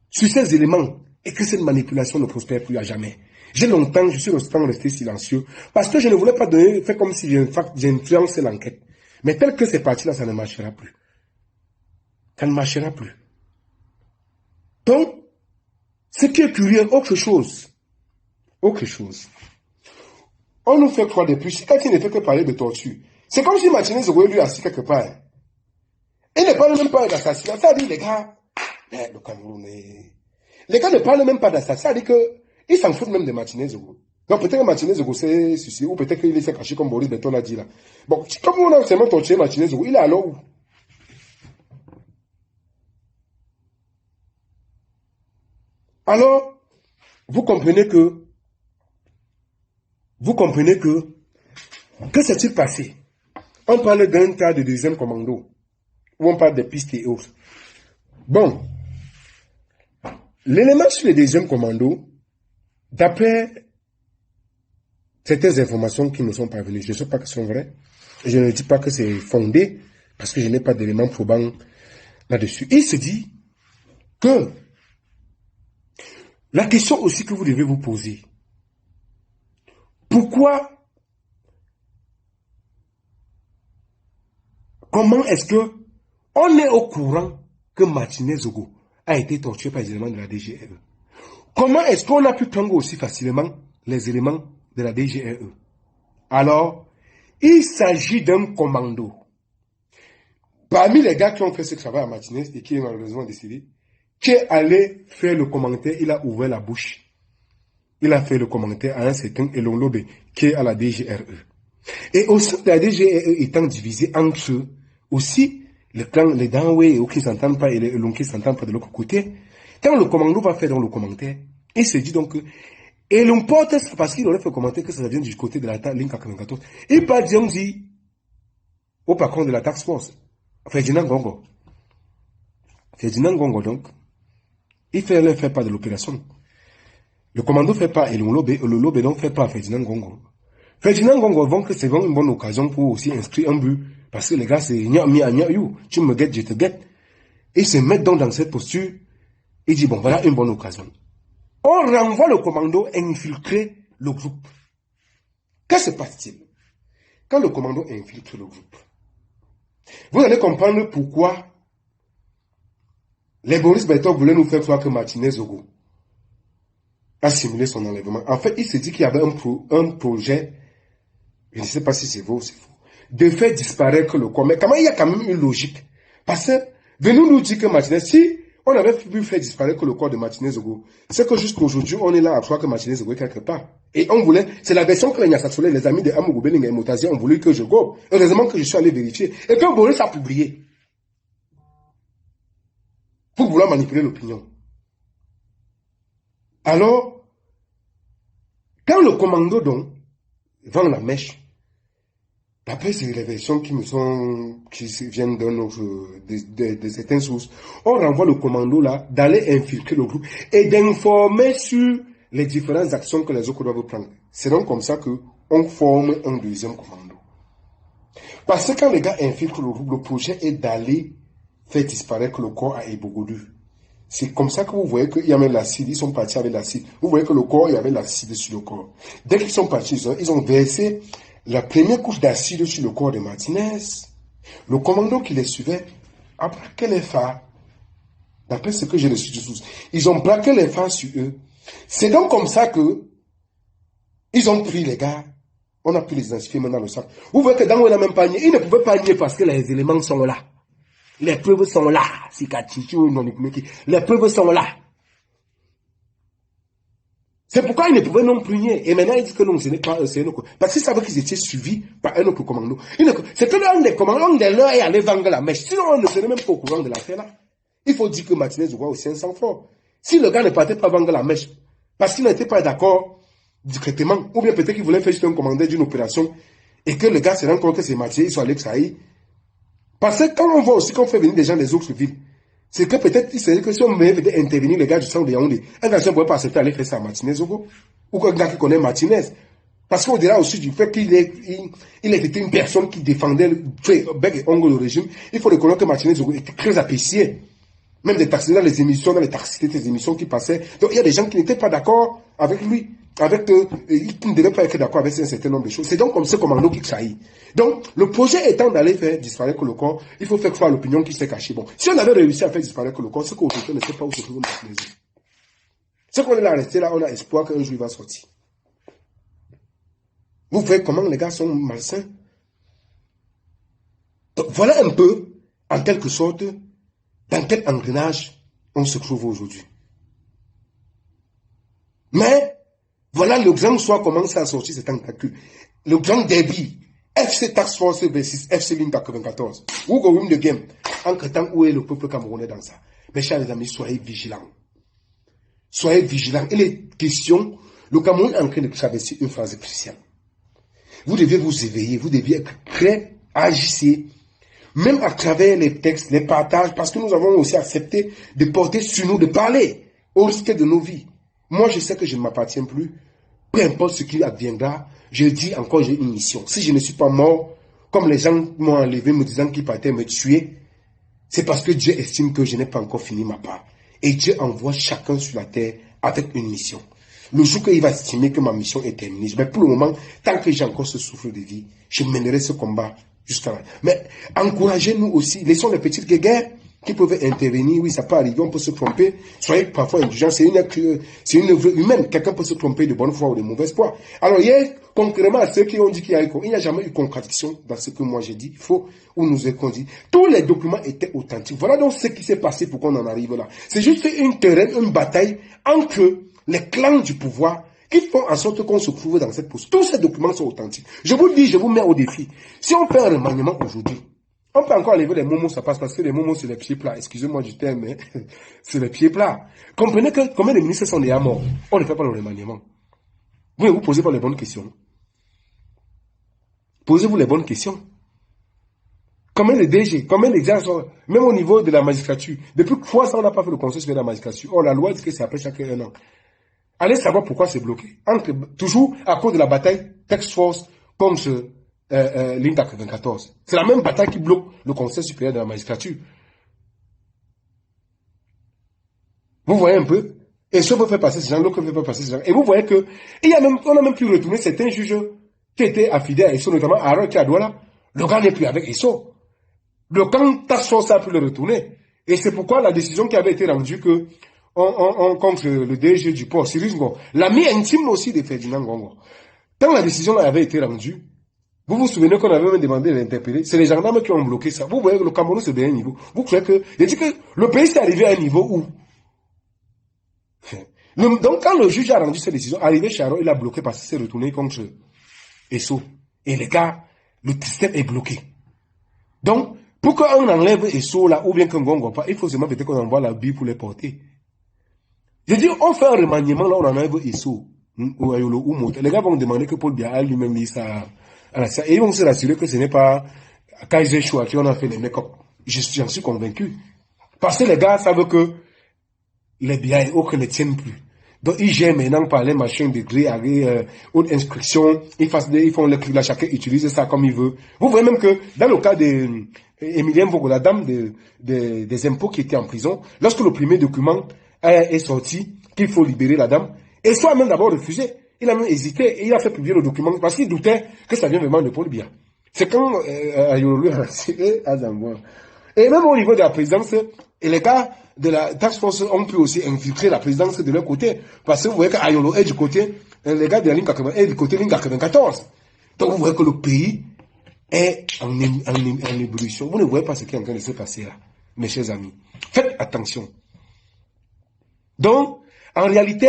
[SPEAKER 1] sur ces éléments et que cette manipulation ne prospère plus à jamais. Je suis resté silencieux parce que je ne voulais pas faire comme si j'influençais l'enquête. Mais tel que c'est parti là, ça ne marchera plus. Ça ne marchera plus. Donc, ce qui est curieux, autre chose. On nous fait croire depuis, si Cathy ne fait que parler de torture, c'est comme si Martinez-Zogo lui assis quelque part. Il ne parle même pas d'assassinat. Ça dit, les gars, le Cameroun, les gars ne parlent même pas d'assassinat. Ça dit qu'ils s'en foutent même de Martinez-Zogo. Donc peut-être que Martinez-Zogo s'est suicidé, ou peut-être qu'il s'est caché comme Boris Beton a dit là. Bon, comme on a seulement torturé Martinez-Zogo, il est alors où? Alors, vous comprenez que s'est-il passé? On parle d'un tas de deuxième commando, où on parle des pistes et autres. Bon, l'élément sur les deuxième commando, d'après certaines informations qui nous sont parvenues, je ne sais pas qu'elles sont vraies, je ne dis pas que c'est fondé, parce que je n'ai pas d'éléments probants là-dessus. Il se dit que la question aussi que vous devez vous poser, comment est-ce que on est au courant que Martinez-Zogo a été torturé par les éléments de la DGE? Comment est-ce qu'on a pu prendre aussi facilement les éléments de la DGE? Alors, il s'agit d'un commando. Parmi les gars qui ont fait ce travail à Martinez et qui est malheureusement décédé, qui est allé faire le commentaire, il a ouvert la bouche. Il a fait le commentaire à un certain Elon Lobe, qui est à la DGRE. Et aussi, la DGRE étant divisée entre eux, aussi, les Danwe qui ne s'entendent pas et les Elon qui ne s'entendent pas de l'autre côté, quand le commando va faire dans le commentaire, il se dit donc que Elon porte ça parce qu'il aurait fait commenter que ça vient du côté de la ligne 94. Il part dit au patron de la task force, Ferdinand Gongo. Ferdinand Gongo, donc, il ne fait pas de l'opération. Le commando ne fait pas Elon Lobe, le Lobe donc fait pas Ferdinand Gongo. Ferdinand Gongo, donc, c'est vraiment une bonne occasion pour aussi inscrire un but. Parce que les gars, c'est tu me guettes, je te guette. Et se mettre donc dans cette posture, il dit, bon, voilà une bonne occasion. On renvoie le commando infiltrer le groupe. Que se passe-t-il? Quand le commando infiltre le groupe, vous allez comprendre pourquoi les Boris Beton voulaient nous faire croire que Martinez-Zogo a simulé son enlèvement. En fait, il s'est dit qu'il y avait un projet, je ne sais pas si c'est vrai ou c'est faux, de faire disparaître le corps. Mais comment il y a quand même une logique? Parce que, venez nous dire que Martinez, si on avait pu faire disparaître le corps de Martinez Ogo, c'est que jusqu'à aujourd'hui, on est là à croire que Martinez Ogo est quelque part. Et on voulait, c'est la version que les amis de Amogo Beling et Moutazi ont voulu que je go. Heureusement que je suis allé vérifier. Et que Boris a publié. Pour vouloir manipuler l'opinion. Alors, quand le commando donc vend la mèche, d'après ces révélations qui viennent de certaines sources, on renvoie le commando là d'aller infiltrer le groupe et d'informer sur les différentes actions que les autres doivent prendre. C'est donc comme ça qu'on forme un deuxième commando. Parce que quand les gars infiltrent le groupe, le projet est d'aller faire disparaître le corps à Ebogodu. C'est comme ça que vous voyez qu'il y a même l'acide, ils sont partis avec l'acide. Vous voyez que le corps, il y avait l'acide sur le corps. Dès qu'ils sont partis, ils ont versé la première couche d'acide sur le corps de Martinez. Le commando qui les suivait a plaqué les phares. D'après ce que j'ai reçu de source, ils ont plaqué les phares sur eux. C'est donc comme ça que ils ont pris les gars. On a pu les identifier maintenant dans le sac. Vous voyez que dans le même panier, ils ne pouvaient pas nier parce que les éléments sont là. Les preuves sont là. Les preuves sont là. C'est pourquoi ils ne pouvaient non plus nier. Et maintenant, ils disent que non, ce n'est pas eux, c'est eux. Parce qu'ils savaient qu'ils étaient suivis par un autre commando. C'est que l'un des commandants de l'heure est allé vendre la mèche. Sinon, on ne serait même pas au courant de l'affaire là. Il faut dire que Martinez voit aussi un sang-froid. Si le gars ne partait pas vendre la mèche, parce qu'il n'était pas d'accord discrètement, ou bien peut-être qu'il voulait faire juste un commandeur d'une opération, et que le gars se rend compte que c'est Martinez, il soit allé trahir. Parce que quand on voit aussi qu'on fait venir des gens des autres villes, c'est que peut-être, c'est que si on veut intervenir les gars du centre de Yaoundé, un gars ne pourrait pas accepter d'aller faire ça à Martinez ou un gars qui connaît Martinez. Parce qu'au-delà aussi du fait qu'il était une personne qui défendait bec et ongle le régime, il faut reconnaître que Martinez était très apprécié. Même des taxis dans les émissions, dans les taxis, des émissions qui passaient. Donc il y a des gens qui n'étaient pas d'accord avec lui, qui ne devaient pas être d'accord avec un certain nombre de choses. C'est donc comme ce commando qui trahit. Donc le projet étant d'aller faire disparaître le corps, il faut faire croire à l'opinion qui s'est cachée. Bon, si on avait réussi à faire disparaître le corps, c'est qu'aujourd'hui on ne sait pas où se trouve Martinez. C'est qu'on est là resté là, on a espoir qu'un jour il va sortir. Vous voyez comment les gars sont malsains. Donc voilà un peu, en quelque sorte, dans quel engrenage on se trouve aujourd'hui. Mais, voilà le grand soir commence à sortir cet tentacule. Le grand débit, FC Task Force versus FC Ligne 94. Où go win the game? Entre temps, où est le peuple camerounais dans ça? Mes chers amis, soyez vigilants. Soyez vigilants. Il est question, le Cameroun est en train de traverser une phase cruciale. Vous devez vous éveiller, vous devez être prêts à agir. Même à travers les textes, les partages, parce que nous avons aussi accepté de porter sur nous, de parler au risque de nos vies. Moi, je sais que je ne m'appartiens plus. Peu importe ce qui adviendra, je dis encore, j'ai une mission. Si je ne suis pas mort, comme les gens m'ont enlevé me disant qu'ils partaient me tuer, c'est parce que Dieu estime que je n'ai pas encore fini ma part. Et Dieu envoie chacun sur la terre avec une mission. Le jour qu'il va estimer que ma mission est terminée, mais pour le moment, tant que j'ai encore ce souffle de vie, je mènerai ce combat jusqu'à là. Mais encouragez-nous aussi, laissons les petites guerres qui peuvent intervenir. Oui, ça peut arriver, on peut se tromper. Soyez parfois indulgents, c'est une œuvre humaine. Quelqu'un peut se tromper de bonne foi ou de mauvaise foi. Alors hier, concrètement, à ceux qui ont dit qu'il n'y a jamais eu contradiction dans ce que moi j'ai dit, il faut, ou nous avons dit. Tous les documents étaient authentiques. Voilà donc ce qui s'est passé pour qu'on en arrive là. C'est juste une bataille entre les clans du pouvoir qui font en sorte qu'on se trouve dans cette position. Tous ces documents sont authentiques. Je vous dis, je vous mets au défi. Si on fait un remaniement aujourd'hui, on peut encore enlever les momos, ça passe parce que les momos, c'est les pieds plats. Excusez-moi du terme, mais c'est les pieds plats. Comprenez que combien de ministres sont déjà morts. On ne fait pas le remaniement. Vous ne vous posez pas les bonnes questions. Posez-vous les bonnes questions. Combien de DG, combien d'exercices sont, même au niveau de la magistrature. Depuis 3 ans, on n'a pas fait le conseil sur la magistrature. Oh, la loi dit que c'est après chaque 1 an. Allez savoir pourquoi c'est bloqué. Toujours à cause de la bataille Task Force contre Ligne 94. C'est la même bataille qui bloque le Conseil supérieur de la magistrature. Vous voyez un peu? Et ce veut faire passer ces gens, l'autre veut faire passer ces gens. Et vous voyez que, on a même pu retourner certains juges qui étaient affidés à ESSO, notamment Aaron Kiadouala. Le gars n'est plus avec ESSO. Le camp Task Force a pu le retourner. Et c'est pourquoi la décision qui avait été rendue que contre le DG du port, Cyrus Ngom, l'ami intime aussi de Ferdinand Ngongo. Quand la décision avait été rendue, vous vous souvenez qu'on avait même demandé de l'interpeller, c'est les gendarmes qui ont bloqué ça. Vous voyez que le Cameroun c'est de un niveau. Vous croyez que, je dis que le pays s'est arrivé à un niveau où, donc quand le juge a rendu cette décision, arrivé Charo, il a bloqué parce qu'il s'est retourné contre Esso. Et les gars, le système est bloqué. Donc, pour qu'on enlève Esso là, ou bien qu'on gongo pas, il faut seulement peut-être qu'on envoie la bille pour les porter. Je dis, on fait un remaniement là, on enlève Esso, ou Ayolo, ou Moto. Les gars vont demander que Paul Biya lui-même lit ça. Et ils vont se rassurer que ce n'est pas Kaiser Choua qui en a fait les make-up. J'en suis convaincu. Parce que les gars savent que les biens aucun ne tiennent plus. Donc, ils gèrent maintenant par les machines de gré, haute inscription, ils font le clic là, chacun utilise ça comme il veut. Vous voyez même que, dans le cas d'Emilien Vogo, la dame des impôts qui était en prison, lorsque le premier document est sorti, qu'il faut libérer la dame, et soit même d'abord refusé, il a même hésité, et il a fait publier le document, parce qu'il doutait que ça vient vraiment de Paul Biya. C'est quand, Ayolo a tiré à Zamboa. Et même au niveau de la présidence, et les gars de la task force ont pu aussi infiltrer la présidence de leur côté. Parce que vous voyez qu'Ayolo est du côté, les gars de la ligne 80 est du côté ligne 94. Donc vous voyez que le pays est en ébullition. Vous ne voyez pas ce qui est en train de se passer là, mes chers amis. Faites attention. Donc, en réalité,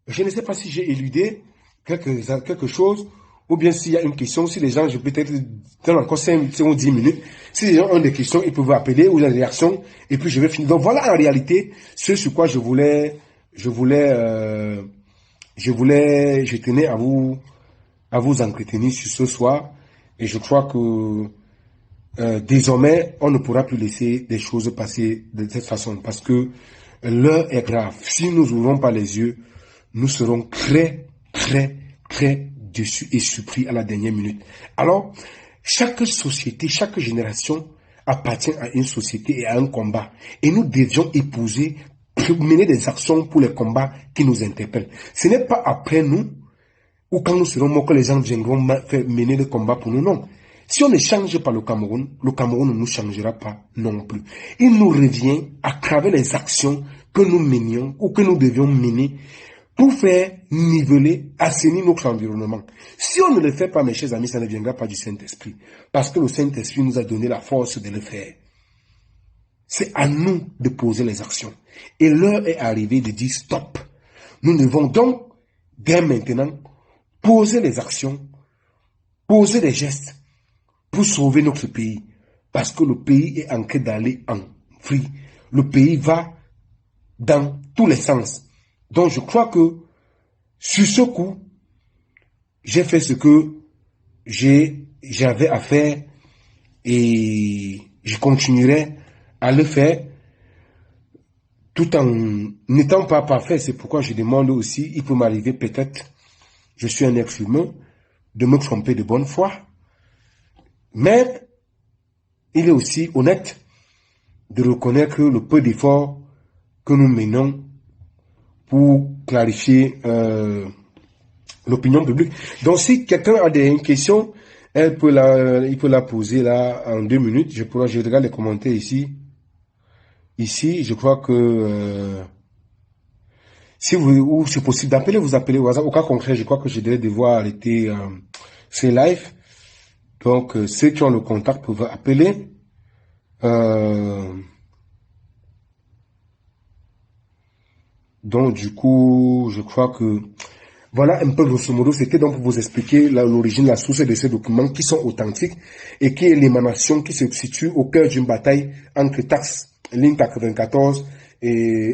[SPEAKER 1] je ne sais pas si j'ai éludé quelque chose, ou bien s'il y a une question, si les gens, je peux peut-être dans encore 5 ou 10 minutes, si les gens ont des questions, ils peuvent appeler ou des réactions, et puis je vais finir. Donc voilà en réalité ce sur quoi je tenais à vous entretenir sur ce soir, et je crois que désormais, on ne pourra plus laisser des choses passer de cette façon, parce que l'heure est grave. Si nous n'ouvrons pas les yeux, nous serons très, très, très déçus et surpris à la dernière minute. Alors, chaque société, chaque génération appartient à une société et à un combat. Et nous devions épouser, mener des actions pour les combats qui nous interpellent. Ce n'est pas après nous, ou quand nous serons morts, que les gens viendront mener des combats pour nous, non. Si on ne change pas le Cameroun ne nous changera pas non plus. Il nous revient à travers les actions que nous menions ou que nous devions mener pour faire niveler, assainir notre environnement. Si on ne le fait pas, mes chers amis, ça ne viendra pas du Saint-Esprit. Parce que le Saint-Esprit nous a donné la force de le faire. C'est à nous de poser les actions. Et l'heure est arrivée de dire stop. Nous devons donc, dès maintenant, poser les actions, poser les gestes pour sauver notre pays. Parce que le pays est en train d'aller en vrille. Le pays va dans tous les sens. Donc je crois que sur ce coup, j'ai fait ce que j'avais à faire et je continuerai à le faire tout en n'étant pas parfait. C'est pourquoi je demande aussi, il peut m'arriver peut-être, je suis un être humain, de me tromper de bonne foi, mais il est aussi honnête de reconnaître le peu d'efforts que nous menons pour clarifier l'opinion publique. Donc si quelqu'un a des questions, il peut la poser là en 2 minutes. Je regarde les commentaires ici. Ici, je crois que si ou c'est possible d'appeler, vous appelez au hasard. Au cas concret, je crois que je devrais devoir arrêter ces lives. Donc ceux qui ont le contact peuvent appeler. Donc du coup, je crois que voilà un peu grosso modo, c'était donc pour vous expliquer l'origine, la source de ces documents qui sont authentiques et qui est l'émanation qui se situe au cœur d'une bataille entre Tax Ligne 94 et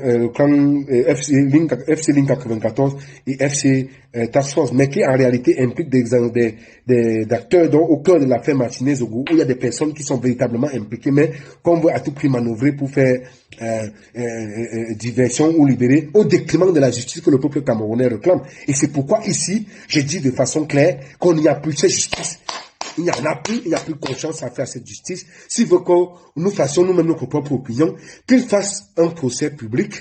[SPEAKER 1] FC Ligne 94 et FC Task Force, mais qui en réalité implique des acteurs dont au cœur de l'affaire Martinez-Ogo, où il y a des personnes qui sont véritablement impliquées, mais qu'on veut à tout prix manœuvrer pour faire diversion ou libérer au détriment de la justice que le peuple camerounais réclame. Et c'est pourquoi ici, j'ai dit de façon claire qu'on n'y a plus de justice. Il n'y a plus confiance à faire cette justice. S'il veut que nous fassions nous-mêmes notre propre opinion, qu'il fasse un procès public,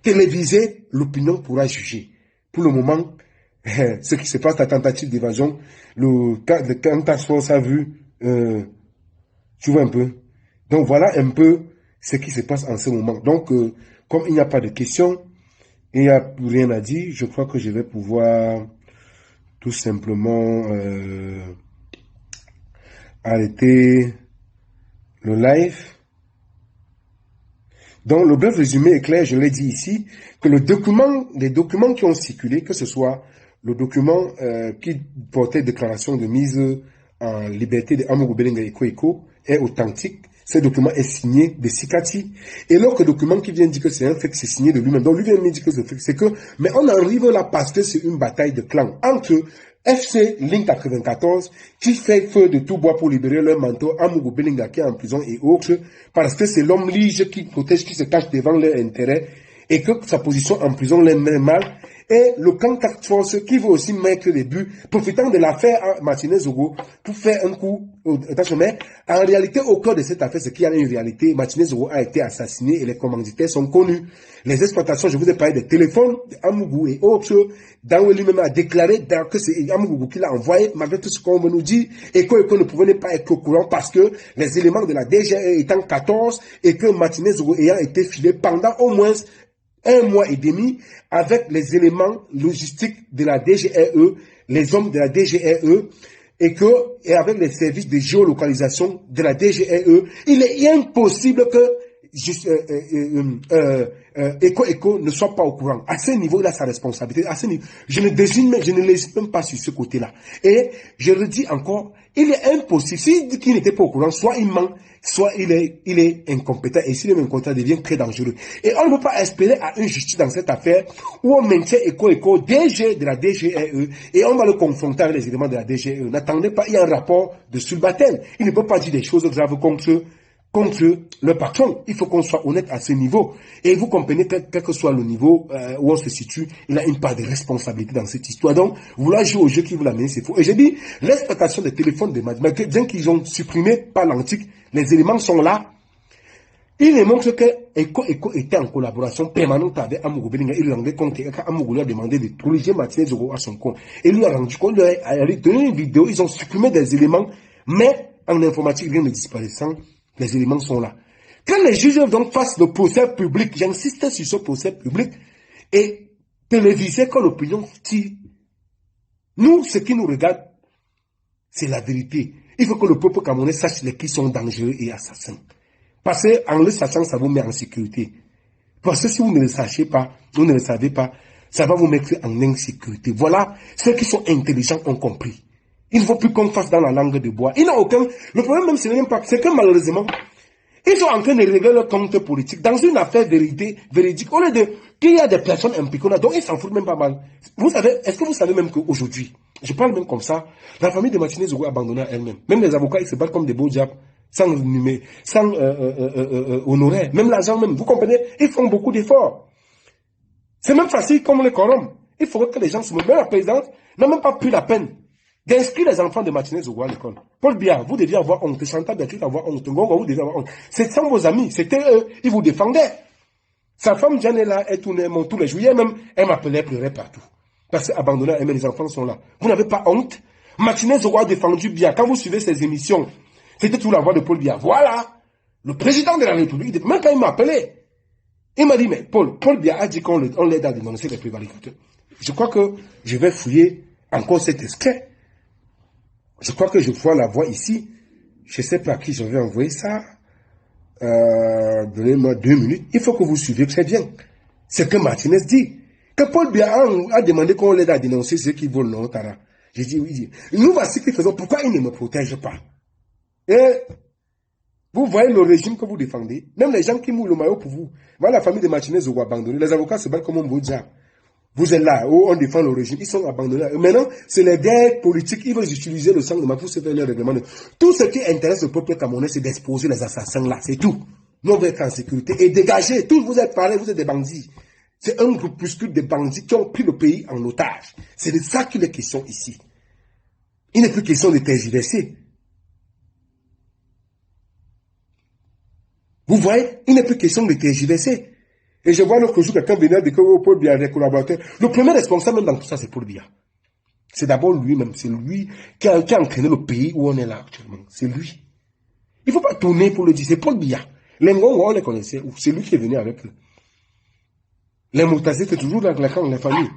[SPEAKER 1] télévisé, l'opinion pourra juger. Pour le moment, ce qui se passe, la tentative d'évasion, le Task Force a vu, tu vois un peu. Donc voilà un peu ce qui se passe en ce moment. Donc, comme il n'y a pas de questions, il n'y a plus rien à dire, je crois que je vais pouvoir tout simplement arrêter le live. Donc, le bref résumé est clair, je l'ai dit ici, que les documents qui ont circulé, que ce soit le document qui portait déclaration de mise en liberté de Amougou Belenga Eko est authentique. Ce document est signé de Sikati. Et l'autre document qui vient dire que c'est un fait, c'est signé de lui-même. Donc, lui vient me dire que c'est fait, c'est que, mais on arrive là parce que c'est une bataille de clans entre FC Link 94 qui fait feu de tout bois pour libérer leur mentor Amougou Belenga qui est en prison et autres parce que c'est l'homme lige qui protège, qui se cache devant leur intérêt et que sa position en prison les met mal. Et le camp Task Force qui veut aussi mettre les buts, profitant de l'affaire Martinez-Zogo pour faire un coup. Attention, mais en réalité, au cœur de cette affaire, c'est qu'il y a une réalité. Martinez-Zogo a été assassiné et les commanditaires sont connus. Les exploitations, je vous ai parlé des téléphones d'Amougou et autres. Daoué lui-même a déclaré que c'est Amougou qui l'a envoyé, malgré tout ce qu'on veut nous dire, et que ne pouvait pas être au courant parce que les éléments de la DGE étant 14 et que Martinez-Zogo ayant été filé pendant au moins 1 mois et demi avec les éléments logistiques de la DGRE, les hommes de la DGRE, et avec les services de géolocalisation de la DGRE, il est impossible que Eko ne soit pas au courant. À ce niveau, il a sa responsabilité. À ce niveau, je ne lésine même pas sur ce côté-là. Et je le dis encore, il est impossible. S'il dit qu'il n'était pas au courant, soit il ment, soit il est incompétent. Et s'il est incompétent, il devient très dangereux. Et on ne peut pas espérer à une justice dans cette affaire où on maintient Eko DG de la DGRE et on va le confronter avec les éléments de la DGRE. N'attendez pas, il y a un rapport de Sulbaten. Il ne peut pas dire des choses graves contre le patron. Il faut qu'on soit honnête à ce niveau. Et vous comprenez que quel que soit le niveau où on se situe, il a une part de responsabilité dans cette histoire. Donc, vouloir jouer au jeu qui vous l'amène, c'est faux. Et j'ai dit, l'exploitation des téléphones de Madrid, bien qu'ils ont supprimé par l'antique, les éléments sont là. Il démontre que Eko était en collaboration permanente avec Amougou Belenga. Il rendait compte qu'Amougou lui a demandé de corriger Martinez-Zogo à son compte. Et lui a rendu compte, il a donné une vidéo, ils ont supprimé des éléments, mais en informatique, rien ne disparaissant. Les éléments sont là. Quand les juges donc fassent le procès public, j'insiste sur ce procès public, et télévisé quand l'opinion tire, nous, ce qui nous regarde, c'est la vérité. Il faut que le peuple camerounais sache les qui sont dangereux et assassins. Parce qu'en le sachant, ça vous met en sécurité. Parce que si vous ne le sachez pas, vous ne le savez pas, ça va vous mettre en insécurité. Voilà, ceux qui sont intelligents ont compris. Il ne faut plus qu'on fasse dans la langue de bois. Il n'a aucun... Le problème même, c'est même pas... C'est que malheureusement, ils sont en train de régler leur compte politique dans une affaire véridique. Au lieu de... qu'il y a des personnes impliquées là, donc ils s'en foutent même pas mal. Vous savez, est-ce que vous savez même qu'aujourd'hui, je parle même comme ça, la famille de Martinez-Zogo a abandonné elle-même. Même les avocats, ils se battent comme des beaux diables, sans honorer. Même l'argent même, vous comprenez, ils font beaucoup d'efforts. C'est même facile comme le quorum. Il faudrait que les gens se mettent. Même la présidente n'a même pas pris la peine d'inscrire les enfants de Martinez-Zogo à l'école. Paul Biya, vous deviez avoir honte. Chantal Beatrice avoir honte. Ngongo, vous deviez avoir honte. C'est sans vos amis. C'était eux. Ils vous défendaient. Sa femme Janela est tournée tous les jours. Même, elle m'appelait, pleurait partout. Parce qu'abandonnée, mais les enfants sont là. Vous n'avez pas honte? Martinez-Zogo a défendu Biya. Quand vous suivez ses émissions, c'était tout la voix de Paul Biya. Voilà. Le président de la République, même quand il m'a appelé, il m'a dit, mais Paul Biya a dit qu'on l'aide à dénoncer les prévaricateurs. Je crois que je vais fouiller encore cet extrait. Je crois que je vois la voix ici. Je ne sais pas à qui je vais envoyer ça. Donnez-moi 2 minutes. Il faut que vous suiviez très bien ce que Martinez dit. Que Paul Biya a demandé qu'on l'aide à dénoncer ceux qui volent non, Tara. J'ai dit oui. Nous voici qui faisons. Pourquoi il ne me protège pas? Et vous voyez le régime que vous défendez. Même les gens qui mouillent le maillot pour vous. Voilà la famille de Martinez-Zogo abandonnée. Les avocats se battent comme un beau diable. Vous êtes là, où on défend le régime, ils sont abandonnés. Maintenant, c'est les guerres politiques, ils veulent utiliser le sang de ma pour se faire leur règlement. Tout ce qui intéresse le peuple camerounais, c'est d'exposer les assassins là, c'est tout. Nous, on veut être en sécurité et dégager. Tous vous êtes parlés, vous êtes des bandits. C'est un groupuscule de bandits qui ont pris le pays en otage. C'est de ça qu'il est question ici. Il n'est plus question de tergiverser. Vous voyez, il n'est plus question de tergiverser. Et je vois l'autre jour, quelqu'un venait de que Paul Biya, des collaborateurs. Le premier responsable même dans tout ça, c'est Paul Biya. C'est d'abord lui-même. C'est lui qui a entraîné le pays où on est là actuellement. C'est lui. Il ne faut pas tourner pour le dire. C'est Paul Biya. Les Ngongo, on les connaissait où? C'est lui qui est venu avec eux. Les Moutazés, c'est toujours dans la clan, la famille.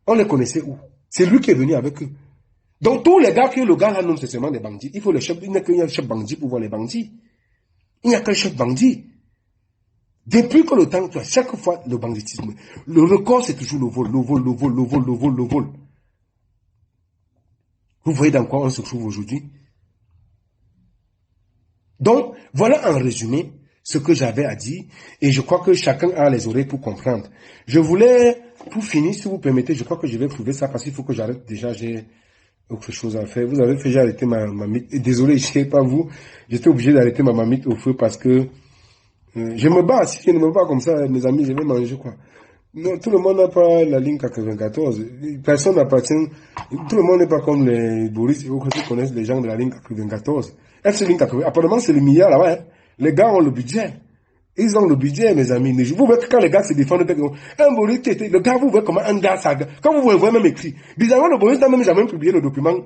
[SPEAKER 1] On les connaissait où? C'est lui qui est venu avec eux. Donc, tous les gars que le gars là nomme, c'est seulement des bandits. Il faut le chef, il n'y a qu'un chef bandit pour voir les bandits. Il n'y a qu'un chef bandit. Depuis que le temps, chaque fois, le banditisme, le record, c'est toujours le vol, le vol, le vol, le vol, le vol, le vol. Vous voyez dans quoi on se trouve aujourd'hui? Donc, voilà en résumé ce que j'avais à dire, et je crois que chacun a les oreilles pour comprendre. Je voulais, pour finir, si vous permettez, je crois que je vais trouver ça, parce qu'il faut que j'arrête déjà, j'ai autre chose à faire. Vous avez fait, j'ai arrêté ma mamite, et désolé, je sais pas vous, j'étais obligé d'arrêter ma mamite au feu parce que je me bats, si je ne me bats comme ça, mes amis, je vais manger quoi. Non, tout le monde n'a pas la ligne 94. Personne n'appartient. Tout le monde n'est pas comme les Boris et autres qui connaissent les gens de la ligne 94. FC ligne 94. Apparemment, c'est le milliard là-bas. Hein. Les gars ont le budget. Ils ont le budget, mes amis. Vous voyez que quand les gars se défendent, un Boris, le gars, vous voyez comment un gars, ça, quand vous voyez même écrit. Bizarrement, le Boris n'a même jamais publié le document,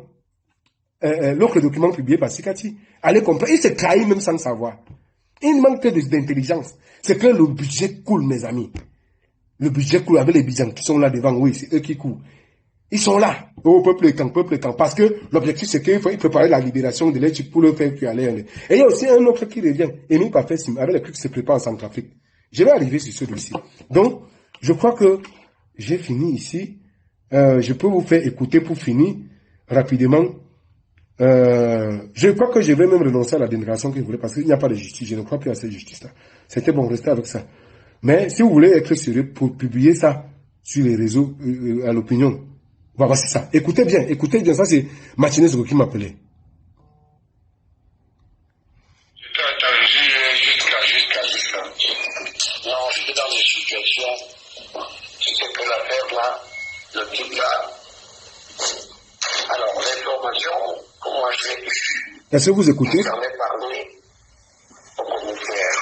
[SPEAKER 1] l'autre document publié par Sikati. Allez comprendre. Il s'est trahi même sans savoir. Il manque d'intelligence. C'est que le budget coule, mes amis. Le budget coule avec les Bidjans qui sont là devant, oui, c'est eux qui coulent. Ils sont là, au peuple et camp, parce que l'objectif c'est qu'il faut préparer la libération de l'Éthiopie pour le faire puis aller. Et il y a aussi un autre qui revient, Émile Pafessim, avec les trucs qui se préparent en Centrafrique. Je vais arriver sur ce dossier. Donc, je crois que j'ai fini ici. Je peux vous faire écouter pour finir rapidement. Je crois que je vais même renoncer à la dénigration que je voulais, parce qu'il n'y a pas de justice. Je ne crois plus à cette justice-là. C'était bon, restez avec ça. Mais si vous voulez être sérieux pour publier ça sur les réseaux à l'opinion, voilà, c'est ça. Écoutez bien, ça c'est Martinez qui m'appelait.
[SPEAKER 2] Jusqu'à. Non, j'étais dans des situations, tu sais que l'affaire là, le type là, alors l'information, comment je l'ai eue?
[SPEAKER 1] Est-ce que vous écoutez?
[SPEAKER 2] J'en ai parlé au commissaire.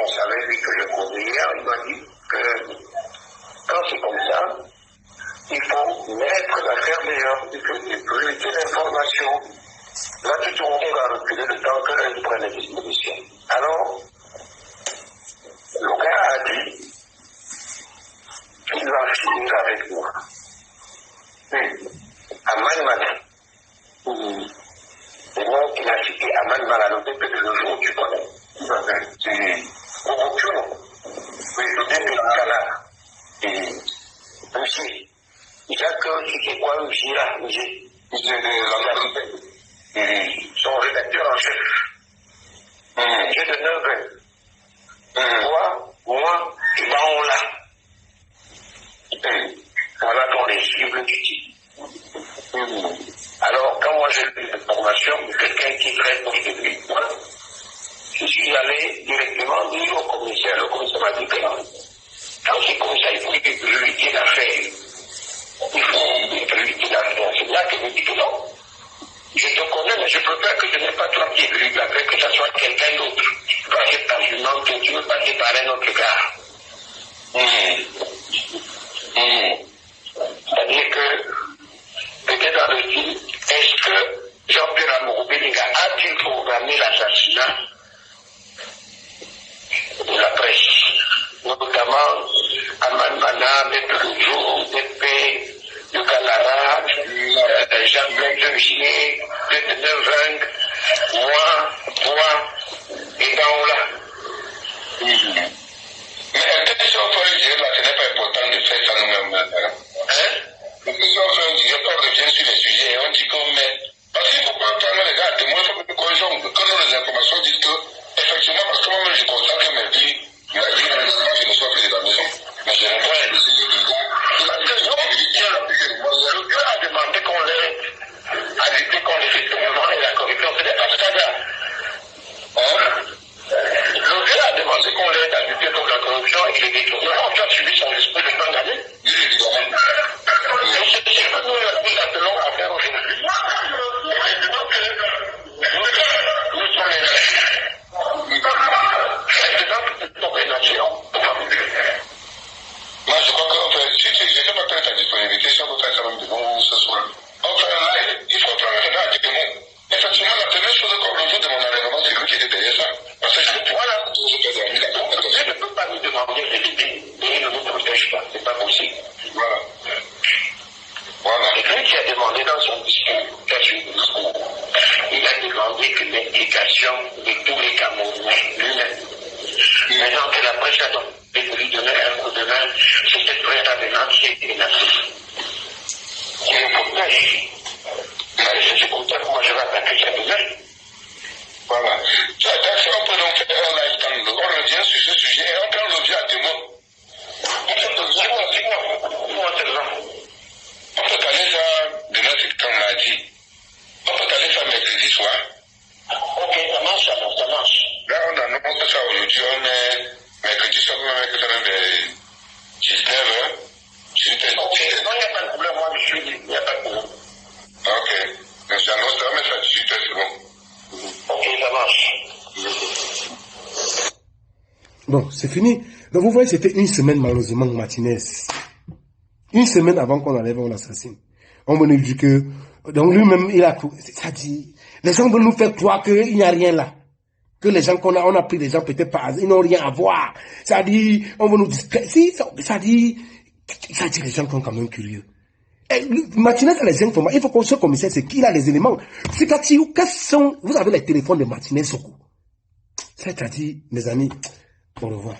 [SPEAKER 2] On savait lui que je connais hier, il m'a dit que quand c'est comme ça, il faut mettre l'affaire dehors, il faut éviter l'information. Là, tout le monde a reculé le temps qu'elle prenne les dispositions. Alors, le gars a dit qu'il va finir avec moi. Aman Mana. Et moi, il a cité Aman Mana, le début de le jour, tu connais. C'est corruption. Oui, le début de la canard. Et monsieur, Jacques, c'était quoi monsieur là? Son rédacteur en chef. J'ai de 9 ans. Moi, et on là. Voilà qu'on les cibles du type. Alors, quand moi j'ai eu l'information de quelqu'un qui est très proche de lui, je suis allé directement dire au commissaire. Le commissaire m'a dit que non. Quand c'est comme ça, il faut une priorité d'affaires. Il faut une priorité d'affaires. C'est là que je dis que non. Je te connais, mais je préfère que ce n'est pas toi qui es priorité d'affaires, que ce soit quelqu'un d'autre. Tu passes par une autre, tu veux passer par un autre gars. C'est-à-dire que, peut-être dans le style, est-ce que Jean-Pierre Amourou-Bélinga a-t-il programmé l'assassinat de la presse, notamment Aman Mana, Maître Jour, DP, de Galara, Jean-Pierre Devier, de Neveng, moi, et Daoula. Mais la question que je là, ce n'est pas important de faire ça nous-mêmes. Hein? La question que je dis, on revient sur les sujets et on dit qu'on met. Parce qu'il ne faut pas prendre les gars, de moi, il faut que nous corrigeons. Quand nous les informations disent que, effectivement, parce que moi-même, je constate que ma vie, je me sois fait de la maison. Mais je n'ai pas essayé de dire. Parce que le Dieu a demandé qu'on l'aide à lutter contre l'effectivement et la corruption. Ce n'est pas ce cas-là. Le Dieu a demandé qu'on l'aide à lutter contre la corruption et les détournements. Tu as suivi son esprit de fin d'année. Oui, évidemment. Et c'est ce que nous appelons à faire aujourd'hui. Et maintenant que nous sommes les maintenant que nous sommes les nations. Moi, je crois qu'en fait, si je ne sais pas peut-être ta disponibilité, si on peut faire ça même devant vous ce soir. On fait un live, il faut prendre un à tout le monde. Effectivement, la première chose qu'on retrouve de mon enlèvement, c'est lui qui était derrière ça. Parce que voilà, l'information de tous les Camerounais lui-même. Maintenant que la presse a donné de lui donner un coup de main, c'était prêt à dénoncer et dénoncer. C'est le protège. C'est comme ça que moi je vais attaquer ça demain. Voilà. On peut donc faire un live quand on revient sur ce sujet et on prend l'objet à témoin. On peut caler ça demain, c'est quand on m'a dit. On peut caler ça mercredi soir. Ok, ça marche alors, ça marche. Là, on annonce ça aujourd'hui, on est mercredi soir, on est quand même de 19h. Ok, non, il n'y a pas de problème, moi je suis dit, il n'y a pas de problème. Ok, mais j'annonce ça, mais ça 18h, c'est bon. Ok, ça marche.
[SPEAKER 1] Bon, c'est fini. Donc vous voyez, c'était une semaine malheureusement Martinez. Une semaine avant qu'on enlève, on l'assassine. On me dit que, donc lui-même, il a, ça dit, les gens veulent nous faire croire qu'il n'y a rien là. Que les gens on a pris des gens peut-être pas, ils n'ont rien à voir. Ça dit, on veut nous dire, si, ça dit, les gens sont quand même curieux. Martinez a les informations, il faut qu'on se commissaire, c'est qu'il a les éléments. C'est vous avez les téléphones de Martinez Soko. C'est-à-dire, mes amis, au revoir.